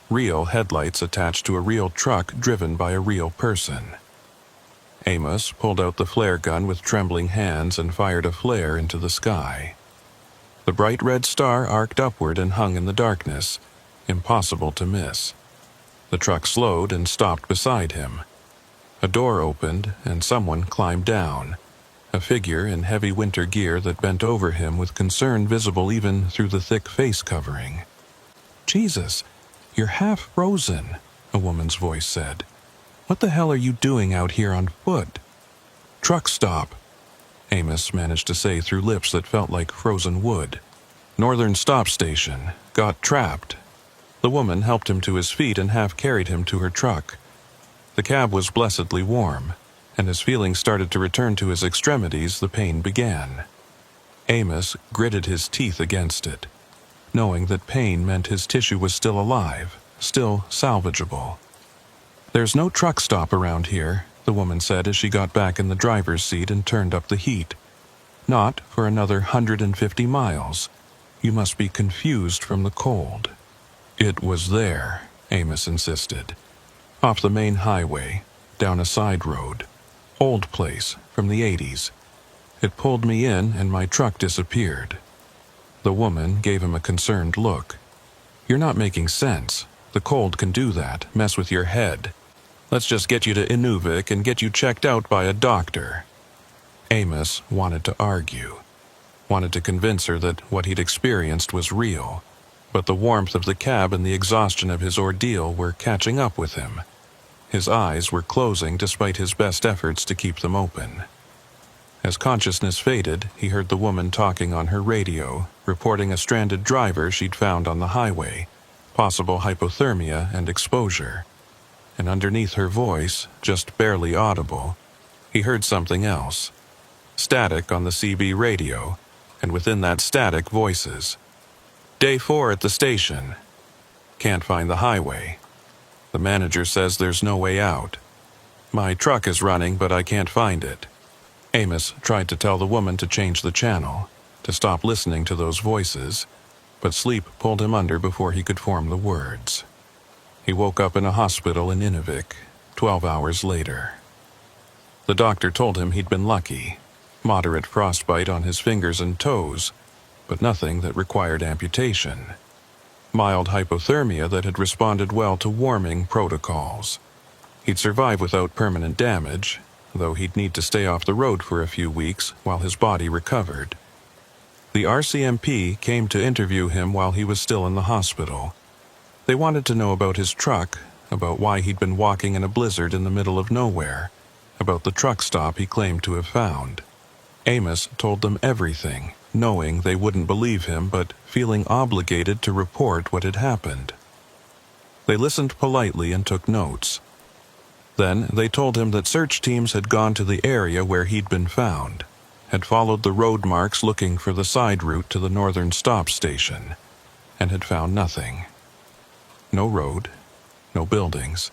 Real headlights attached to a real truck driven by a real person. Amos pulled out the flare gun with trembling hands and fired a flare into the sky. The bright red star arced upward and hung in the darkness, impossible to miss. The truck slowed and stopped beside him. A door opened and someone climbed down, a figure in heavy winter gear that bent over him with concern visible even through the thick face covering. "Jesus, you're half frozen," a woman's voice said. "What the hell are you doing out here on foot?" "Truck stop," Amos managed to say through lips that felt like frozen wood. "Northern stop station. Got trapped." The woman helped him to his feet and half carried him to her truck. The cab was blessedly warm, and as feelings started to return to his extremities, the pain began. Amos gritted his teeth against it, knowing that pain meant his tissue was still alive, still salvageable. "There's no truck stop around here," the woman said as she got back in the driver's seat and turned up the heat. "Not for another 150 miles. You must be confused from the cold." "It was there," Amos insisted. "Off the main highway, down a side road. Old place, from the 80s. It pulled me in and my truck disappeared." The woman gave him a concerned look. "You're not making sense. The cold can do that, mess with your head. Let's just get you to Inuvik and get you checked out by a doctor." Amos wanted to argue, wanted to convince her that what he'd experienced was real, but the warmth of the cab and the exhaustion of his ordeal were catching up with him. His eyes were closing despite his best efforts to keep them open. As consciousness faded, he heard the woman talking on her radio, reporting a stranded driver she'd found on the highway, possible hypothermia and exposure. And underneath her voice, just barely audible, he heard something else. Static on the CB radio, and within that static, voices. "Day 4 at the station. Can't find the highway. The manager says there's no way out. My truck is running, but I can't find it." Amos tried to tell the woman to change the channel, to stop listening to those voices, but sleep pulled him under before he could form the words. He woke up in a hospital in Inuvik 12 hours later. The doctor told him he'd been lucky. Moderate frostbite on his fingers and toes, but nothing that required amputation. Mild hypothermia that had responded well to warming protocols. He'd survive without permanent damage, though he'd need to stay off the road for a few weeks while his body recovered. The RCMP came to interview him while he was still in the hospital. They wanted to know about his truck, about why he'd been walking in a blizzard in the middle of nowhere, about the truck stop he claimed to have found. Amos told them everything, knowing they wouldn't believe him but feeling obligated to report what had happened. They listened politely and took notes. Then they told him that search teams had gone to the area where he'd been found, had followed the road marks looking for the side route to the northern stop station, and had found nothing. No road, no buildings,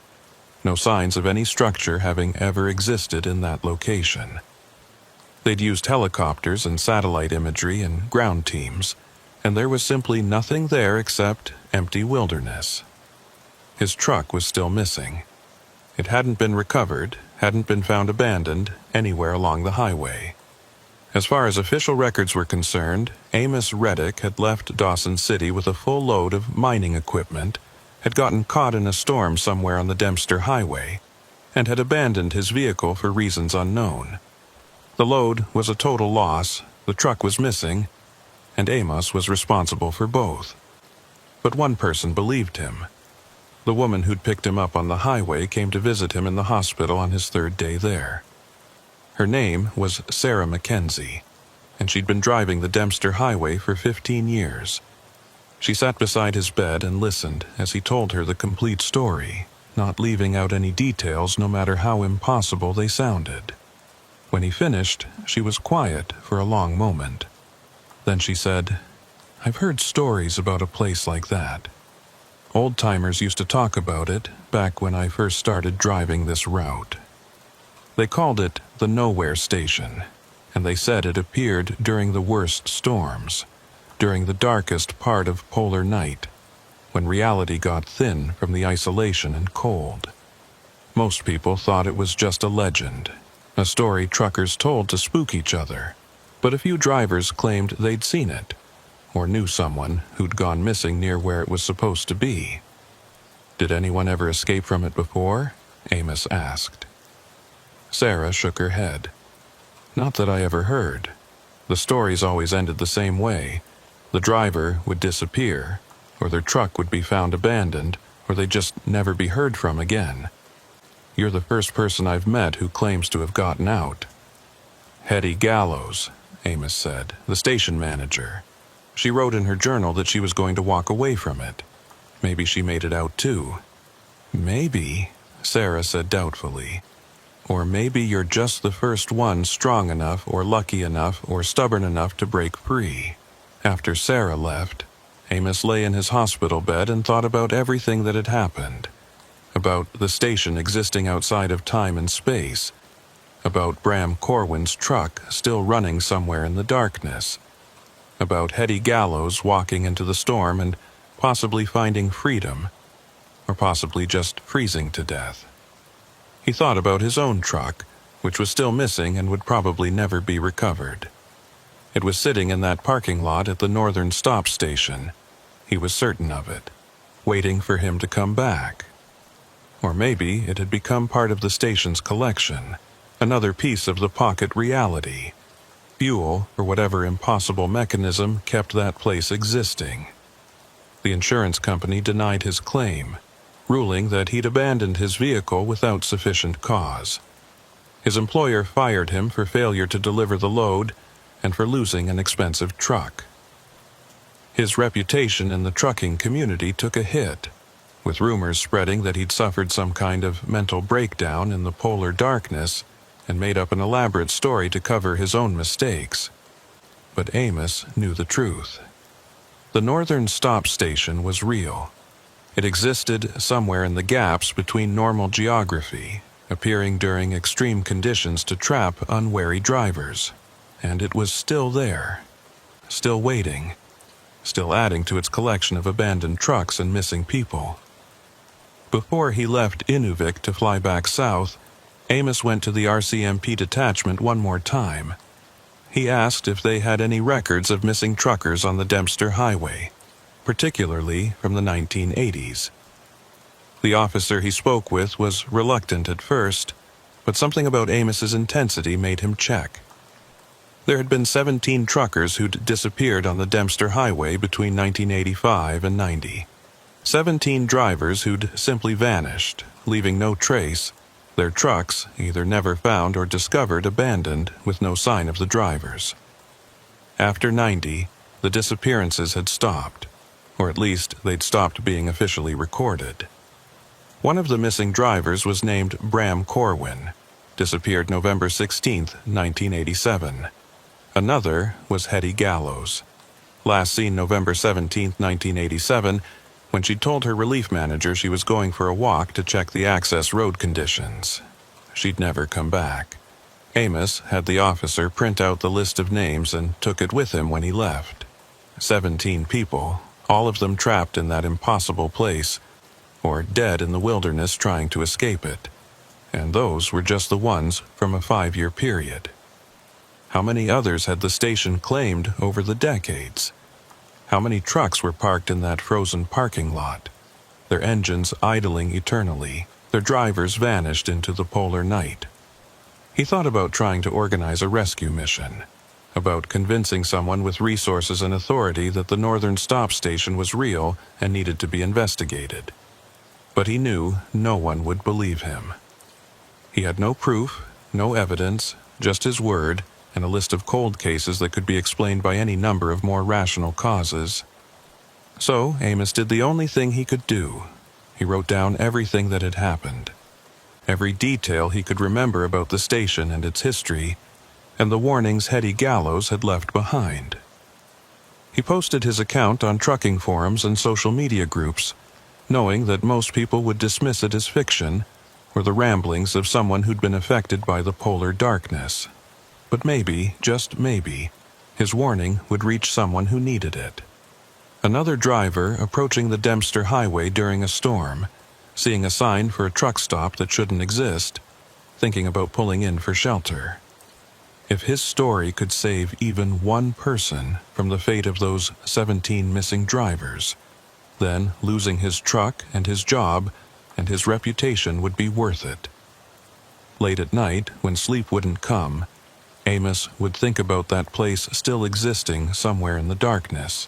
no signs of any structure having ever existed in that location. They'd used helicopters and satellite imagery and ground teams, and there was simply nothing there except empty wilderness. His truck was still missing. It hadn't been recovered, hadn't been found abandoned anywhere along the highway. As far as official records were concerned, Amos Reddick had left Dawson City with a full load of mining equipment, had gotten caught in a storm somewhere on the Dempster Highway, and had abandoned his vehicle for reasons unknown. The load was a total loss, the truck was missing, and Amos was responsible for both. But one person believed him. The woman who'd picked him up on the highway came to visit him in the hospital on his third day there. Her name was Sarah Mackenzie, and she'd been driving the Dempster Highway for 15 years. She sat beside his bed and listened as he told her the complete story, not leaving out any details no matter how impossible they sounded. When he finished, she was quiet for a long moment. Then she said, "I've heard stories about a place like that. Old-timers used to talk about it back when I first started driving this route. They called it the Nowhere Station, and they said it appeared during the worst storms, during the darkest part of polar night, when reality got thin from the isolation and cold. Most people thought it was just a legend, a story truckers told to spook each other, but a few drivers claimed they'd seen it, or knew someone who'd gone missing near where it was supposed to be." "Did anyone ever escape from it before?" Amos asked. Sarah shook her head. "Not that I ever heard. The stories always ended the same way. The driver would disappear, or their truck would be found abandoned, or they'd just never be heard from again. You're the first person I've met who claims to have gotten out." "Hetty Gallows," Amos said, "the station manager. She wrote in her journal that she was going to walk away from it. Maybe she made it out too." "Maybe," Sarah said doubtfully. "Or maybe you're just the first one strong enough or lucky enough or stubborn enough to break free." After Sarah left, Amos lay in his hospital bed and thought about everything that had happened. About the station existing outside of time and space. About Bram Corwin's truck still running somewhere in the darkness. About Hetty Gallows walking into the storm and possibly finding freedom, or possibly just freezing to death. He thought about his own truck, which was still missing and would probably never be recovered. It was sitting in that parking lot at the northern stop station. He was certain of it, waiting for him to come back. Or maybe it had become part of the station's collection, another piece of the pocket reality. Fuel for whatever impossible mechanism kept that place existing. The insurance company denied his claim, ruling that he'd abandoned his vehicle without sufficient cause. His employer fired him for failure to deliver the load and for losing an expensive truck. His reputation in the trucking community took a hit, with rumors spreading that he'd suffered some kind of mental breakdown in the polar darkness and made up an elaborate story to cover his own mistakes. But Amos knew the truth. The northern stop station was real. It existed somewhere in the gaps between normal geography, appearing during extreme conditions to trap unwary drivers. And it was still there, still waiting, still adding to its collection of abandoned trucks and missing people. Before he left Inuvik to fly back south, Amos went to the RCMP detachment one more time. He asked if they had any records of missing truckers on the Dempster Highway, particularly from the 1980s. The officer he spoke with was reluctant at first, but something about Amos's intensity made him check. There had been 17 truckers who'd disappeared on the Dempster Highway between 1985 and 90. 17 drivers who'd simply vanished, leaving no trace, their trucks either never found or discovered abandoned with no sign of the drivers. After 90, the disappearances had stopped, or at least they'd stopped being officially recorded. One of the missing drivers was named Bram Corwin, disappeared November 16, 1987. Another was Hetty Gallows, last seen November 17, 1987, when she told her relief manager she was going for a walk to check the access road conditions. She'd never come back. Amos had the officer print out the list of names and took it with him when he left. 17 people, all of them trapped in that impossible place, or dead in the wilderness trying to escape it. And those were just the ones from a 5-year period. How many others had the station claimed over the decades? How many trucks were parked in that frozen parking lot, their engines idling eternally, their drivers vanished into the polar night? He thought about trying to organize a rescue mission, about convincing someone with resources and authority that the Northern Stop Station was real and needed to be investigated. But he knew no one would believe him. He had no proof, no evidence, just his word, and a list of cold cases that could be explained by any number of more rational causes. So Amos did the only thing he could do. He wrote down everything that had happened, every detail he could remember about the station and its history, and the warnings Hetty Gallows had left behind. He posted his account on trucking forums and social media groups, knowing that most people would dismiss it as fiction or the ramblings of someone who'd been affected by the polar darkness. But maybe, just maybe, his warning would reach someone who needed it. Another driver approaching the Dempster Highway during a storm, seeing a sign for a truck stop that shouldn't exist, thinking about pulling in for shelter. If his story could save even one person from the fate of those 17 missing drivers, then losing his truck and his job and his reputation would be worth it. Late at night, when sleep wouldn't come, Amos would think about that place still existing somewhere in the darkness.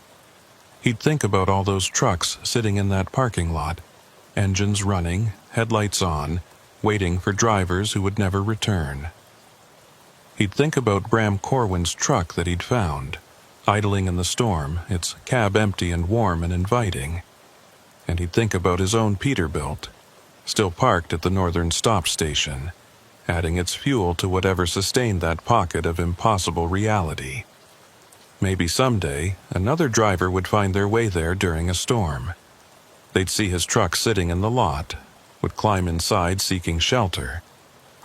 He'd think about all those trucks sitting in that parking lot, engines running, headlights on, waiting for drivers who would never return. He'd think about Bram Corwin's truck that he'd found, idling in the storm, its cab empty and warm and inviting. And he'd think about his own Peterbilt, still parked at the Northern Stop Station, adding its fuel to whatever sustained that pocket of impossible reality. Maybe someday, another driver would find their way there during a storm. They'd see his truck sitting in the lot, would climb inside seeking shelter,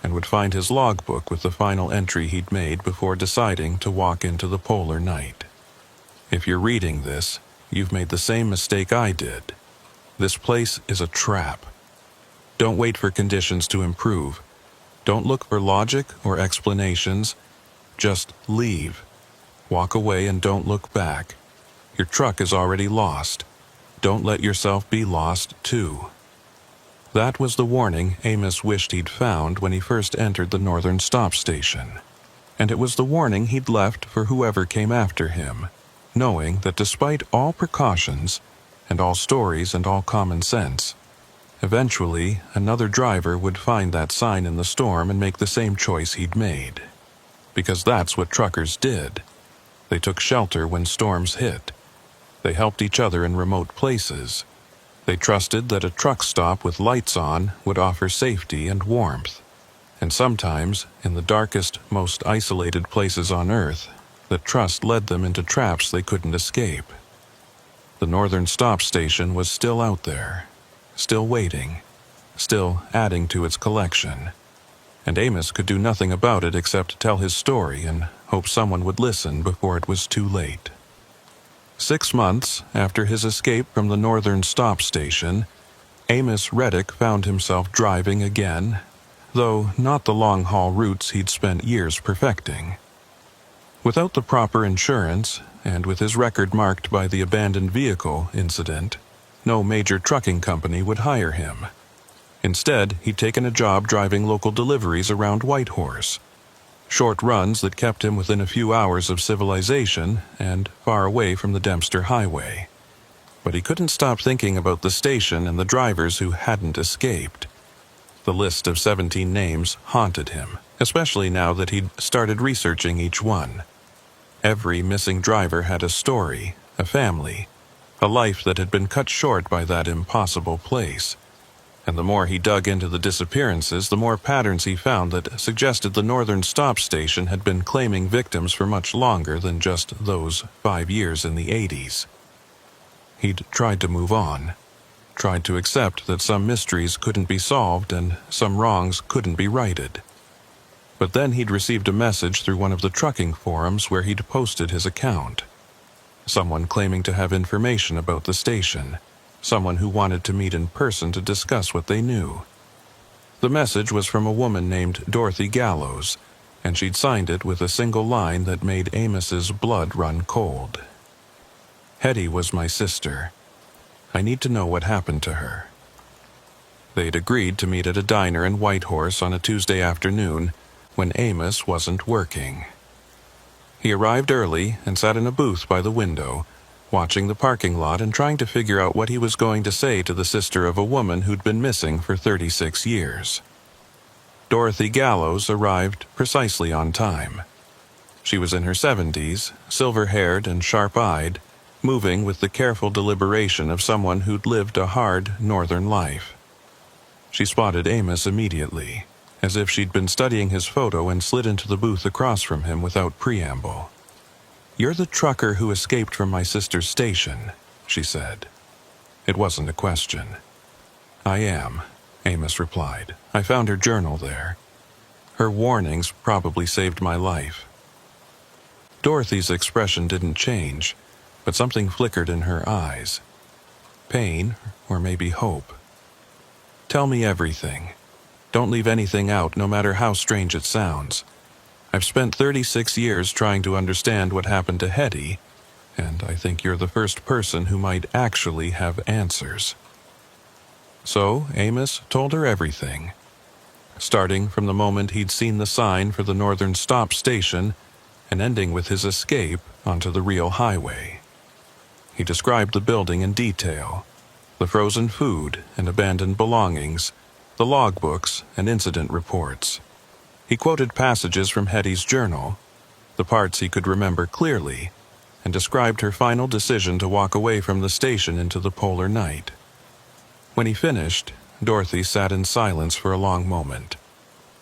and would find his logbook with the final entry he'd made before deciding to walk into the polar night. If you're reading this, you've made the same mistake I did. This place is a trap. Don't wait for conditions to improve. Don't look for logic or explanations. Just leave. Walk away and don't look back. Your truck is already lost. Don't let yourself be lost, too. That was the warning Amos wished he'd found when he first entered the Northern Stop Station. And it was the warning he'd left for whoever came after him, knowing that despite all precautions, and all stories and all common sense, eventually, another driver would find that sign in the storm and make the same choice he'd made. Because that's what truckers did. They took shelter when storms hit. They helped each other in remote places. They trusted that a truck stop with lights on would offer safety and warmth. And sometimes, in the darkest, most isolated places on Earth, that trust led them into traps they couldn't escape. The Northern Stop Station was still out there, still waiting, still adding to its collection. And Amos could do nothing about it except tell his story and hope someone would listen before it was too late. 6 months after his escape from the Northern Stop Station, Amos Reddick found himself driving again, though not the long-haul routes he'd spent years perfecting. Without the proper insurance, and with his record marked by the abandoned vehicle incident, no major trucking company would hire him. Instead, he'd taken a job driving local deliveries around Whitehorse, short runs that kept him within a few hours of civilization and far away from the Dempster Highway. But he couldn't stop thinking about the station and the drivers who hadn't escaped. The list of 17 names haunted him, especially now that he'd started researching each one. Every missing driver had a story, a family, a life that had been cut short by that impossible place. And the more he dug into the disappearances, the more patterns he found that suggested the Northern Stop Station had been claiming victims for much longer than just those 5 years in the 80s. He'd tried to move on, tried to accept that some mysteries couldn't be solved and some wrongs couldn't be righted. But then he'd received a message through one of the trucking forums where he'd posted his account. Someone claiming to have information about the station. Someone who wanted to meet in person to discuss what they knew. The message was from a woman named Dorothy Gallows, and she'd signed it with a single line that made Amos's blood run cold. Hetty was my sister. I need to know what happened to her. They'd agreed to meet at a diner in Whitehorse on a Tuesday afternoon when Amos wasn't working. He arrived early and sat in a booth by the window, watching the parking lot and trying to figure out what he was going to say to the sister of a woman who'd been missing for 36 years. Dorothy Gallows arrived precisely on time. She was in her 70s, silver-haired and sharp-eyed, moving with the careful deliberation of someone who'd lived a hard northern life. She spotted Amos immediately, as if she'd been studying his photo and slid into the booth across from him without preamble. "You're the trucker who escaped from my sister's station," she said. It wasn't a question. "I am," Amos replied. "I found her journal there. Her warnings probably saved my life." Dorothy's expression didn't change, but something flickered in her eyes. Pain, or maybe hope. "Tell me everything. Don't leave anything out, no matter how strange it sounds. I've spent 36 years trying to understand what happened to Hetty, and I think you're the first person who might actually have answers." So Amos told her everything, starting from the moment he'd seen the sign for the Northern Stop Station and ending with his escape onto the real highway. He described the building in detail, the frozen food and abandoned belongings, the logbooks and incident reports. He quoted passages from Hetty's journal, the parts he could remember clearly, and described her final decision to walk away from the station into the polar night. When he finished, Dorothy sat in silence for a long moment,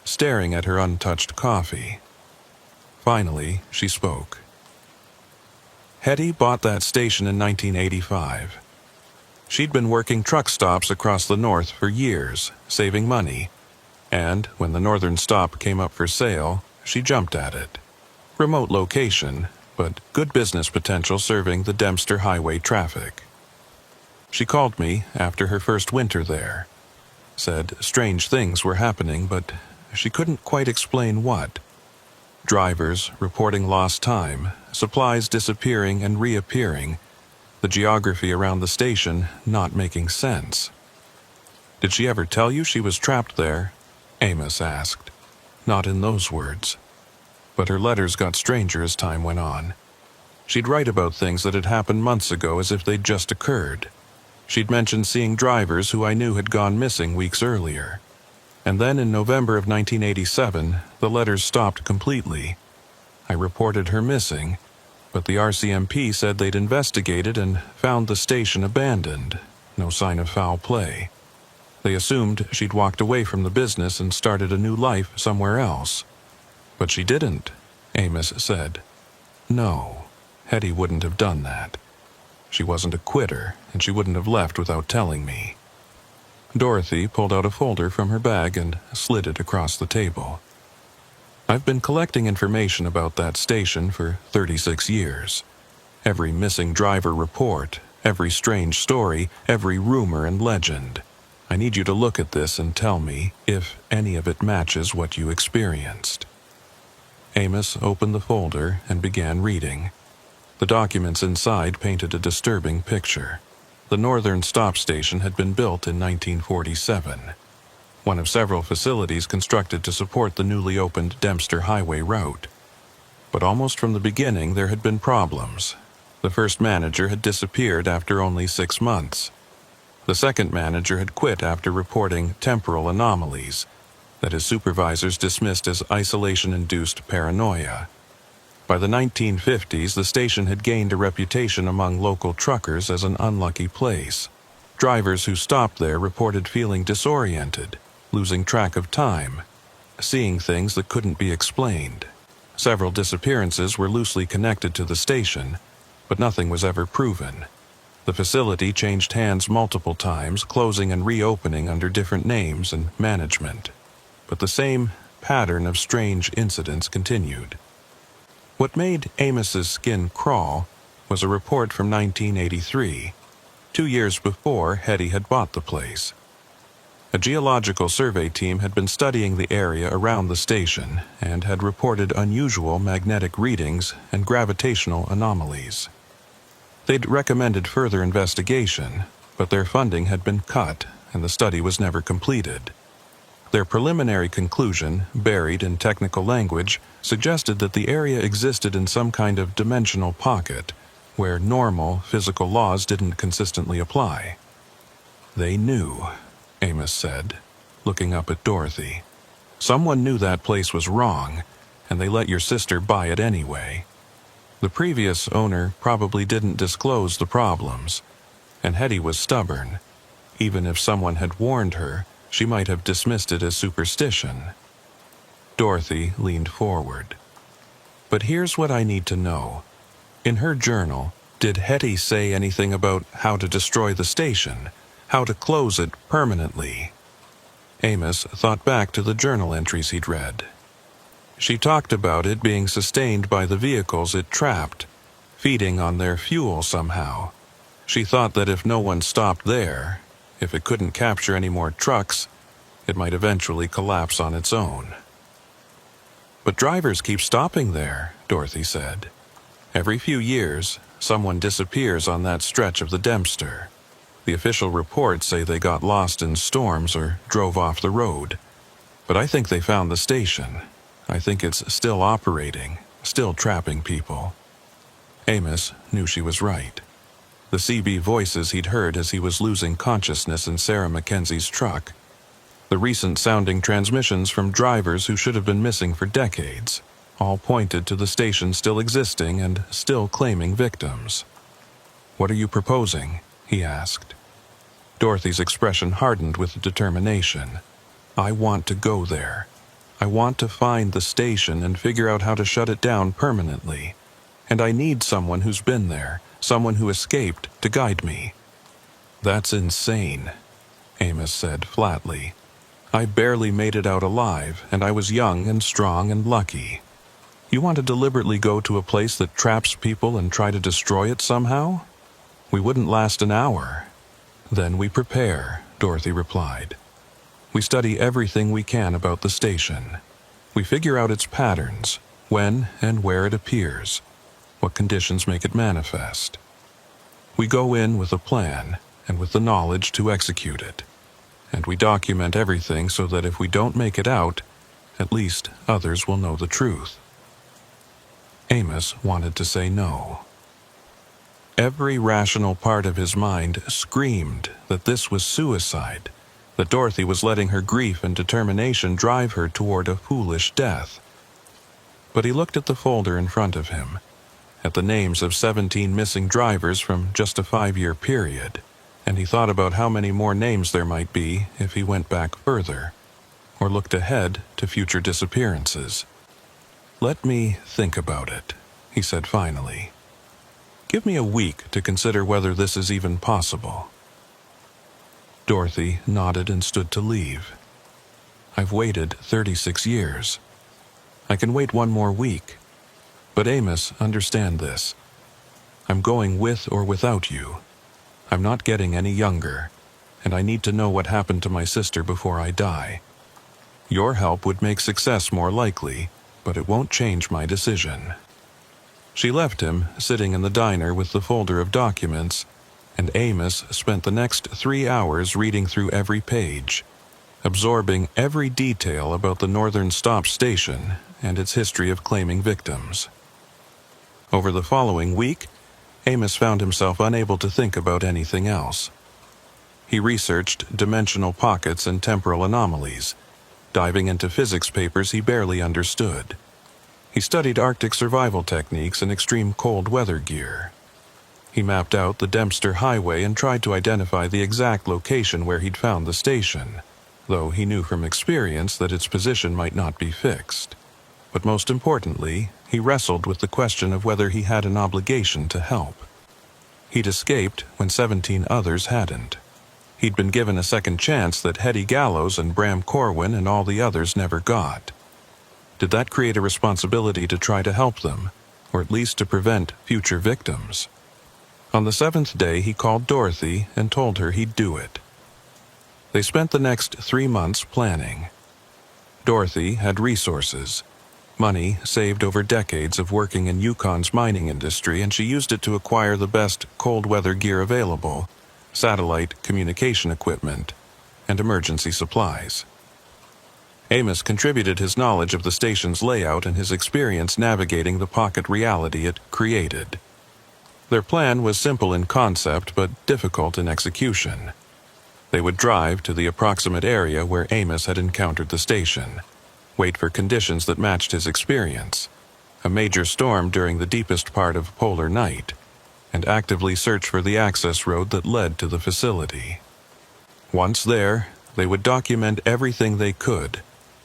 staring at her untouched coffee. Finally, she spoke. "Hetty bought that station in 1985. She'd been working truck stops across the north for years, saving money. And when the Northern Stop came up for sale, she jumped at it. Remote location, but good business potential serving the Dempster Highway traffic. She called me after her first winter there. Said strange things were happening, but she couldn't quite explain what. Drivers reporting lost time, supplies disappearing and reappearing, the geography around the station not making sense." "Did she ever tell you she was trapped there?" Amos asked. Not in those words. But her letters got stranger as time went on. She'd write about things that had happened months ago as if they'd just occurred. She'd mentioned seeing drivers who I knew had gone missing weeks earlier. And then in November of 1987, the letters stopped completely. I reported her missing, but the RCMP said they'd investigated and found the station abandoned. No sign of foul play. They assumed she'd walked away from the business and started a new life somewhere else. But she didn't, Amos said. No, Hetty wouldn't have done that. She wasn't a quitter, and she wouldn't have left without telling me. Dorothy pulled out a folder from her bag and slid it across the table. I've been collecting information about that station for 36 years. Every missing driver report, every strange story, every rumor and legend. I need you to look at this and tell me if any of it matches what you experienced." Amos opened the folder and began reading. The documents inside painted a disturbing picture. The northern stop station had been built in 1947, one of several facilities constructed to support the newly opened Dempster Highway route. But almost from the beginning there had been problems. The first manager had disappeared after only 6 months. The second manager had quit after reporting temporal anomalies that his supervisors dismissed as isolation-induced paranoia. By the 1950s, the station had gained a reputation among local truckers as an unlucky place. Drivers who stopped there reported feeling disoriented, losing track of time, seeing things that couldn't be explained. Several disappearances were loosely connected to the station, but nothing was ever proven. The facility changed hands multiple times, closing and reopening under different names and management. But the same pattern of strange incidents continued. What made Amos's skin crawl was a report from 1983, 2 years before Hetty had bought the place. A geological survey team had been studying the area around the station and had reported unusual magnetic readings and gravitational anomalies. They'd recommended further investigation, but their funding had been cut and the study was never completed. Their preliminary conclusion, buried in technical language, suggested that the area existed in some kind of dimensional pocket where normal physical laws didn't consistently apply. "They knew," Amos said, looking up at Dorothy. "Someone knew that place was wrong, and they let your sister buy it anyway. The previous owner probably didn't disclose the problems, and Hetty was stubborn. Even if someone had warned her, she might have dismissed it as superstition." Dorothy leaned forward. "But here's what I need to know. In her journal, did Hetty say anything about how to destroy the station, how to close it permanently?" Amos thought back to the journal entries he'd read. She talked about it being sustained by the vehicles it trapped, feeding on their fuel somehow. She thought that if no one stopped there, if it couldn't capture any more trucks, it might eventually collapse on its own. "But drivers keep stopping there," Dorothy said. "Every few years, someone disappears on that stretch of the Dempster. The official reports say they got lost in storms or drove off the road. But I think they found the station. I think it's still operating, still trapping people." Amos knew she was right. The CB voices he'd heard as he was losing consciousness in Sarah Mackenzie's truck. The recent-sounding transmissions from drivers who should have been missing for decades all pointed to the station still existing and still claiming victims. "What are you proposing?" he asked. Dorothy's expression hardened with determination. "I want to go there. I want to find the station and figure out how to shut it down permanently. And I need someone who's been there, someone who escaped, to guide me." "That's insane," Amos said flatly. "I barely made it out alive, and I was young and strong and lucky. You want to deliberately go to a place that traps people and try to destroy it somehow? We wouldn't last an hour." "Then we prepare," Dorothy replied. "We study everything we can about the station. We figure out its patterns, when and where it appears, what conditions make it manifest. We go in with a plan and with the knowledge to execute it. And we document everything so that if we don't make it out, at least others will know the truth." Amos wanted to say no. Every rational part of his mind screamed that this was suicide, that Dorothy was letting her grief and determination drive her toward a foolish death. But he looked at the folder in front of him, at the names of 17 missing drivers from just a 5-year period, and he thought about how many more names there might be if he went back further, or looked ahead to future disappearances. "Let me think about it," he said finally. "Give me a week to consider whether this is even possible." Dorothy nodded and stood to leave. "I've waited 36 years. I can wait 1 more week. But Amos, understand this. I'm going with or without you. I'm not getting any younger. and I need to know what happened to my sister before I die. Your help would make success more likely, but it won't change my decision." She left him sitting in the diner with the folder of documents, and Amos spent the next 3 hours reading through every page, absorbing every detail about the Northern Stop Station and its history of claiming victims. Over the following week, Amos found himself unable to think about anything else. He researched dimensional pockets and temporal anomalies, diving into physics papers he barely understood. He studied Arctic survival techniques and extreme cold weather gear. He mapped out the Dempster Highway and tried to identify the exact location where he'd found the station, though he knew from experience that its position might not be fixed. But most importantly, he wrestled with the question of whether he had an obligation to help. He'd escaped when 17 others hadn't. He'd been given a second chance that Hetty Gallows and Bram Corwin and all the others never got. Did that create a responsibility to try to help them, or at least to prevent future victims? On the 7th day, he called Dorothy and told her he'd do it. They spent the next 3 months planning. Dorothy had resources, money saved over decades of working in Yukon's mining industry, and she used it to acquire the best cold weather gear available, satellite communication equipment, and emergency supplies. Amos contributed his knowledge of the station's layout and his experience navigating the pocket reality it created. Their plan was simple in concept but difficult in execution. They would drive to the approximate area where Amos had encountered the station, wait for conditions that matched his experience, a major storm during the deepest part of polar night, and actively search for the access road that led to the facility. Once there, they would document everything they could,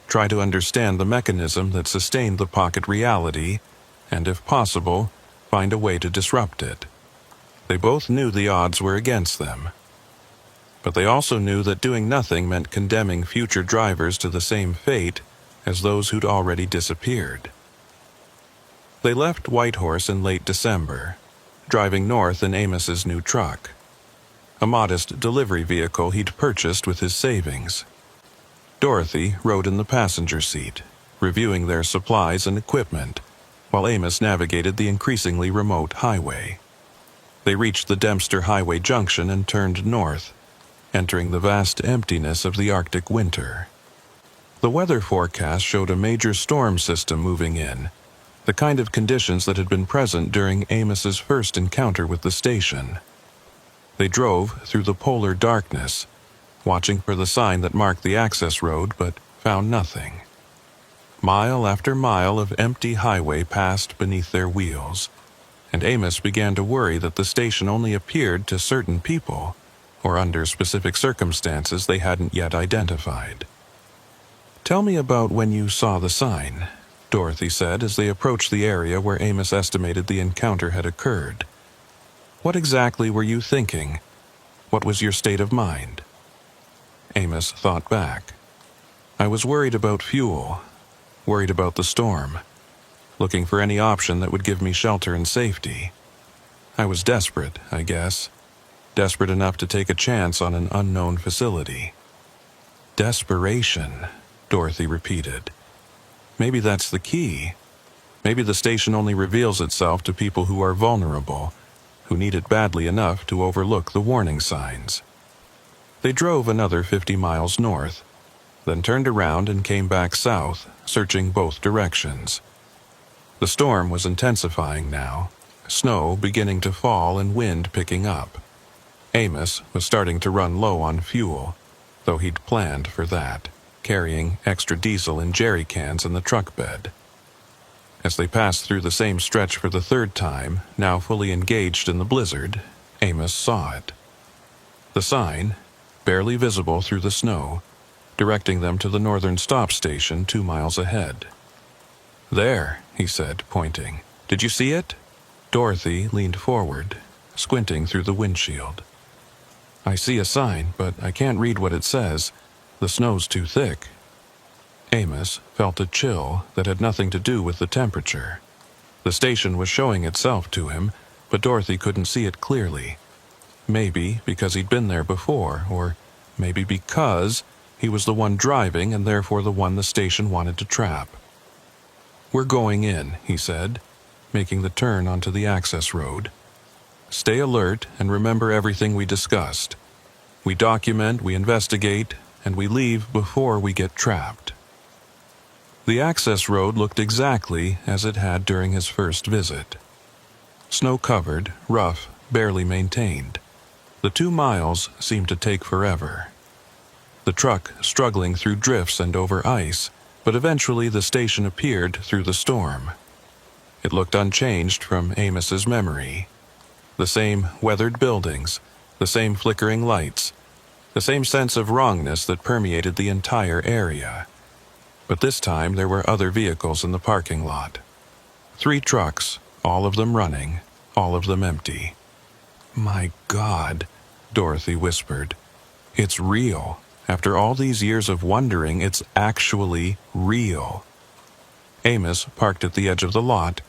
try to understand the mechanism that sustained the pocket reality, and if possible, find a way to disrupt it. They both knew the odds were against them. But they also knew that doing nothing meant condemning future drivers to the same fate as those who'd already disappeared. They left Whitehorse in late December, driving north in Amos's new truck, a modest delivery vehicle he'd purchased with his savings. Dorothy rode in the passenger seat, reviewing their supplies and equipment, while Amos navigated the increasingly remote highway. They reached the Dempster Highway junction and turned north, entering the vast emptiness of the Arctic winter. The weather forecast showed a major storm system moving in, the kind of conditions that had been present during Amos's first encounter with the station. They drove through the polar darkness, watching for the sign that marked the access road, but found nothing. Mile after mile of empty highway passed beneath their wheels, and Amos began to worry that the station only appeared to certain people, or under specific circumstances they hadn't yet identified. "Tell me about when you saw the sign," Dorothy said as they approached the area where Amos estimated the encounter had occurred. "What exactly were you thinking? What was your state of mind?" Amos thought back. "I was worried about fuel, worried about the storm, looking for any option that would give me shelter and safety. I was desperate, I guess. Desperate enough to take a chance on an unknown facility." "Desperation," Dorothy repeated. "Maybe that's the key. Maybe the station only reveals itself to people who are vulnerable, who need it badly enough to overlook the warning signs." They drove another 50 miles north, then turned around and came back south, searching both directions. The storm was intensifying now, snow beginning to fall and wind picking up. Amos was starting to run low on fuel, though he'd planned for that, carrying extra diesel in jerry cans in the truck bed. As they passed through the same stretch for the third time, now fully engaged in the blizzard, Amos saw it. The sign, barely visible through the snow, directing them to the Northern Stop Station 2 miles ahead. "There," he said, pointing. "Did you see it?" Dorothy leaned forward, squinting through the windshield. "I see a sign, but I can't read what it says. The snow's too thick." Amos felt a chill that had nothing to do with the temperature. The station was showing itself to him, but Dorothy couldn't see it clearly. Maybe because he'd been there before, or maybe because he was the one driving and therefore the one the station wanted to trap. "We're going in," he said, making the turn onto the access road. "Stay alert and remember everything we discussed. We document, we investigate, and we leave before we get trapped." The access road looked exactly as it had during his first visit. Snow-covered, rough, barely maintained. The 2 miles seemed to take forever. The truck struggling through drifts and over ice, but eventually the station appeared through the storm. It looked unchanged from Amos's memory. The same weathered buildings, the same flickering lights, the same sense of wrongness that permeated the entire area. But this time there were other vehicles in the parking lot. 3 trucks, all of them running, all of them empty. "My God," Dorothy whispered. "It's real. After all these years of wondering, it's actually real." Amos parked at the edge of the lot,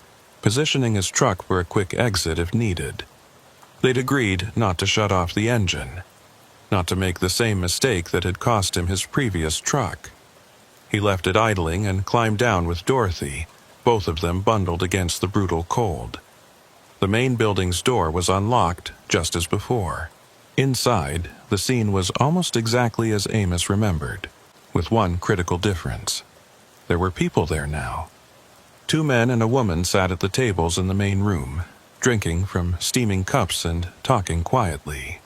positioning his truck for a quick exit if needed. They'd agreed not to shut off the engine, not to make the same mistake that had cost him his previous truck. He left it idling and climbed down with Dorothy, both of them bundled against the brutal cold. The main building's door was unlocked, just as before. Inside, the scene was almost exactly as Amos remembered, with one critical difference. There were people there now. 2 men and a woman sat at the tables in the main room, drinking from steaming cups and talking quietly.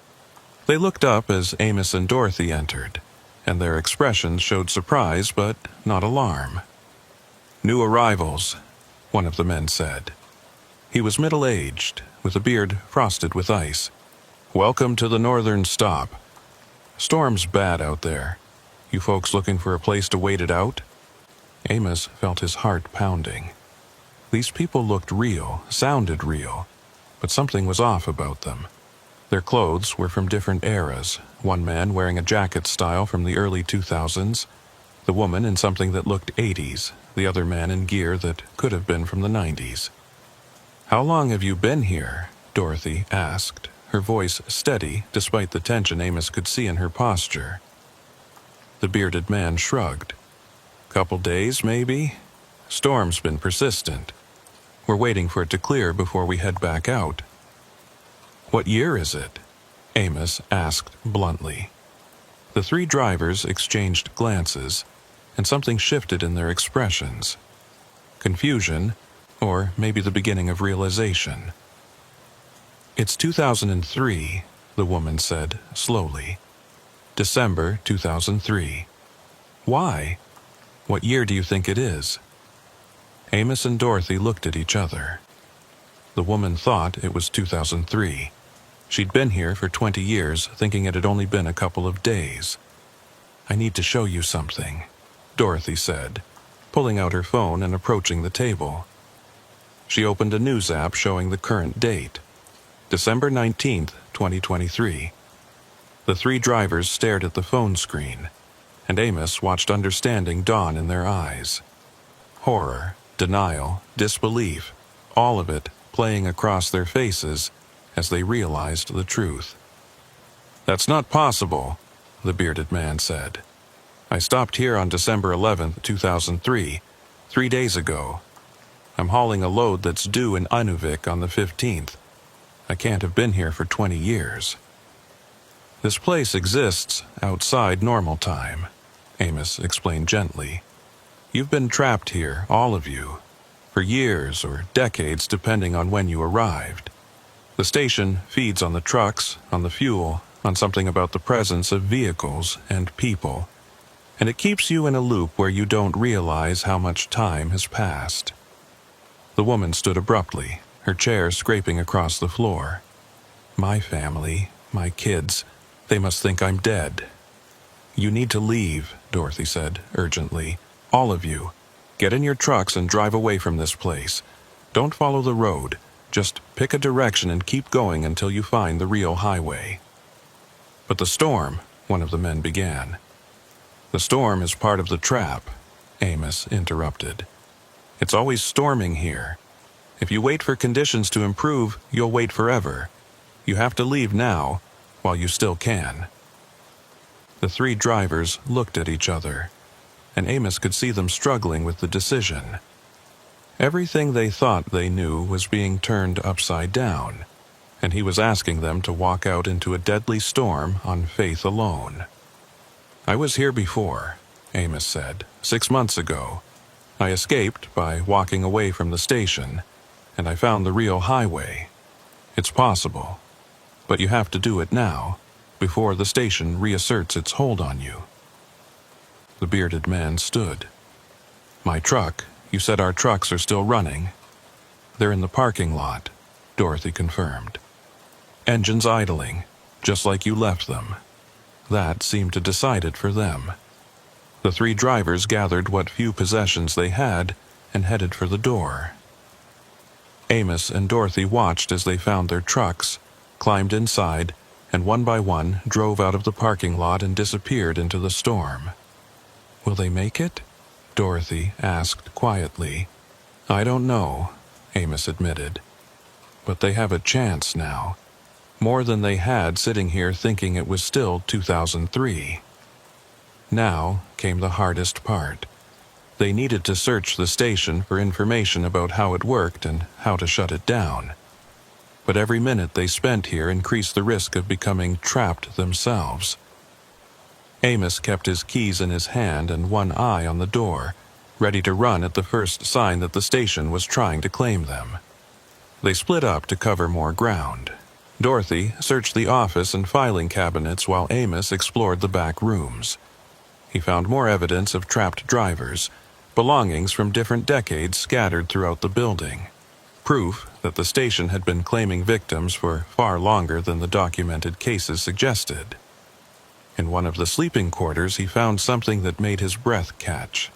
They looked up as Amos and Dorothy entered, and their expressions showed surprise but not alarm. "New arrivals," one of the men said. He was middle-aged, with a beard frosted with ice. "Welcome to the northern stop. Storm's bad out there. You folks looking for a place to wait it out?" Amos felt his heart pounding. These people looked real, sounded real, but something was off about them. Their clothes were from different eras, one man wearing a jacket style from the early 2000s, the woman in something that looked 80s, the other man in gear that could have been from the 90s. "How long have you been here?" Dorothy asked, her voice steady despite the tension Amos could see in her posture. The bearded man shrugged. "Couple days, maybe? Storm's been persistent. We're waiting for it to clear before we head back out." "What year is it?" Amos asked bluntly. The 3 drivers exchanged glances, and something shifted in their expressions. Confusion, or maybe the beginning of realization. "It's 2003, the woman said, slowly. "December 2003. "Why? What year do you think it is?" Amos and Dorothy looked at each other. The woman thought it was 2003. She'd been here for 20 years, thinking it had only been a couple of days. "I need to show you something," Dorothy said, pulling out her phone and approaching the table. She opened a news app showing the current date, December 19th, 2023. The 3 drivers stared at the phone screen, and Amos watched understanding dawn in their eyes. Horror, denial, disbelief, all of it playing across their faces as they realized the truth. "That's not possible," the bearded man said. "I stopped here on December 11th, 2003, 3 days ago. I'm hauling a load that's due in Inuvik on the 15th. I can't have been here for 20 years. "This place exists outside normal time," Amos explained gently. "You've been trapped here, all of you, for years or decades depending on when you arrived. The station feeds on the trucks, on the fuel, on something about the presence of vehicles and people, and it keeps you in a loop where you don't realize how much time has passed." The woman stood abruptly, her chair scraping across the floor. "My family, my kids, they must think I'm dead." "You need to leave," Dorothy said, urgently. "All of you. Get in your trucks and drive away from this place. Don't follow the road. Just pick a direction and keep going until you find the real highway." "But the storm," one of the men began. "The storm is part of the trap," Amos interrupted. "It's always storming here. If you wait for conditions to improve, you'll wait forever. You have to leave now, while you still can." The three drivers looked at each other, and Amos could see them struggling with the decision. Everything they thought they knew was being turned upside down, and he was asking them to walk out into a deadly storm on faith alone. "I was here before," Amos said, "6 months ago. I escaped by walking away from the station, and I found the real highway. It's possible, but you have to do it now, before the station reasserts its hold on you." The bearded man stood. "My truck, you said our trucks are still running?" "They're in the parking lot," Dorothy confirmed. "Engines idling, just like you left them." That seemed to decide it for them. The three drivers gathered what few possessions they had and headed for the door. Amos and Dorothy watched as they found their trucks, climbed inside, and one by one drove out of the parking lot and disappeared into the storm. "Will they make it?" Dorothy asked quietly. "I don't know," Amos admitted. "But they have a chance now. More than they had sitting here thinking it was still 2003. Now came the hardest part. They needed to search the station for information about how it worked and how to shut it down. But every minute they spent here increased the risk of becoming trapped themselves. Amos kept his keys in his hand and one eye on the door, ready to run at the first sign that the station was trying to claim them. They split up to cover more ground. Dorothy searched the office and filing cabinets while Amos explored the back rooms. He found more evidence of trapped drivers, belongings from different decades scattered throughout the building. Proof that the station had been claiming victims for far longer than the documented cases suggested. In one of the sleeping quarters, he found something that made his breath catch.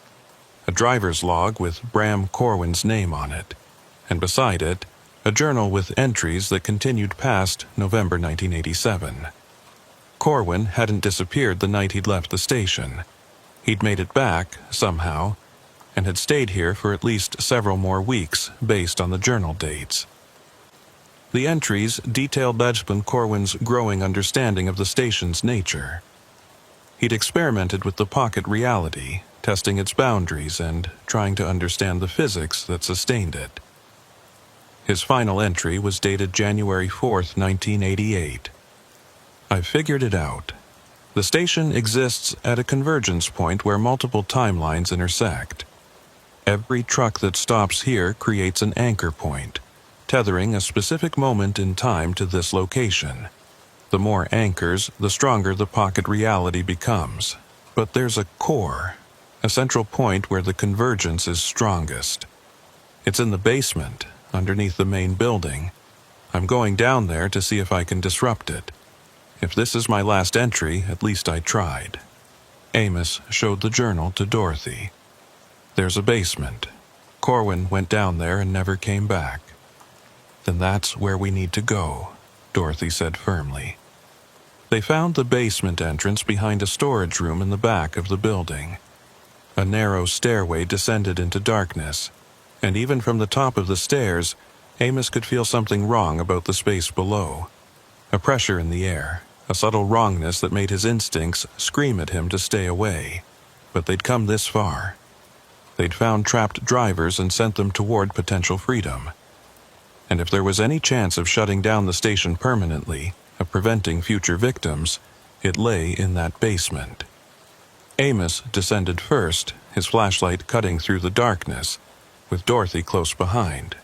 A driver's log with Bram Corwin's name on it, and beside it, a journal with entries that continued past November 1987. Corwin hadn't disappeared the night he'd left the station. He'd made it back, somehow, and had stayed here for at least several more weeks based on the journal dates. The entries detailed Benjamin Corwin's growing understanding of the station's nature. He'd experimented with the pocket reality, testing its boundaries and trying to understand the physics that sustained it. His final entry was dated January 4th, 1988. "I've figured it out. The station exists at a convergence point where multiple timelines intersect. Every truck that stops here creates an anchor point, tethering a specific moment in time to this location. The more anchors, the stronger the pocket reality becomes. But there's a core, a central point where the convergence is strongest. It's in the basement, underneath the main building. I'm going down there to see if I can disrupt it. If this is my last entry, at least I tried." Amos showed the journal to Dorothy. "There's a basement. Corwin went down there and never came back." "Then that's where we need to go," Dorothy said firmly. They found the basement entrance behind a storage room in the back of the building. A narrow stairway descended into darkness, and even from the top of the stairs, Amos could feel something wrong about the space below. A pressure in the air, a subtle wrongness that made his instincts scream at him to stay away. But they'd come this far. They'd found trapped drivers and sent them toward potential freedom. And if there was any chance of shutting down the station permanently, of preventing future victims, it lay in that basement. Amos descended first, his flashlight cutting through the darkness, with Dorothy close behind.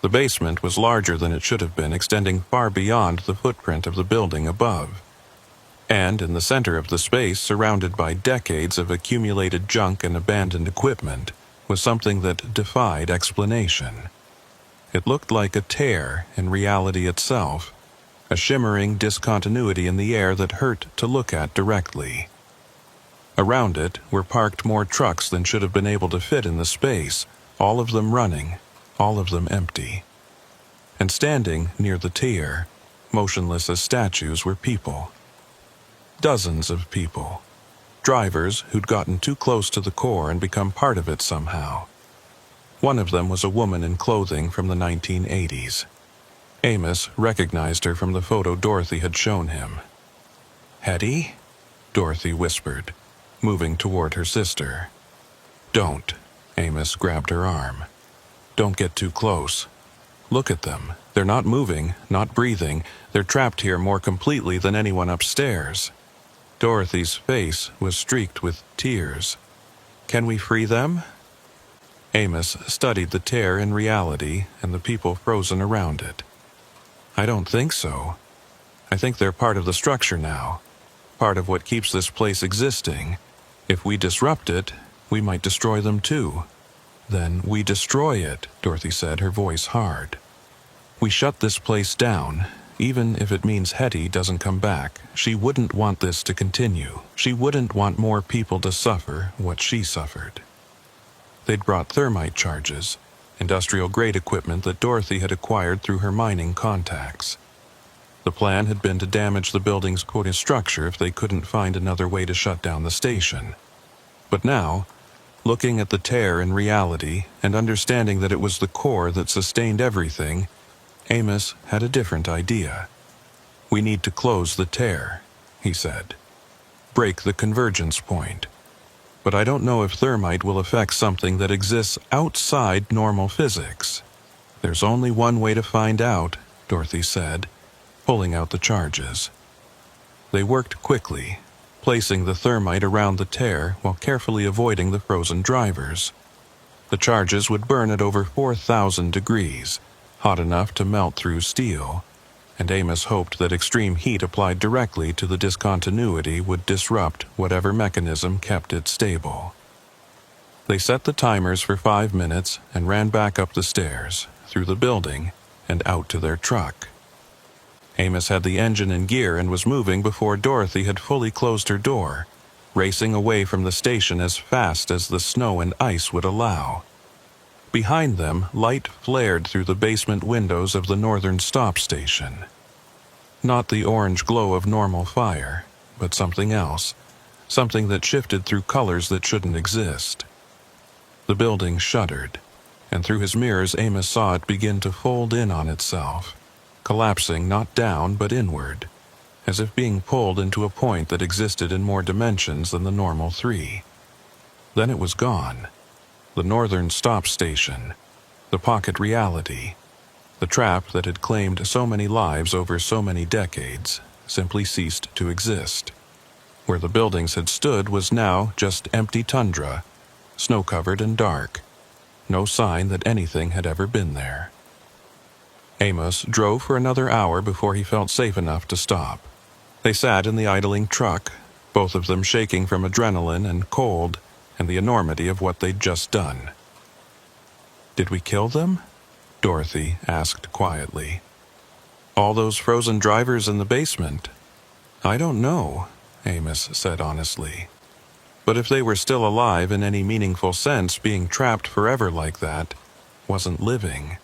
The basement was larger than it should have been, extending far beyond the footprint of the building above. And in the center of the space, surrounded by decades of accumulated junk and abandoned equipment, was something that defied explanation. It looked like a tear in reality itself, a shimmering discontinuity in the air that hurt to look at directly. Around it were parked more trucks than should have been able to fit in the space, all of them running, all of them empty. And standing near the tier, motionless as statues, were people. Dozens of people. Drivers who'd gotten too close to the core and become part of it somehow. One of them was a woman in clothing from the 1980s. Amos recognized her from the photo Dorothy had shown him. "Hetty?" Dorothy whispered, moving toward her sister. "Don't." Amos grabbed her arm. "Don't get too close. Look at them. They're not moving, not breathing. They're trapped here more completely than anyone upstairs." Dorothy's face was streaked with tears. "Can we free them?" Amos studied the tear in reality and the people frozen around it. "I don't think so. I think they're part of the structure now, part of what keeps this place existing. If we disrupt it, we might destroy them too." "Then we destroy it," Dorothy said, her voice hard. "We shut this place down, even if it means Hetty doesn't come back. She wouldn't want this to continue. She wouldn't want more people to suffer what she suffered." They'd brought thermite charges, industrial-grade equipment that Dorothy had acquired through her mining contacts. The plan had been to damage the building's core structure if they couldn't find another way to shut down the station. But now, looking at the tear in reality and understanding that it was the core that sustained everything, Amos had a different idea. "We need to close the tear," he said. "Break the convergence point. But I don't know if thermite will affect something that exists outside normal physics." "There's only one way to find out," Dorothy said, pulling out the charges. They worked quickly, placing the thermite around the tear while carefully avoiding the frozen drivers. The charges would burn at over 4,000 degrees, hot enough to melt through steel, and Amos hoped that extreme heat applied directly to the discontinuity would disrupt whatever mechanism kept it stable. They set the timers for 5 minutes and ran back up the stairs, through the building, and out to their truck. Amos had the engine in gear and was moving before Dorothy had fully closed her door, racing away from the station as fast as the snow and ice would allow. Behind them, light flared through the basement windows of the northern stop station. Not the orange glow of normal fire, but something else, something that shifted through colors that shouldn't exist. The building shuddered, and through his mirrors Amos saw it begin to fold in on itself, collapsing not down but inward, as if being pulled into a point that existed in more dimensions than the normal 3. Then it was gone. The northern stop station, the pocket reality, the trap that had claimed so many lives over so many decades, simply ceased to exist. Where the buildings had stood was now just empty tundra, snow-covered and dark, no sign that anything had ever been there. Amos drove for another hour before he felt safe enough to stop. They sat in the idling truck, both of them shaking from adrenaline and cold, and the enormity of what they'd just done. "Did we kill them?" Dorothy asked quietly. "All those frozen drivers in the basement?" "I don't know," Amos said honestly. "But if they were still alive in any meaningful sense, being trapped forever like that wasn't living.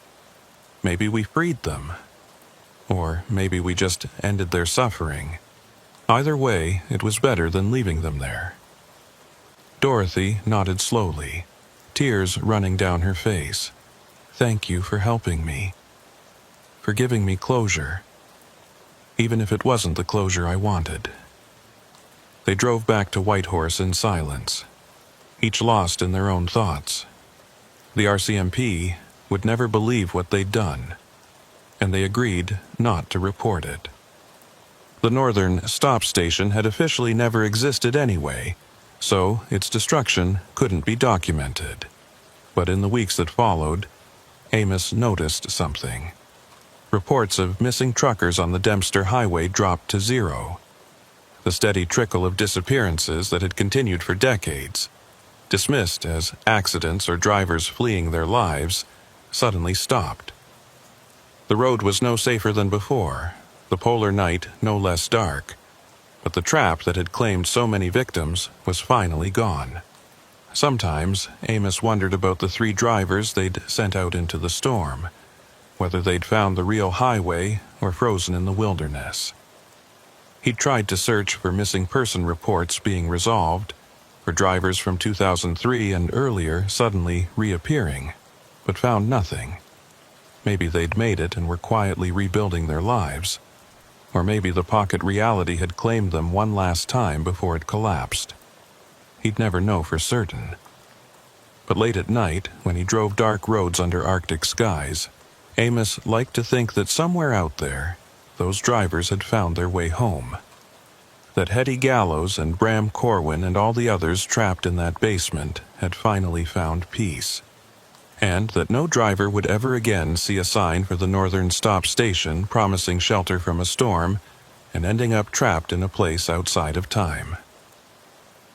Maybe we freed them. Or maybe we just ended their suffering. Either way, it was better than leaving them there." Dorothy nodded slowly, tears running down her face. "Thank you for helping me. For giving me closure. Even if it wasn't the closure I wanted." They drove back to Whitehorse in silence, each lost in their own thoughts. The RCMP would never believe what they'd done, and they agreed not to report it. The northern stop station had officially never existed anyway, so its destruction couldn't be documented. But in the weeks that followed, Amos noticed something. Reports of missing truckers on the Dempster Highway dropped to 0. The steady trickle of disappearances that had continued for decades, dismissed as accidents or drivers fleeing their lives, suddenly stopped. The road was no safer than before, the polar night no less dark, but the trap that had claimed so many victims was finally gone. Sometimes Amos wondered about the 3 drivers they'd sent out into the storm, whether they'd found the real highway or frozen in the wilderness. He'd tried to search for missing person reports being resolved, for drivers from 2003 and earlier suddenly reappearing, but found nothing. Maybe they'd made it and were quietly rebuilding their lives. Or maybe the pocket reality had claimed them one last time before it collapsed. He'd never know for certain. But late at night, when he drove dark roads under Arctic skies, Amos liked to think that somewhere out there, those drivers had found their way home. That Hetty Gallows and Bram Corwin and all the others trapped in that basement had finally found peace. And that no driver would ever again see a sign for the northern stop station promising shelter from a storm and ending up trapped in a place outside of time.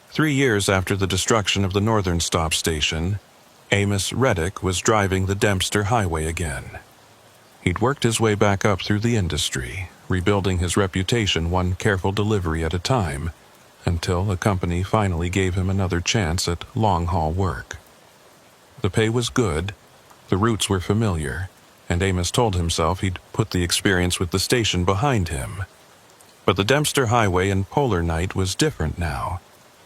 3 years after the destruction of the northern stop station, Amos Reddick was driving the Dempster Highway again. He'd worked his way back up through the industry, rebuilding his reputation one careful delivery at a time, until a company finally gave him another chance at long-haul work. The pay was good, the routes were familiar, and Amos told himself he'd put the experience with the station behind him. But the Dempster Highway in polar night was different now.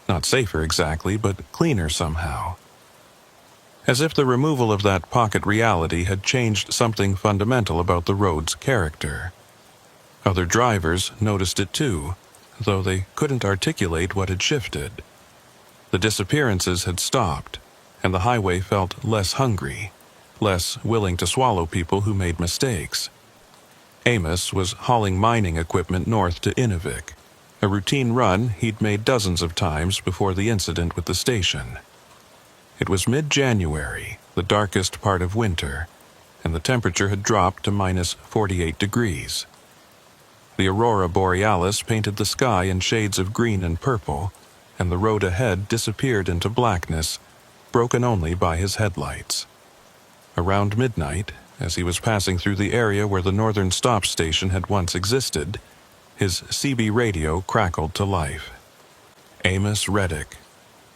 Not safer exactly, but cleaner somehow. As if the removal of that pocket reality had changed something fundamental about the road's character. Other drivers noticed it too, though they couldn't articulate what had shifted. The disappearances had stopped, and the highway felt less hungry, less willing to swallow people who made mistakes. Amos was hauling mining equipment north to Inuvik, a routine run he'd made dozens of times before the incident with the station. It was mid-January, the darkest part of winter, and the temperature had dropped to minus 48 degrees. The aurora borealis painted the sky in shades of green and purple, and the road ahead disappeared into blackness, broken only by his headlights. Around midnight, as he was passing through the area where the northern stop station had once existed, his CB radio crackled to life. Amos Reddick.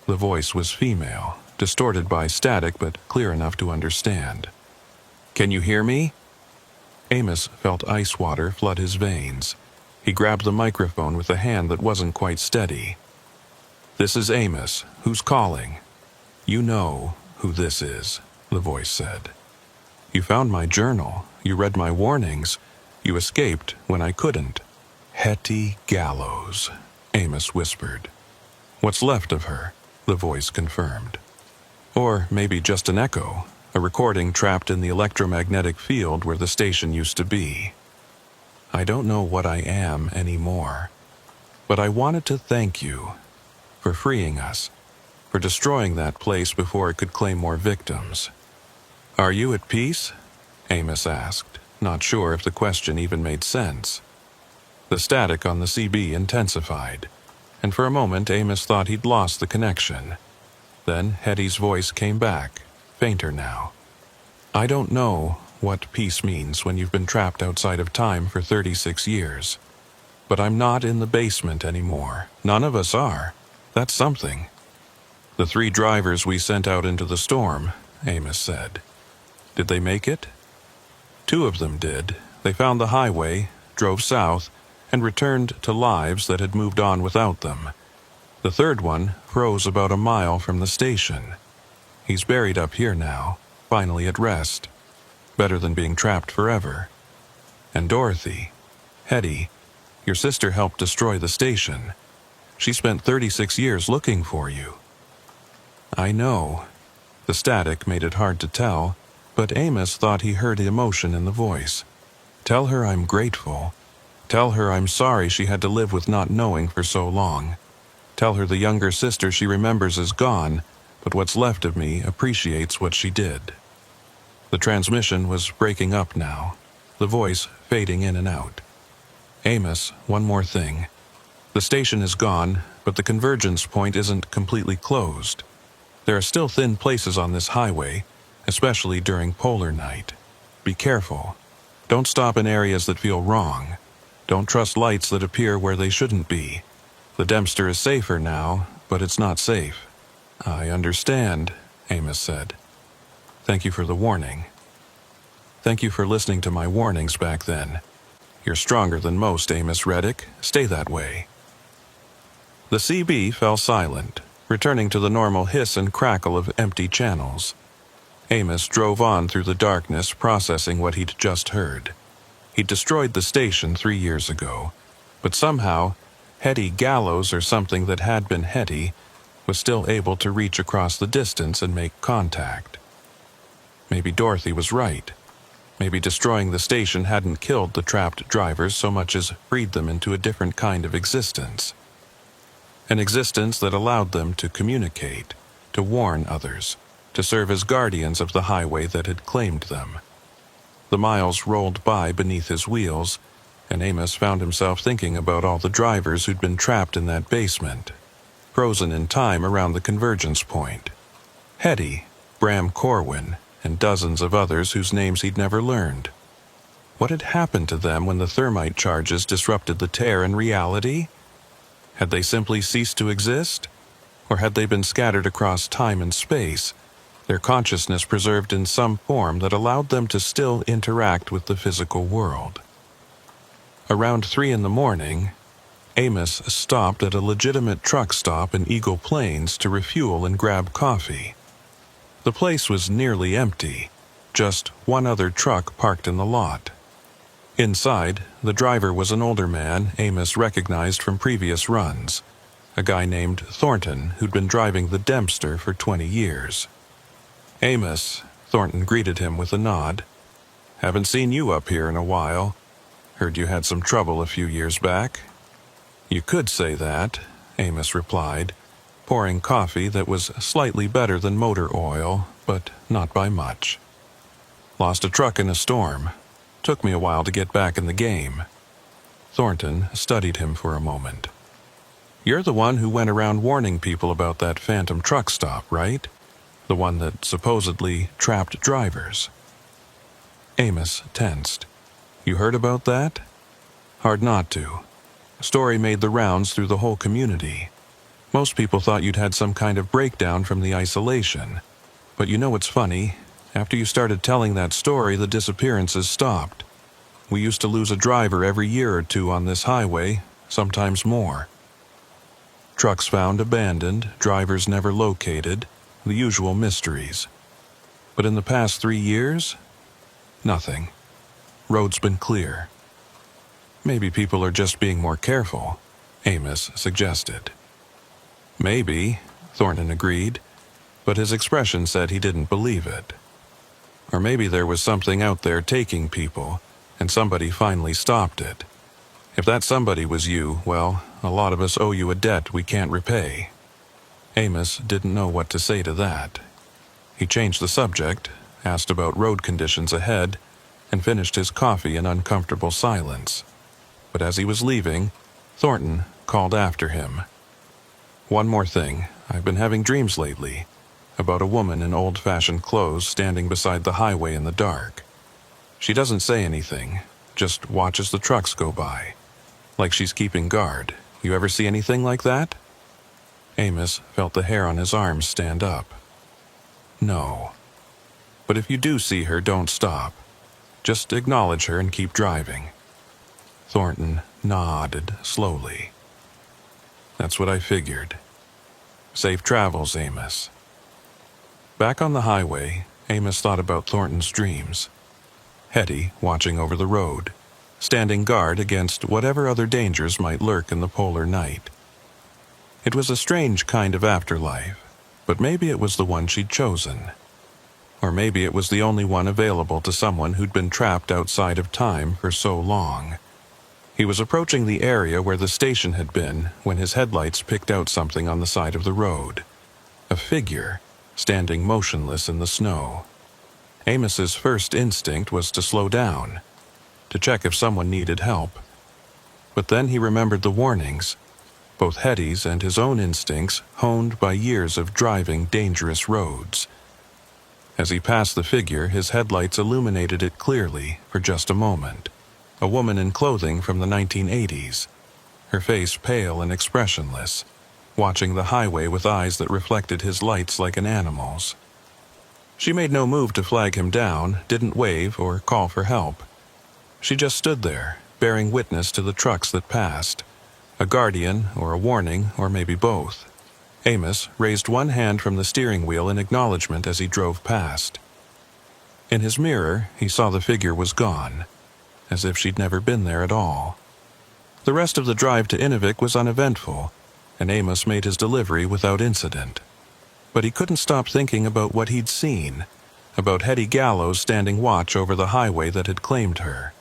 The voice was female, distorted by static but clear enough to understand. "Can you hear me?" Amos felt ice water flood his veins. He grabbed the microphone with a hand that wasn't quite steady. "This is Amos. Who's calling?" "You know who this is," the voice said. "You found my journal. You read my warnings. You escaped when I couldn't." "Hetty Gallows," Amos whispered. "What's left of her," the voice confirmed. Or maybe just an echo, a recording trapped in the electromagnetic field where the station used to be. "I don't know what I am anymore, but I wanted to thank you for freeing us, for destroying that place before it could claim more victims." "Are you at peace?" Amos asked, not sure if the question even made sense. The static on the CB intensified, and for a moment Amos thought he'd lost the connection. Then Hetty's voice came back, fainter now. "I don't know what peace means when you've been trapped outside of time for 36 years. But I'm not in the basement anymore. None of us are. That's something." "The 3 drivers we sent out into the storm," Amos said. "Did they make it?" "2 of them did. They found the highway, drove south, and returned to lives that had moved on without them. The 3rd one froze about a mile from the station. He's buried up here now, finally at rest. Better than being trapped forever. And Dorothy, Hetty, your sister helped destroy the station. She spent 36 years looking for you." "I know." The static made it hard to tell, but Amos thought he heard emotion in the voice. "Tell her I'm grateful. Tell her I'm sorry she had to live with not knowing for so long. Tell her the younger sister she remembers is gone, but what's left of me appreciates what she did." The transmission was breaking up now, the voice fading in and out. "Amos, one more thing. The station is gone, but the convergence point isn't completely closed. There are still thin places on this highway, especially during polar night. Be careful. Don't stop in areas that feel wrong. Don't trust lights that appear where they shouldn't be. The Dempster is safer now, but it's not safe." "I understand," Amos said. "Thank you for the warning. Thank you for listening to my warnings back then. You're stronger than most, Amos Reddick. Stay that way." The CB fell silent, returning to the normal hiss and crackle of empty channels. Amos drove on through the darkness, processing what he'd just heard. He destroyed the station 3 years ago, but somehow, Hetty Gallows, or something that had been Hetty, was still able to reach across the distance and make contact. Maybe Dorothy was right. Maybe destroying the station hadn't killed the trapped drivers so much as freed them into a different kind of existence. An existence that allowed them to communicate, to warn others, to serve as guardians of the highway that had claimed them. The miles rolled by beneath his wheels, and Amos found himself thinking about all the drivers who'd been trapped in that basement, frozen in time around the convergence point. Hetty, Bram Corwin, and dozens of others whose names he'd never learned. What had happened to them when the thermite charges disrupted the tear in reality? Had they simply ceased to exist? Or had they been scattered across time and space, their consciousness preserved in some form that allowed them to still interact with the physical world? Around 3 in the morning, Amos stopped at a legitimate truck stop in Eagle Plains to refuel and grab coffee. The place was nearly empty, just one other truck parked in the lot. Inside, the driver was an older man Amos recognized from previous runs, a guy named Thornton who'd been driving the Dempster for 20 years. "Amos," Thornton greeted him with a nod. "Haven't seen you up here in a while. Heard you had some trouble a few years back." "You could say that," Amos replied, pouring coffee that was slightly better than motor oil, but not by much. "Lost a truck in a storm. Took me a while to get back in the game." Thornton studied him for a moment. "You're the one who went around warning people about that phantom truck stop, right? The one that supposedly trapped drivers." Amos tensed. "You heard about that?" "Hard not to. Story made the rounds through the whole community. Most people thought you'd had some kind of breakdown from the isolation. But you know what's funny? After you started telling that story, the disappearances stopped. We used to lose a driver every year or two on this highway, sometimes more. Trucks found abandoned, drivers never located, the usual mysteries. But in the past 3 years, nothing. Road's been clear." "Maybe people are just being more careful," Amos suggested. "Maybe," Thornton agreed, but his expression said he didn't believe it. "Or maybe there was something out there taking people, and somebody finally stopped it. If that somebody was you, well, a lot of us owe you a debt we can't repay." Amos didn't know what to say to that. He changed the subject, asked about road conditions ahead, and finished his coffee in uncomfortable silence. But as he was leaving, Thornton called after him. "One more thing. I've been having dreams lately, about a woman in old-fashioned clothes standing beside the highway in the dark. She doesn't say anything, just watches the trucks go by, like she's keeping guard. You ever see anything like that?" Amos felt the hair on his arms stand up. "No. But if you do see her, don't stop. Just acknowledge her and keep driving." Thornton nodded slowly. "That's what I figured. Safe travels, Amos." Back on the highway, Amos thought about Thornton's dreams. Hetty watching over the road, standing guard against whatever other dangers might lurk in the polar night. It was a strange kind of afterlife, but maybe it was the one she'd chosen. Or maybe it was the only one available to someone who'd been trapped outside of time for so long. He was approaching the area where the station had been when his headlights picked out something on the side of the road. A figure, standing motionless in the snow. Amos's first instinct was to slow down, to check if someone needed help. But then he remembered the warnings, both Hetty's and his own instincts honed by years of driving dangerous roads. As he passed the figure, his headlights illuminated it clearly for just a moment. A woman in clothing from the 1980s, her face pale and expressionless, watching the highway with eyes that reflected his lights like an animal's. She made no move to flag him down, didn't wave or call for help. She just stood there, bearing witness to the trucks that passed. A guardian or a warning, or maybe both. Amos raised one hand from the steering wheel in acknowledgement as he drove past. In his mirror, he saw the figure was gone, as if she'd never been there at all. The rest of the drive to Inuvik was uneventful, and Amos made his delivery without incident. But he couldn't stop thinking about what he'd seen, about Hetty Gallows standing watch over the highway that had claimed her.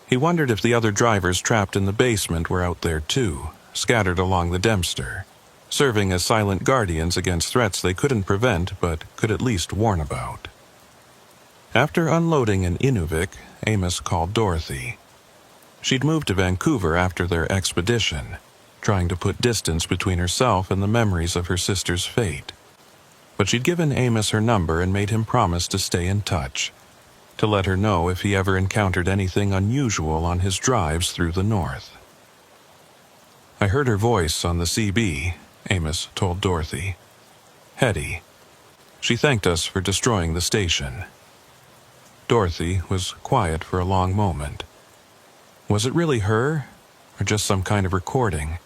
He wondered if the other drivers trapped in the basement were out there too, scattered along the Dempster, serving as silent guardians against threats they couldn't prevent but could at least warn about. After unloading in Inuvik, Amos called Dorothy. She'd moved to Vancouver after their expedition, trying to put distance between herself and the memories of her sister's fate. But she'd given Amos her number and made him promise to stay in touch, to let her know if he ever encountered anything unusual on his drives through the north. "I heard her voice on the CB," Amos told Dorothy. "Hetty. She thanked us for destroying the station." Dorothy was quiet for a long moment. Was it really her, or just some kind of recording,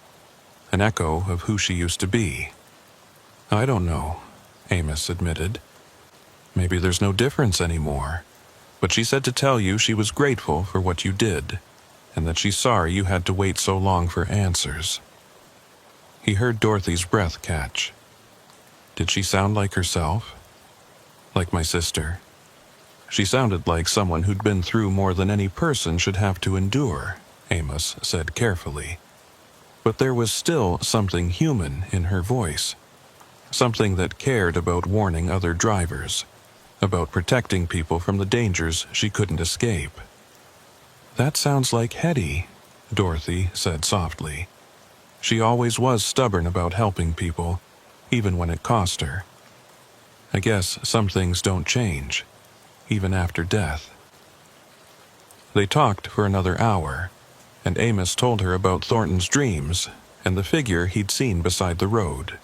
an echo of who she used to be? "I don't know," Amos admitted. "Maybe there's no difference anymore. But she said to tell you she was grateful for what you did, and that she's sorry you had to wait so long for answers." He heard Dorothy's breath catch. Did she sound like herself? Like my sister? She sounded like someone who'd been through more than any person should have to endure, Amos said carefully. But there was still something human in her voice. Something that cared about warning other drivers, about protecting people from the dangers she couldn't escape. "That sounds like Hetty," Dorothy said softly. "She always was stubborn about helping people, even when it cost her. I guess some things don't change, even after death." They talked for another hour, and Amos told her about Thornton's dreams and the figure he'd seen beside the road.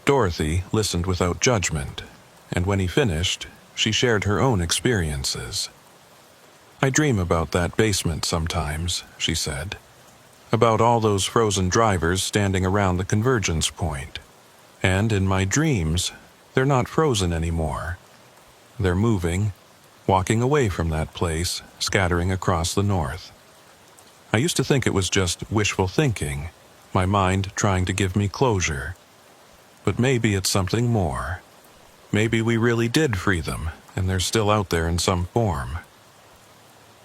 Dorothy listened without judgment, and when he finished, she shared her own experiences. "I dream about that basement sometimes," she said. "About all those frozen drivers standing around the convergence point. And in my dreams, they're not frozen anymore. They're moving, walking away from that place, scattering across the north. I used to think it was just wishful thinking, my mind trying to give me closure. But maybe it's something more. Maybe we really did free them, and they're still out there in some form."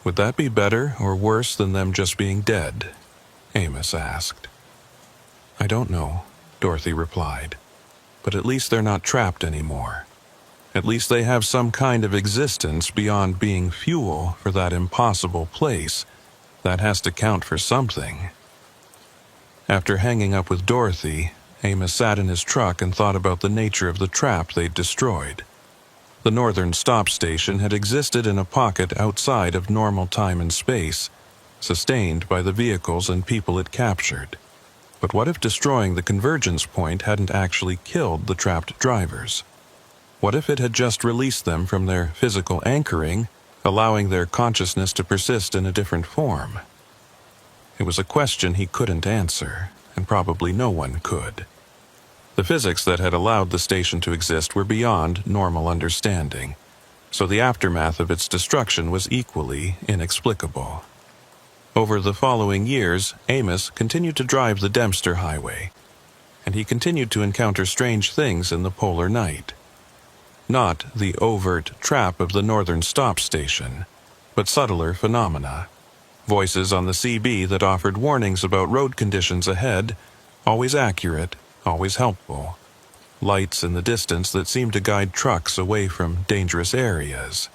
"Would that be better or worse than them just being dead?" Amos asked. "I don't know," Dorothy replied. "But at least they're not trapped anymore. At least they have some kind of existence beyond being fuel for that impossible place. That has to count for something." After hanging up with Dorothy, Amos sat in his truck and thought about the nature of the trap they'd destroyed. The northern stop station had existed in a pocket outside of normal time and space, sustained by the vehicles and people it captured. But what if destroying the convergence point hadn't actually killed the trapped drivers? What if it had just released them from their physical anchoring, allowing their consciousness to persist in a different form? It was a question he couldn't answer, and probably no one could. The physics that had allowed the station to exist were beyond normal understanding, so the aftermath of its destruction was equally inexplicable. Over the following years, Amos continued to drive the Dempster Highway, and he continued to encounter strange things in the polar night. Not the overt trap of the northern stop station, but subtler phenomena. Voices on the CB that offered warnings about road conditions ahead, always accurate, always helpful. Lights in the distance that seemed to guide trucks away from dangerous areas.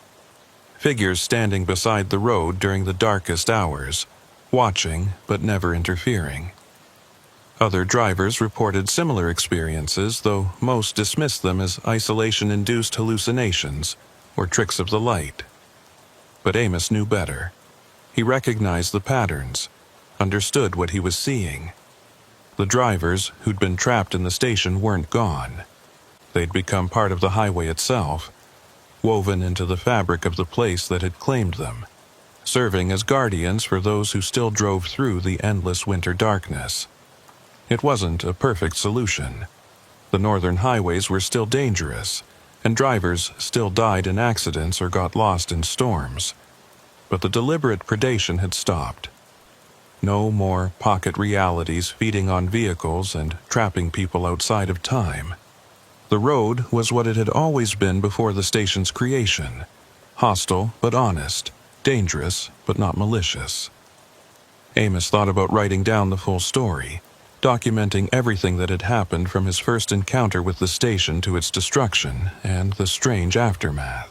Figures standing beside the road during the darkest hours, watching but never interfering. Other drivers reported similar experiences, though most dismissed them as isolation-induced hallucinations or tricks of the light. But Amos knew better. He recognized the patterns, understood what he was seeing. The drivers who'd been trapped in the station weren't gone. They'd become part of the highway itself, woven into the fabric of the place that had claimed them, serving as guardians for those who still drove through the endless winter darkness. It wasn't a perfect solution. The northern highways were still dangerous, and drivers still died in accidents or got lost in storms. but the deliberate predation had stopped. No more pocket realities feeding on vehicles and trapping people outside of time. The road was what it had always been before the station's creation. Hostile but honest, dangerous but not malicious. Amos thought about writing down the full story, documenting everything that had happened from his first encounter with the station to its destruction and the strange aftermath.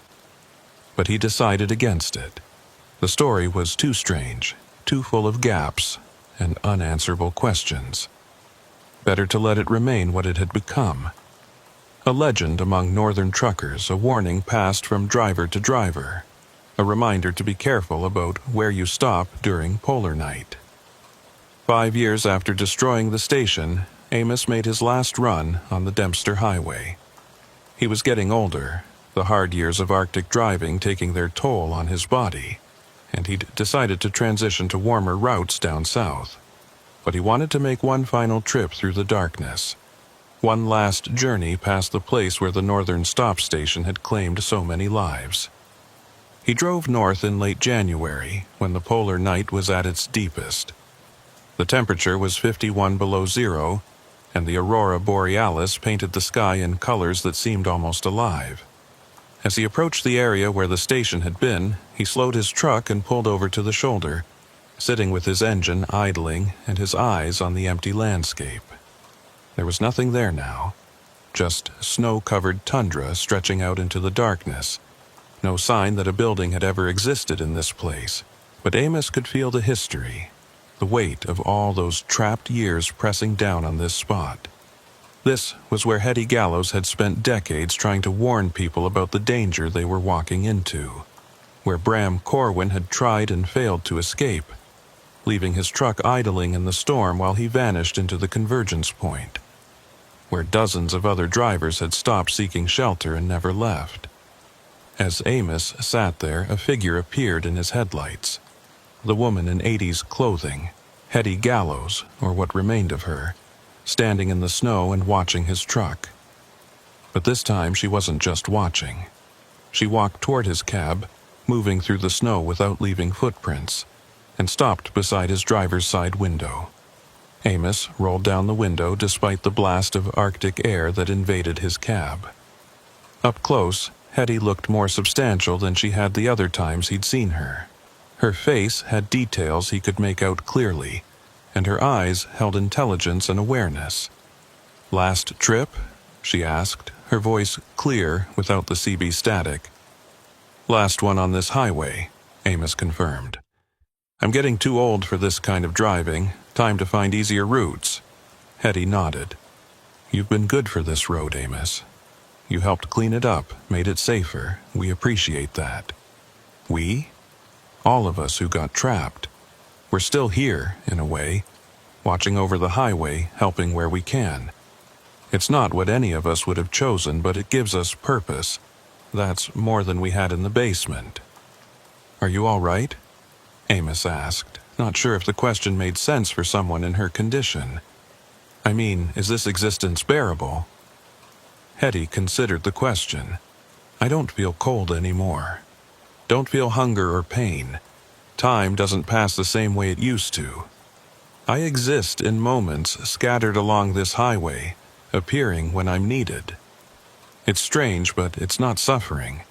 But he decided against it. The story was too strange, too full of gaps and unanswerable questions. Better to let it remain what it had become. A legend among northern truckers, a warning passed from driver to driver, a reminder to be careful about where you stop during polar night. 5 years after destroying the station, Amos made his last run on the Dempster Highway. He was getting older, the hard years of Arctic driving taking their toll on his body, and he'd decided to transition to warmer routes down south. But he wanted to make one final trip through the darkness. One last journey past the place where the northern stop station had claimed so many lives. He drove north in late January, when the polar night was at its deepest. The temperature was 51 below zero, and the aurora borealis painted the sky in colors that seemed almost alive. As he approached the area where the station had been, he slowed his truck and pulled over to the shoulder, sitting with his engine idling and his eyes on the empty landscape. There was nothing there now, just snow-covered tundra stretching out into the darkness. No sign that a building had ever existed in this place, but Amos could feel the history, the weight of all those trapped years pressing down on this spot. This was where Hetty Gallows had spent decades trying to warn people about the danger they were walking into, where Bram Corwin had tried and failed to escape, leaving his truck idling in the storm while he vanished into the convergence point, where dozens of other drivers had stopped seeking shelter and never left. As Amos sat there, a figure appeared in his headlights. The woman in 80s clothing, Hetty Gallows, or what remained of her, standing in the snow and watching his truck. But this time she wasn't just watching. She walked toward his cab, moving through the snow without leaving footprints, and stopped beside his driver's side window. Amos rolled down the window despite the blast of Arctic air that invaded his cab. Up close, Hetty looked more substantial than she had the other times he'd seen her. Her face had details he could make out clearly, and her eyes held intelligence and awareness. "Last trip?" she asked, her voice clear without the CB static. "Last one on this highway," Amos confirmed. "I'm getting too old for this kind of driving. Time to find easier routes." Hetty nodded. "You've been good for this road, Amos. You helped clean it up, made it safer. We appreciate that." "We?" "All of us who got trapped. We're still here, in a way, watching over the highway, helping where we can. It's not what any of us would have chosen, but it gives us purpose. That's more than we had in the basement." "Are you all right?" Amos asked, not sure if the question made sense for someone in her condition. "I mean, is this existence bearable?" Hetty considered the question. "I don't feel cold anymore. Don't feel hunger or pain. Time doesn't pass the same way it used to. I exist in moments scattered along this highway, appearing when I'm needed. It's strange, but it's not suffering,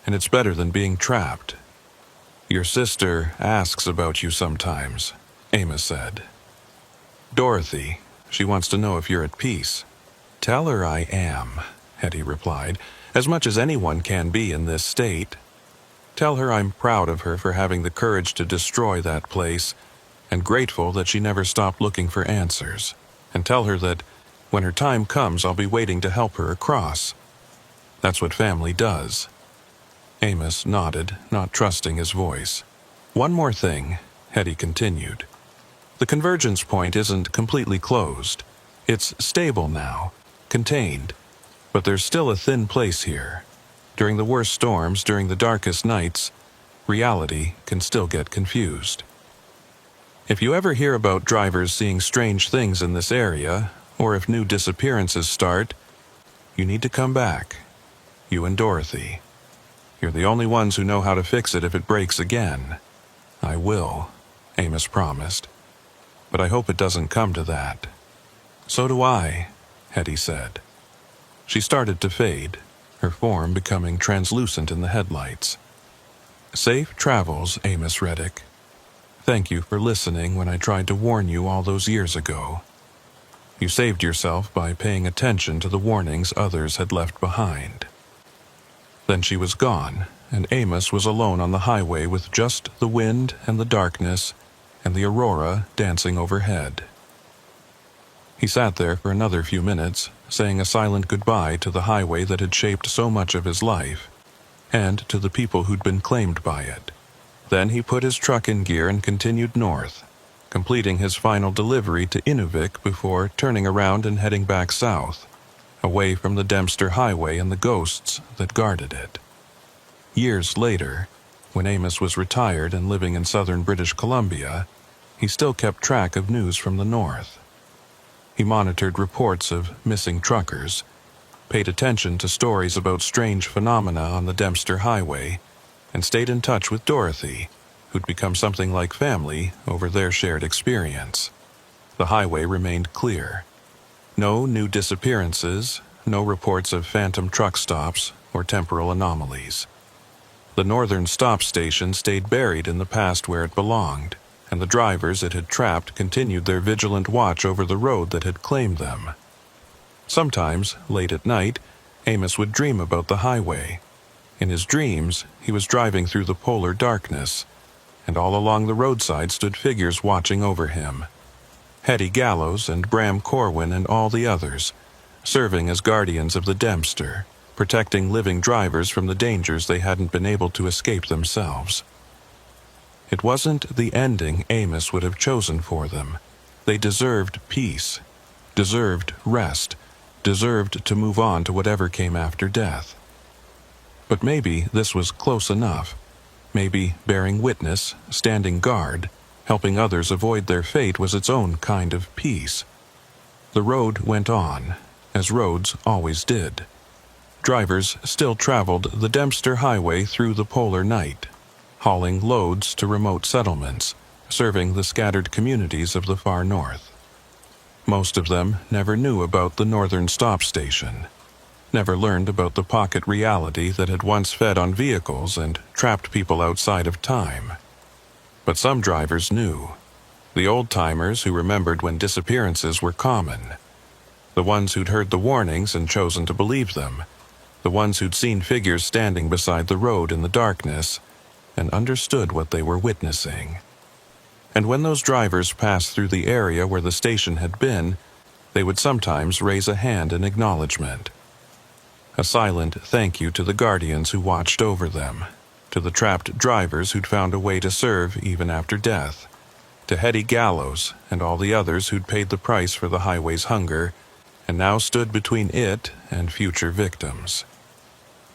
and it's better than being trapped." "Your sister asks about you sometimes," Amos said. "Dorothy, she wants to know if you're at peace." "Tell her I am," Hetty replied, "as much as anyone can be in this state. Tell her I'm proud of her for having the courage to destroy that place, and grateful that she never stopped looking for answers. And tell her that when her time comes, I'll be waiting to help her across. That's what family does." Amos nodded, not trusting his voice. "One more thing," Hetty continued. "The convergence point isn't completely closed. It's stable now, contained, but there's still a thin place here. During the worst storms, during the darkest nights, reality can still get confused. If you ever hear about drivers seeing strange things in this area, or if new disappearances start, you need to come back. You and Dorothy. You're the only ones who know how to fix it if it breaks again." "I will," Amos promised. "But I hope it doesn't come to that." "So do I," Hetty said. She started to fade, her form becoming translucent in the headlights. "Safe travels, Amos Reddick. Thank you for listening when I tried to warn you all those years ago. You saved yourself by paying attention to the warnings others had left behind." Then she was gone, and Amos was alone on the highway with just the wind and the darkness and the aurora dancing overhead. He sat there for another few minutes, saying a silent goodbye to the highway that had shaped so much of his life, and to the people who'd been claimed by it. Then he put his truck in gear and continued north, completing his final delivery to Inuvik before turning around and heading back south, away from the Dempster Highway and the ghosts that guarded it. Years later, when Amos was retired and living in southern British Columbia, he still kept track of news from the north. He monitored reports of missing truckers, paid attention to stories about strange phenomena on the Dempster Highway, and stayed in touch with Dorothy, who'd become something like family over their shared experience. The highway remained clear. No new disappearances, no reports of phantom truck stops or temporal anomalies. The northern stop station stayed buried in the past where it belonged, and the drivers it had trapped continued their vigilant watch over the road that had claimed them. Sometimes, late at night, Amos would dream about the highway. In his dreams, he was driving through the polar darkness, and all along the roadside stood figures watching over him. Hetty Gallows and Bram Corwin and all the others, serving as guardians of the Dempster, protecting living drivers from the dangers they hadn't been able to escape themselves. It wasn't the ending Amos would have chosen for them. They deserved peace, deserved rest, deserved to move on to whatever came after death. But maybe this was close enough. Maybe bearing witness, standing guard, helping others avoid their fate was its own kind of peace. The road went on, as roads always did. Drivers still traveled the Dempster Highway through the polar night, hauling loads to remote settlements, serving the scattered communities of the far north. Most of them never knew about the northern stop station, never learned about the pocket reality that had once fed on vehicles and trapped people outside of time. But some drivers knew. The old-timers who remembered when disappearances were common. The ones who'd heard the warnings and chosen to believe them. The ones who'd seen figures standing beside the road in the darkness and understood what they were witnessing. And when those drivers passed through the area where the station had been, they would sometimes raise a hand in acknowledgement. A silent thank you to the guardians who watched over them, to the trapped drivers who'd found a way to serve even after death, to Hetty Gallows and all the others who'd paid the price for the highway's hunger and now stood between it and future victims.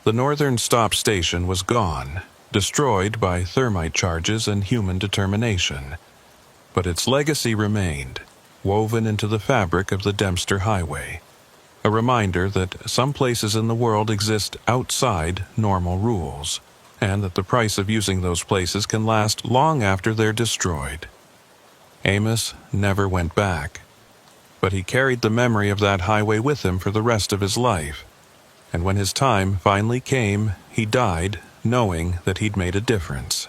The northern stop station was gone, destroyed by thermite charges and human determination. But its legacy remained, woven into the fabric of the Dempster Highway, a reminder that some places in the world exist outside normal rules, and that the price of using those places can last long after they're destroyed. Amos never went back, but he carried the memory of that highway with him for the rest of his life, and when his time finally came, he died knowing that he'd made a difference.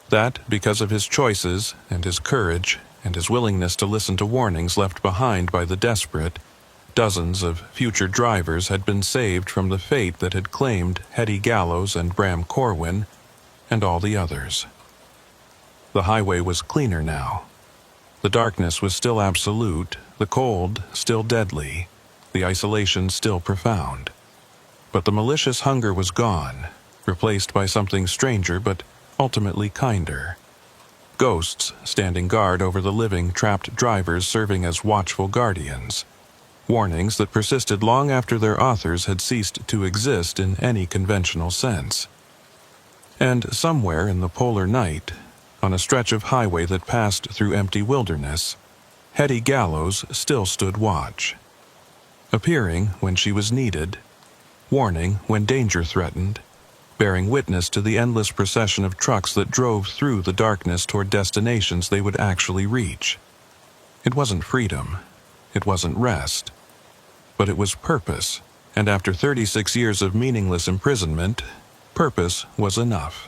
That because of his choices and his courage and his willingness to listen to warnings left behind by the desperate, dozens of future drivers had been saved from the fate that had claimed Hetty Gallows and Bram Corwin and all the others. The highway was cleaner now. The darkness was still absolute, the cold still deadly, the isolation still profound. But the malicious hunger was gone, replaced by something stranger but ultimately kinder. Ghosts standing guard over the living, trapped drivers serving as watchful guardians. Warnings that persisted long after their authors had ceased to exist in any conventional sense. And somewhere in the polar night, on a stretch of highway that passed through empty wilderness, Hetty Gallows still stood watch. Appearing when she was needed, warning when danger threatened, bearing witness to the endless procession of trucks that drove through the darkness toward destinations they would actually reach. It wasn't freedom. It wasn't rest. But it was purpose, and after 36 years of meaningless imprisonment, purpose was enough.